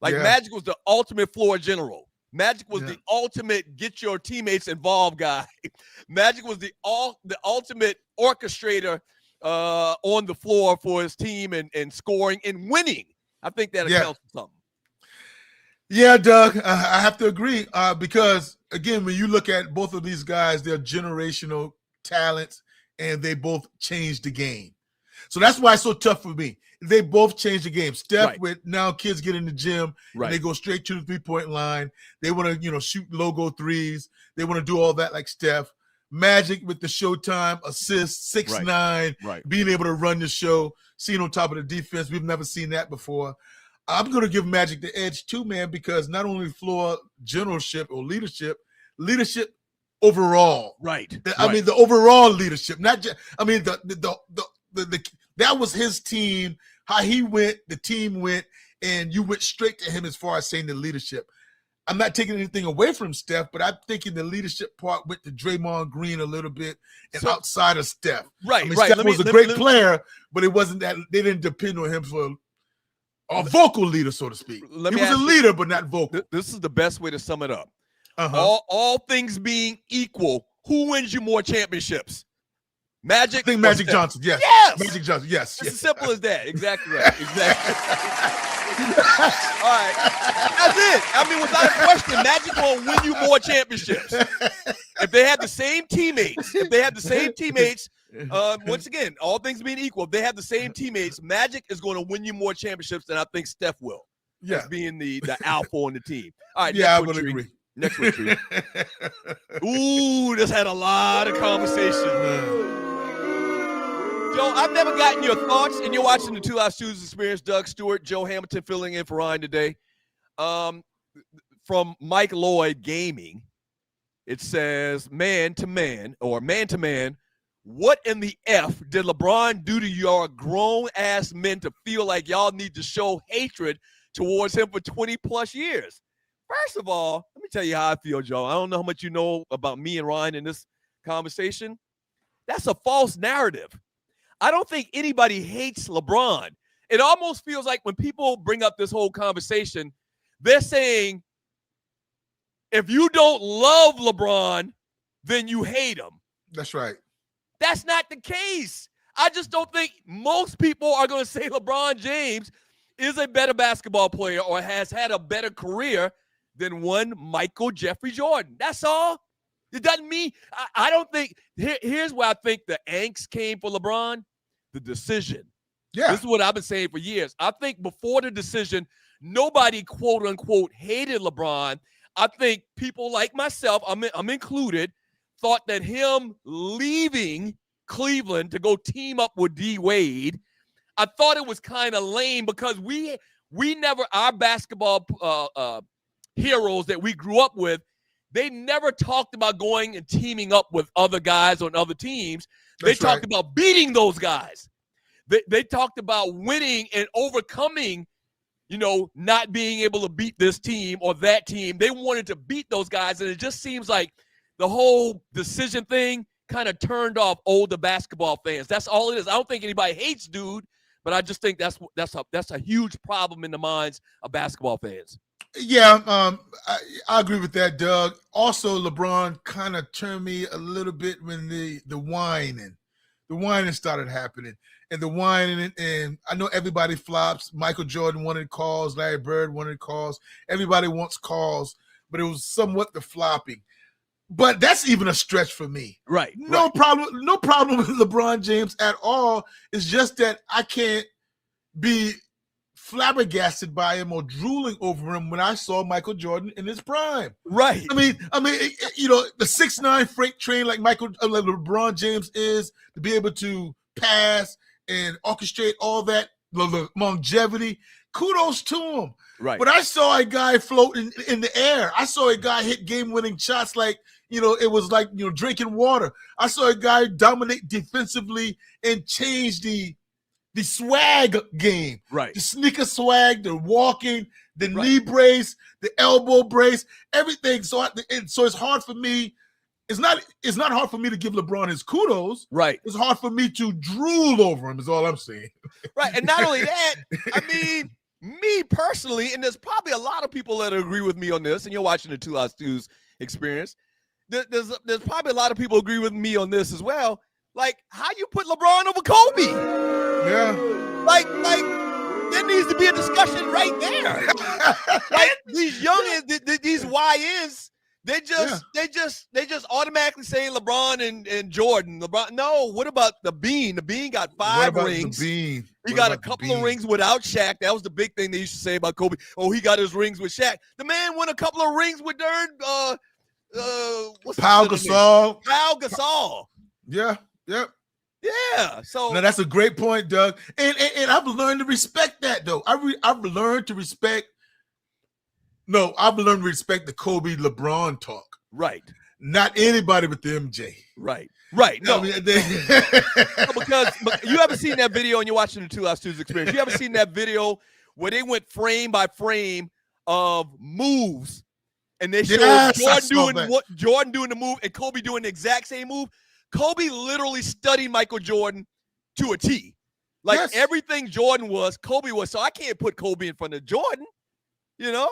Magic was the ultimate floor general. Magic was the ultimate get your teammates involved guy. Magic was the ultimate orchestrator on the floor for his team and scoring and winning. I think that accounts for something. Yeah, Doug, I have to agree because, again, when you look at both of these guys, they're generational talents, and they both changed the game. So that's why it's so tough for me. They both changed the game. Steph, with now kids get in the gym, and they go straight to the 3-point line. They want to, shoot logo threes. They want to do all that like Steph. Magic with the Showtime assist, 6'9", Right. being able to run the show, seeing on top of the defense. We've never seen that before. I'm going to give Magic the edge too, man, because not only floor generalship or leadership overall. Right. I mean, the overall leadership, not just. I mean, the that was his team. How he went, the team went, and you went straight to him as far as saying the leadership. I'm not taking anything away from Steph, but I'm thinking the leadership part went to Draymond Green a little bit, and outside of Steph. Right, I mean, right. Steph was a great player, but it wasn't that they didn't depend on him for a vocal leader, so to speak. He was a leader, but not vocal. This is the best way to sum it up. All things being equal, who wins you more championships? Magic? I think Magic Johnson, yes. Magic Johnson, yes. It's as simple as that. Exactly right. Exactly. All right. That's it. I mean, without a question, Magic will win you more championships. If they had the same teammates, once again, all things being equal, if they have the same teammates, Magic is going to win you more championships than I think Steph will. Yeah. As being the alpha on the team. All right. Yeah, I would agree. Next one, Tree. Ooh, this had a lot of conversation. Joe, I've never gotten your thoughts, and you're watching the Two Live Studios Experience. Doug Stewart, Joe Hamilton filling in for Ryan today. From Mike Lloyd Gaming, it says, man to man, what in the F did LeBron do to your grown-ass men to feel like y'all need to show hatred towards him for 20-plus years? First of all, let me tell you how I feel, Joe. I don't know how much you know about me and Ryan in this conversation. That's a false narrative. I don't think anybody hates LeBron. It almost feels like when people bring up this whole conversation, they're saying, if you don't love LeBron, then you hate him. That's right. That's not the case. I just don't think most people are going to say LeBron James is a better basketball player or has had a better career than one Michael Jeffrey Jordan. That's all. It doesn't mean – I don't think – here's where I think the angst came for LeBron. The decision. Yeah. This is what I've been saying for years. I think before the decision, nobody, quote unquote, hated LeBron. I think people like myself, I'm included, thought that him leaving Cleveland to go team up with D Wade, I thought it was kind of lame because we never, our basketball heroes that we grew up with, they never talked about going and teaming up with other guys on other teams. They talked about beating those guys. They talked about winning and overcoming, not being able to beat this team or that team. They wanted to beat those guys, and it just seems like the whole decision thing kind of turned off older basketball fans. That's all it is. I don't think anybody hates dude, but I just think that's a huge problem in the minds of basketball fans. Yeah, I agree with that, Doug. Also, LeBron kind of turned me a little bit when the whining started happening. And the whining, and I know everybody flops. Michael Jordan wanted calls. Larry Bird wanted calls. Everybody wants calls, but it was somewhat the flopping. But that's even a stretch for me. Right. No problem with LeBron James at all. It's just that I can't be flabbergasted by him or drooling over him when I saw Michael Jordan in his prime. Right. I mean, the 6'9" freight train like LeBron James is, to be able to pass and orchestrate all that, the longevity, kudos to him. Right. But I saw a guy floating in the air. I saw a guy hit game-winning shots like, it was like, drinking water. I saw a guy dominate defensively and change the swag game. Right. The sneaker swag, the walking, the knee brace, the elbow brace, everything. So it's hard for me. It's not hard for me to give LeBron his kudos. Right. It's hard for me to drool over him is all I'm saying. Right. And not only that, I mean, me personally, and there's probably a lot of people that agree with me on this, and you're watching the Two Live Studios Experience. There's probably a lot of people agree with me on this as well. Like, how you put LeBron over Kobe? Yeah. Like there needs to be a discussion right there. Like these youngins, these YNs, they just automatically say LeBron and Jordan. LeBron, no. What about the Bean? The Bean got 5 rings. The Bean? He got a couple of rings without Shaq. That was the big thing they used to say about Kobe. Oh, he got his rings with Shaq. The man won a couple of rings with what's Pau the name? Gasol. Pau Gasol. Yeah, yep. Yeah. So No, that's a great point, Doug. And I've learned to respect that, though. I've learned to respect. No, I've learned to respect the Kobe LeBron talk. right. Not anybody but the MJ. Right. No, I mean, because you haven't seen that video and you're watching the 2 Hours Tuesday Experience. You haven't seen that video where they went frame by frame of moves and they showed Jordan doing the move and Kobe doing the exact same move. Kobe literally studied Michael Jordan to a T. Like everything Jordan was, Kobe was. So I can't put Kobe in front of Jordan, you know?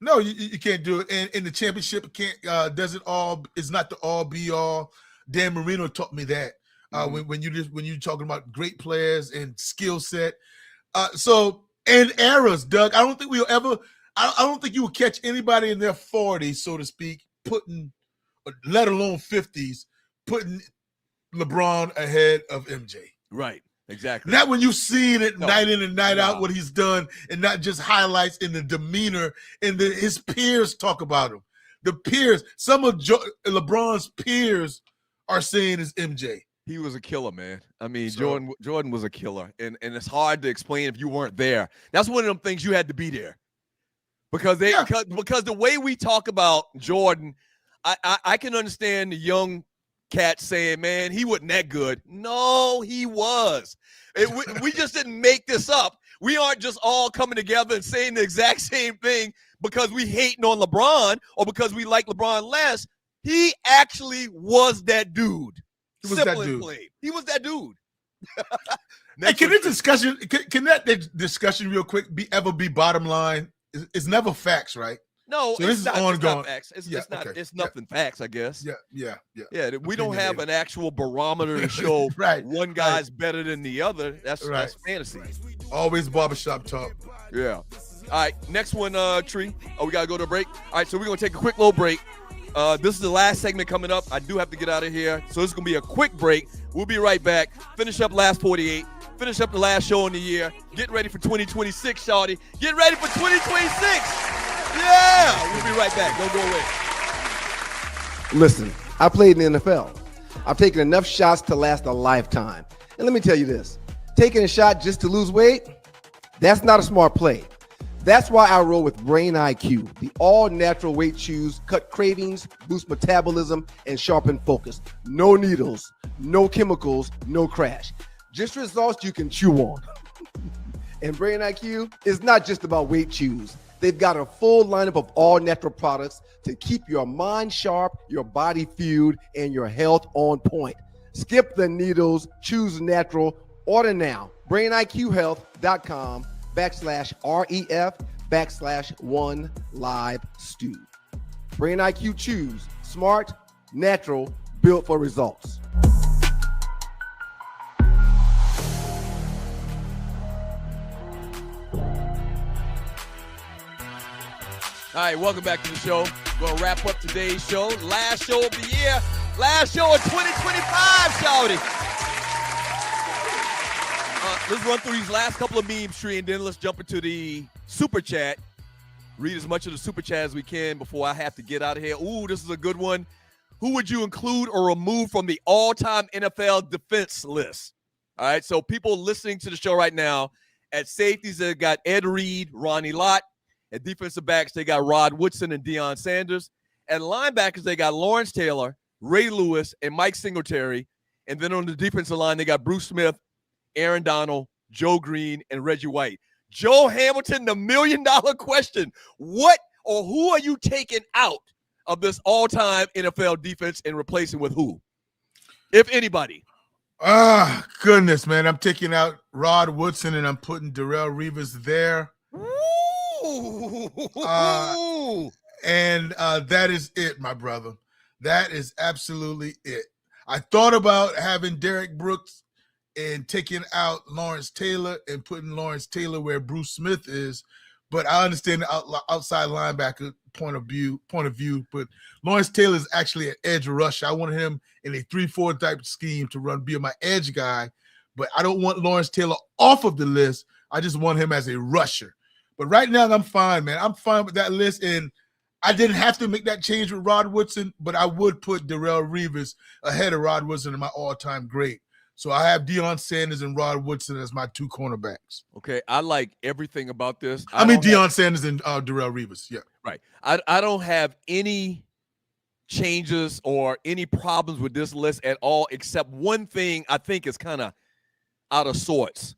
No, you can't do it. And in the championship, it's not the all be all. Dan Marino taught me that when you're talking about great players and skill set. And eras, Doug. I don't think you will catch anybody in their 40s, so to speak, let alone 50s, putting LeBron ahead of MJ. Right. Exactly. Not when you've seen it night in and night out, what he's done, and not just highlights in the demeanor and his peers talk about him. The peers, some of LeBron's peers are saying is MJ. He was a killer, man. I mean, Jordan was a killer, and it's hard to explain if you weren't there. That's one of them things you had to be there, because because the way we talk about Jordan, I can understand the young cat saying, man, he wasn't that good. No, he was. We just didn't make this up. We aren't just all coming together and saying the exact same thing because we hating on LeBron or because we like LeBron less. He actually was that dude. He was that dude. Hey, can that discussion real quick ever be bottom line? It's never facts, right? No, so this is ongoing. It's not facts. It's nothing facts, I guess. Yeah. We don't have an actual barometer to show one guy's better than the other. That's fantasy. Always barbershop talk. Yeah. All right, next one, Tree. Oh, we got to go to a break. All right, so we're going to take a quick little break. This is the last segment coming up. I do have to get out of here, so this is going to be a quick break. We'll be right back. Finish up Last 48. Finish up the last show in the year. Get ready for 2026, shawty. Get ready for 2026. Yeah, we'll be right back. Don't go away. Listen, I played in the NFL. I've taken enough shots to last a lifetime. And let me tell you this, taking a shot just to lose weight, that's not a smart play. That's why I roll with Brain IQ, the all-natural weight chews, cut cravings, boost metabolism, and sharpen focus. No needles, no chemicals, no crash. Just results you can chew on. And Brain IQ is not just about weight chews. They've got a full lineup of all-natural products to keep your mind sharp, your body fueled, and your health on point. Skip the needles, choose natural. Order now. BrainIQHealth.com/REF/1LiveStew. Brain IQ Chews. Smart, natural, built for results. All right, welcome back to the show. We're going to wrap up today's show. Last show of the year. Last show of 2025, shawty. Let's run through these last couple of memes, Tree, and then let's jump into the super chat. Read as much of the super chat as we can before I have to get out of here. Ooh, this is a good one. Who would you include or remove from the all-time NFL defense list? All right, so people listening to the show right now, at safeties, they got Ed Reed, Ronnie Lott. At defensive backs, they got Rod Woodson and Deion Sanders. At linebackers, they got Lawrence Taylor, Ray Lewis, and Mike Singletary. And then on the defensive line, they got Bruce Smith, Aaron Donald, Joe Green, and Reggie White. Joe Hamilton, the $1 million question. What or who are you taking out of this all-time NFL defense and replacing with who, if anybody? Goodness, man. I'm taking out Rod Woodson, and I'm putting Darrelle Revis there. And that is it, my brother. That is absolutely it. I thought about having Derrick Brooks and taking out Lawrence Taylor and putting Lawrence Taylor where Bruce Smith is, but I understand the outside linebacker point of view. But Lawrence Taylor is actually an edge rusher. I wanted him in a 3-4 type scheme to be my edge guy, but I don't want Lawrence Taylor off of the list. I just want him as a rusher. But right now, I'm fine, man. I'm fine with that list, and I didn't have to make that change with Rod Woodson, but I would put Darrelle Revis ahead of Rod Woodson in my all-time great. So I have Deion Sanders and Rod Woodson as my 2 cornerbacks. Okay, I like everything about this. I mean Deion Sanders and Darrelle Revis. Yeah, right. I don't have any changes or any problems with this list at all, except one thing I think is kind of out of sorts.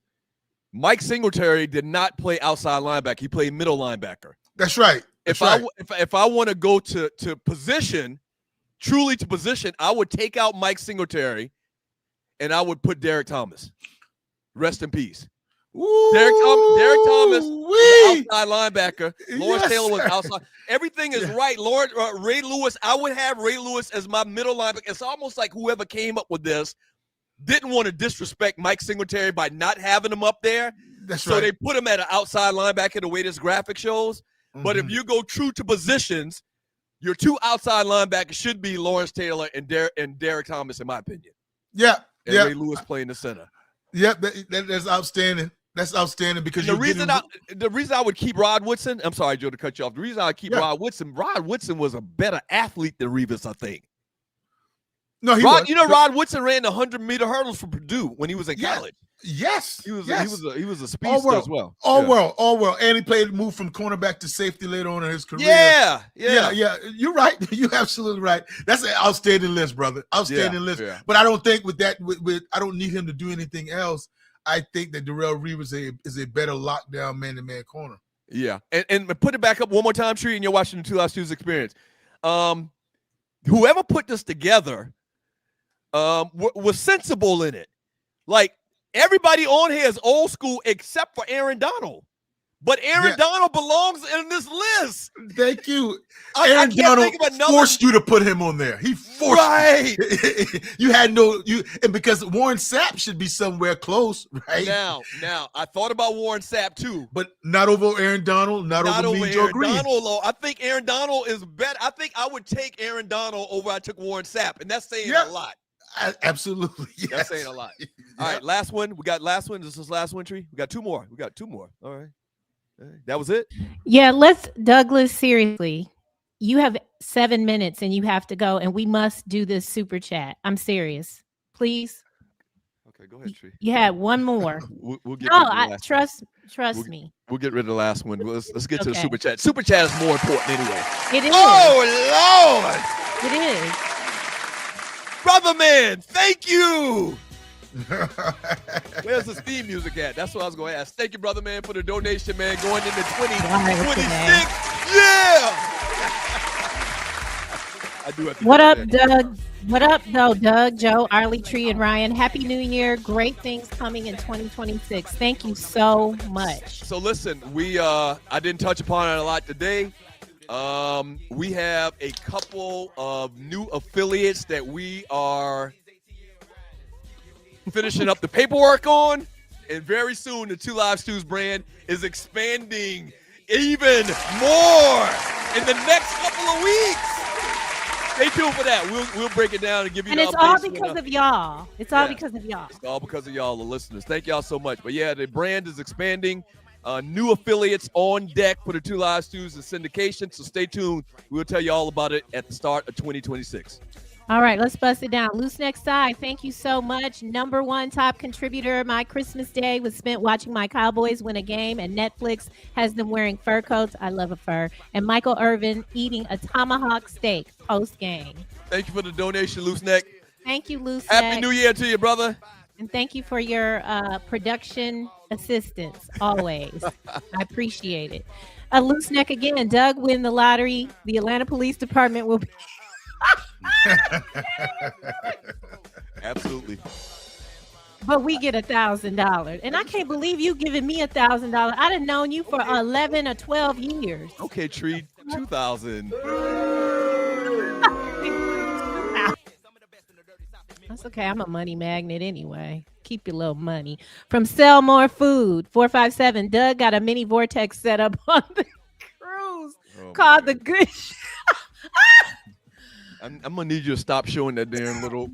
Mike Singletary did not play outside linebacker; he played middle linebacker. That's right. If I want to go to position, truly to position, I would take out Mike Singletary, and I would put Derrick Thomas. Rest in peace. Ooh, Derrick Thomas was outside linebacker. Lawrence Yes, Taylor was sir. outside. Everything is right. Ray Lewis, I would have Ray Lewis as my middle linebacker. It's almost like whoever came up with this didn't want to disrespect Mike Singletary by not having him up there. That's so right. they put him at an outside linebacker the way this graphic shows. But if you go true to positions, your 2 outside linebackers should be Lawrence Taylor and Derrick Thomas, in my opinion. Yeah. And yeah. Ray Lewis playing the center. Yep, that's outstanding. That's outstanding because the reason I would keep Rod Woodson, I'm sorry, Joe, to cut you off. The reason I would keep Rod Woodson was a better athlete than Revis, I think. No, Rod Woodson ran the 100-meter hurdles for Purdue when he was in college. Yes, he was a speedster as well. All well, and he moved from cornerback to safety later on in his career. Yeah. You're right. You're absolutely right. That's an outstanding list, brother. Outstanding list. Yeah. But I don't think with I don't need him to do anything else. I think that Darrelle Revis is a better lockdown man-to-man corner. Yeah, and put it back up one more time, Tree, and you're watching the 2 Live Stews experience. Whoever put this together was sensible in it. Like, everybody on here is old school except for Aaron Donald. But Aaron Donald belongs in this list. Thank you. Aaron Donald forced you to put him on there. He forced you. You had and because Warren Sapp should be somewhere close, right? Now, I thought about Warren Sapp too. But not over Aaron Donald, not over me, Joe Green. I think Aaron Donald is better. I think I would take Aaron Donald over I took Warren Sapp, and that's saying a lot. Absolutely. Yes. That's saying a lot. All right, last one. We got last one. This is last one, Tree. We got 2 more. All right. That was it? Yeah, Douglas, seriously. You have 7 minutes and you have to go, and we must do this super chat. I'm serious. Please. Okay, go ahead, Tree. You had one more. We'll get rid of the last trust me. We'll get rid of the last one. Let's get to the super chat. Super chat is more important anyway. It is. Oh, Lord. It is. Brother man, thank you. Where's the theme music at? That's what I was going to ask. Thank you, brother man, for the donation, man, going into 2026. Yeah. I do have to What up, Doug? What up, though, Doug, Joe, Arlie, Tree, and Ryan? Happy New Year. Great things coming in 2026. Thank you so much. So listen, I didn't touch upon it a lot today. We have a couple of new affiliates that we are finishing up the paperwork on, and very soon the 2 Live Stews brand is expanding even more in the next couple of weeks. Stay tuned for that. We'll break it down and give you. And it's all because of y'all. It's all because of y'all. It's all because of y'all, the listeners. Thank y'all so much. But yeah, the brand is expanding. New affiliates on deck for the 2 Live Stews and syndication. So stay tuned. We'll tell you all about it at the start of 2026. All right, let's bust it down. Loose Next Side, thank you so much. #1 top contributor. My Christmas day was spent watching my Cowboys win a game, and Netflix has them wearing fur coats. I love a fur. And Michael Irvin eating a tomahawk steak post-game. Thank you for the donation, Loose Neck. Thank you, Loose Happy Neck. New Year to you, brother. And thank you for your production assistance, always. I appreciate it. Loose Neck again. Doug win the lottery. The Atlanta Police Department will be... Absolutely. But we get $1,000, and I can't believe you giving me $1,000. I'd have known you for 11 or 12 years. Okay, Tree, 2,000. That's okay. I'm a money magnet anyway. Keep your little money. From Sell More Food, 457. Doug got a mini vortex set up on the cruise called the Good. I'm gonna need you to stop showing that damn little.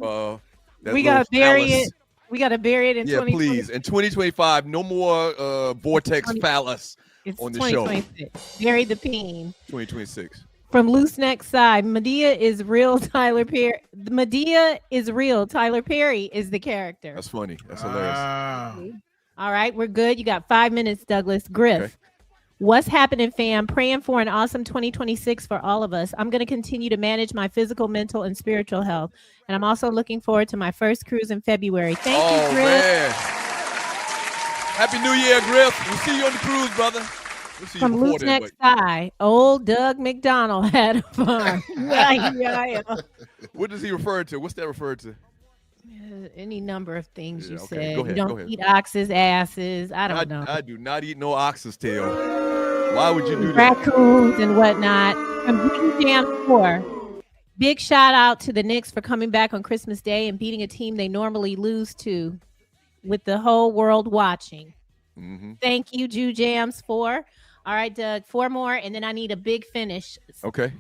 We gotta bury it. We gotta bury it in 2020. Please. In 2025, no more vortex phallus on the show. 2026. Bury the peen. 2026. From Loose Neck Side, Medea is real. Tyler Perry. Medea is real. Tyler Perry is the character. That's funny. That's hilarious. All right, we're good. You got 5 minutes, Douglas. Griff. Okay. What's happening, fam? Praying for an awesome 2026 for all of us. I'm going to continue to manage my physical, mental, and spiritual health. And I'm also looking forward to my first cruise in February. Thank you, Griff. Man. Happy New Year, Griff. We'll see you on the cruise, brother. We'll see you From before Loose then, Neck Side, old Doug McDonald had a farm. Yeah. What does he refer to? What's that referred to? Any number of things you okay. said. Go ahead, You go don't ahead. eat oxes, asses. I don't know. I do not eat no ox's tail. Why would you do that? Raccoons and whatnot. From Big Jam 4. Big shout out to the Knicks for coming back on Christmas Day and beating a team they normally lose to with the whole world watching. Mm-hmm. Thank you, Jew Jams 4. All right, Doug, 4 more, and then I need a big finish. Okay.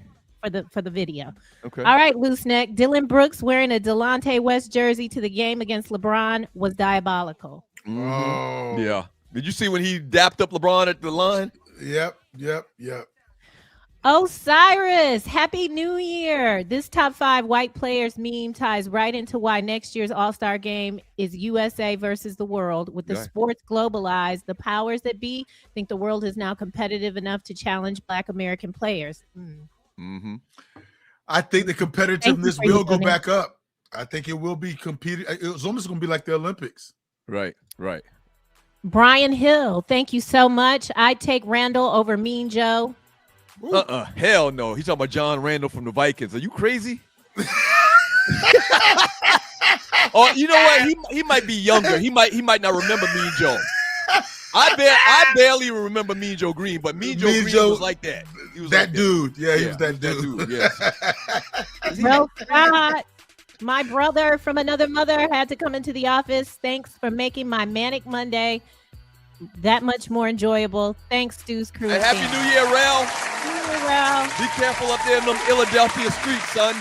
For the video. Okay. All right, Loose Neck. Dylan Brooks wearing a Delonte West jersey to the game against LeBron was diabolical. Mm-hmm. Oh. Yeah. Did you see when he dapped up LeBron at the line? Yep. Osiris, Happy New Year. This top 5 white players meme ties right into why next year's All-Star game is USA versus the world. With the sports globalized, the powers that be think the world is now competitive enough to challenge Black American players. Mm-hmm. I think the competitiveness will go back up. I think it will be competed. It's almost going to be like the Olympics. Right. Brian Hill, thank you so much. I'd take Randall over Mean Joe. Hell no. He's talking about John Randall from the Vikings. Are you crazy? Oh, you know what? He might be younger. He might not remember Mean Joe. I barely remember Mean Joe Green, but Mean Joe Green was like that. He was that like dude. That. Yeah, he was that dude. Yes. Well, Scott, my brother from another mother had to come into the office. Thanks for making my Manic Monday that much more enjoyable. Thanks, Stu's Crew. Hey, Happy New Year, Rel. Be careful up there in them Philadelphia streets, son.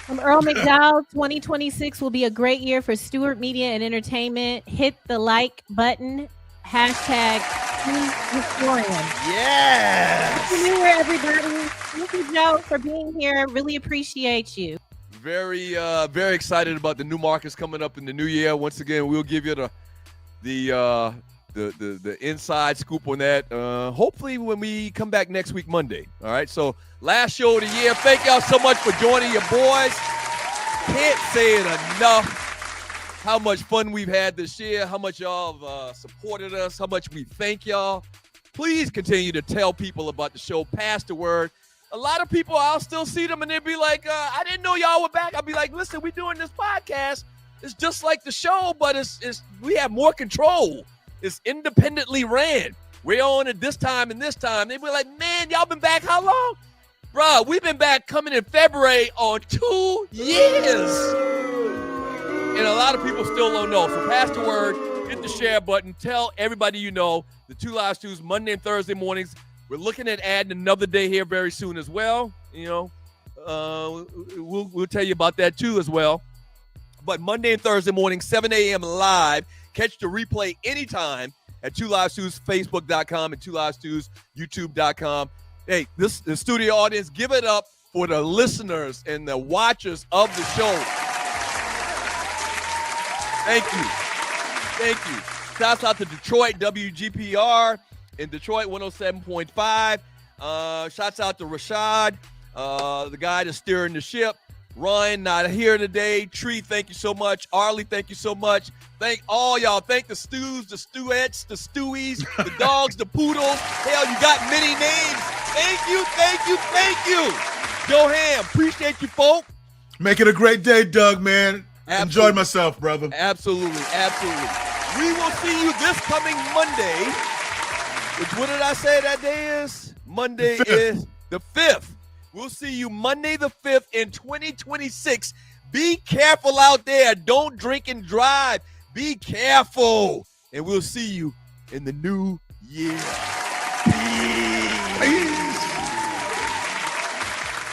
From Earl McDowell, 2026 will be a great year for Stewart Media and Entertainment. Hit the like button. Hashtag historian. Yes. Happy New Year, everybody. Thank you, Joe, for being here. Really appreciate you. Very excited about the new markets coming up in the new year. Once again, we'll give you the inside scoop on that. Hopefully when we come back next week, Monday. All right. So last show of the year. Thank y'all so much for joining your boys. Can't say it enough. How much fun we've had this year, how much y'all have supported us, how much we thank y'all. Please continue to tell people about the show, pass the word. A lot of people, I'll still see them and they'll be like, I didn't know y'all were back. I'll be like, listen, we're doing this podcast. It's just like the show, but we have more control. It's independently ran. We're on it this time and this time. They be like, man, y'all been back how long? Bruh, we've been back coming in February on 2 years. And a lot of people still don't know. So pass the word, hit the share button, tell everybody you know. The 2 Live Stews, Monday and Thursday mornings. We're looking at adding another day here very soon as well. You know, we'll tell you about that too as well. But Monday and Thursday morning, 7 a.m. live. Catch the replay anytime at 2 Live Stews, Facebook.com, and 2 Live Stews, YouTube.com. Hey, the studio audience, give it up for the listeners and the watchers of the show. Thank you. Shouts out to Detroit, WGPR in Detroit, 107.5. Shouts out to Rashad, the guy that's steering the ship. Ryan, not here today. Tree, thank you so much. Arlie, thank you so much. Thank all y'all. Thank the Stews, the Stewettes, the Stewies, the dogs, the poodles. Hell, you got many names. Thank you. Joe Ham, appreciate you, folk. Make it a great day, Doug, man. Absolutely. Enjoy myself, brother. Absolutely. We will see you this coming Monday. Which, what did I say that day is? Monday is the 5th. We'll see you Monday the 5th in 2026. Be careful out there. Don't drink and drive. Be careful. And we'll see you in the new year. Peace.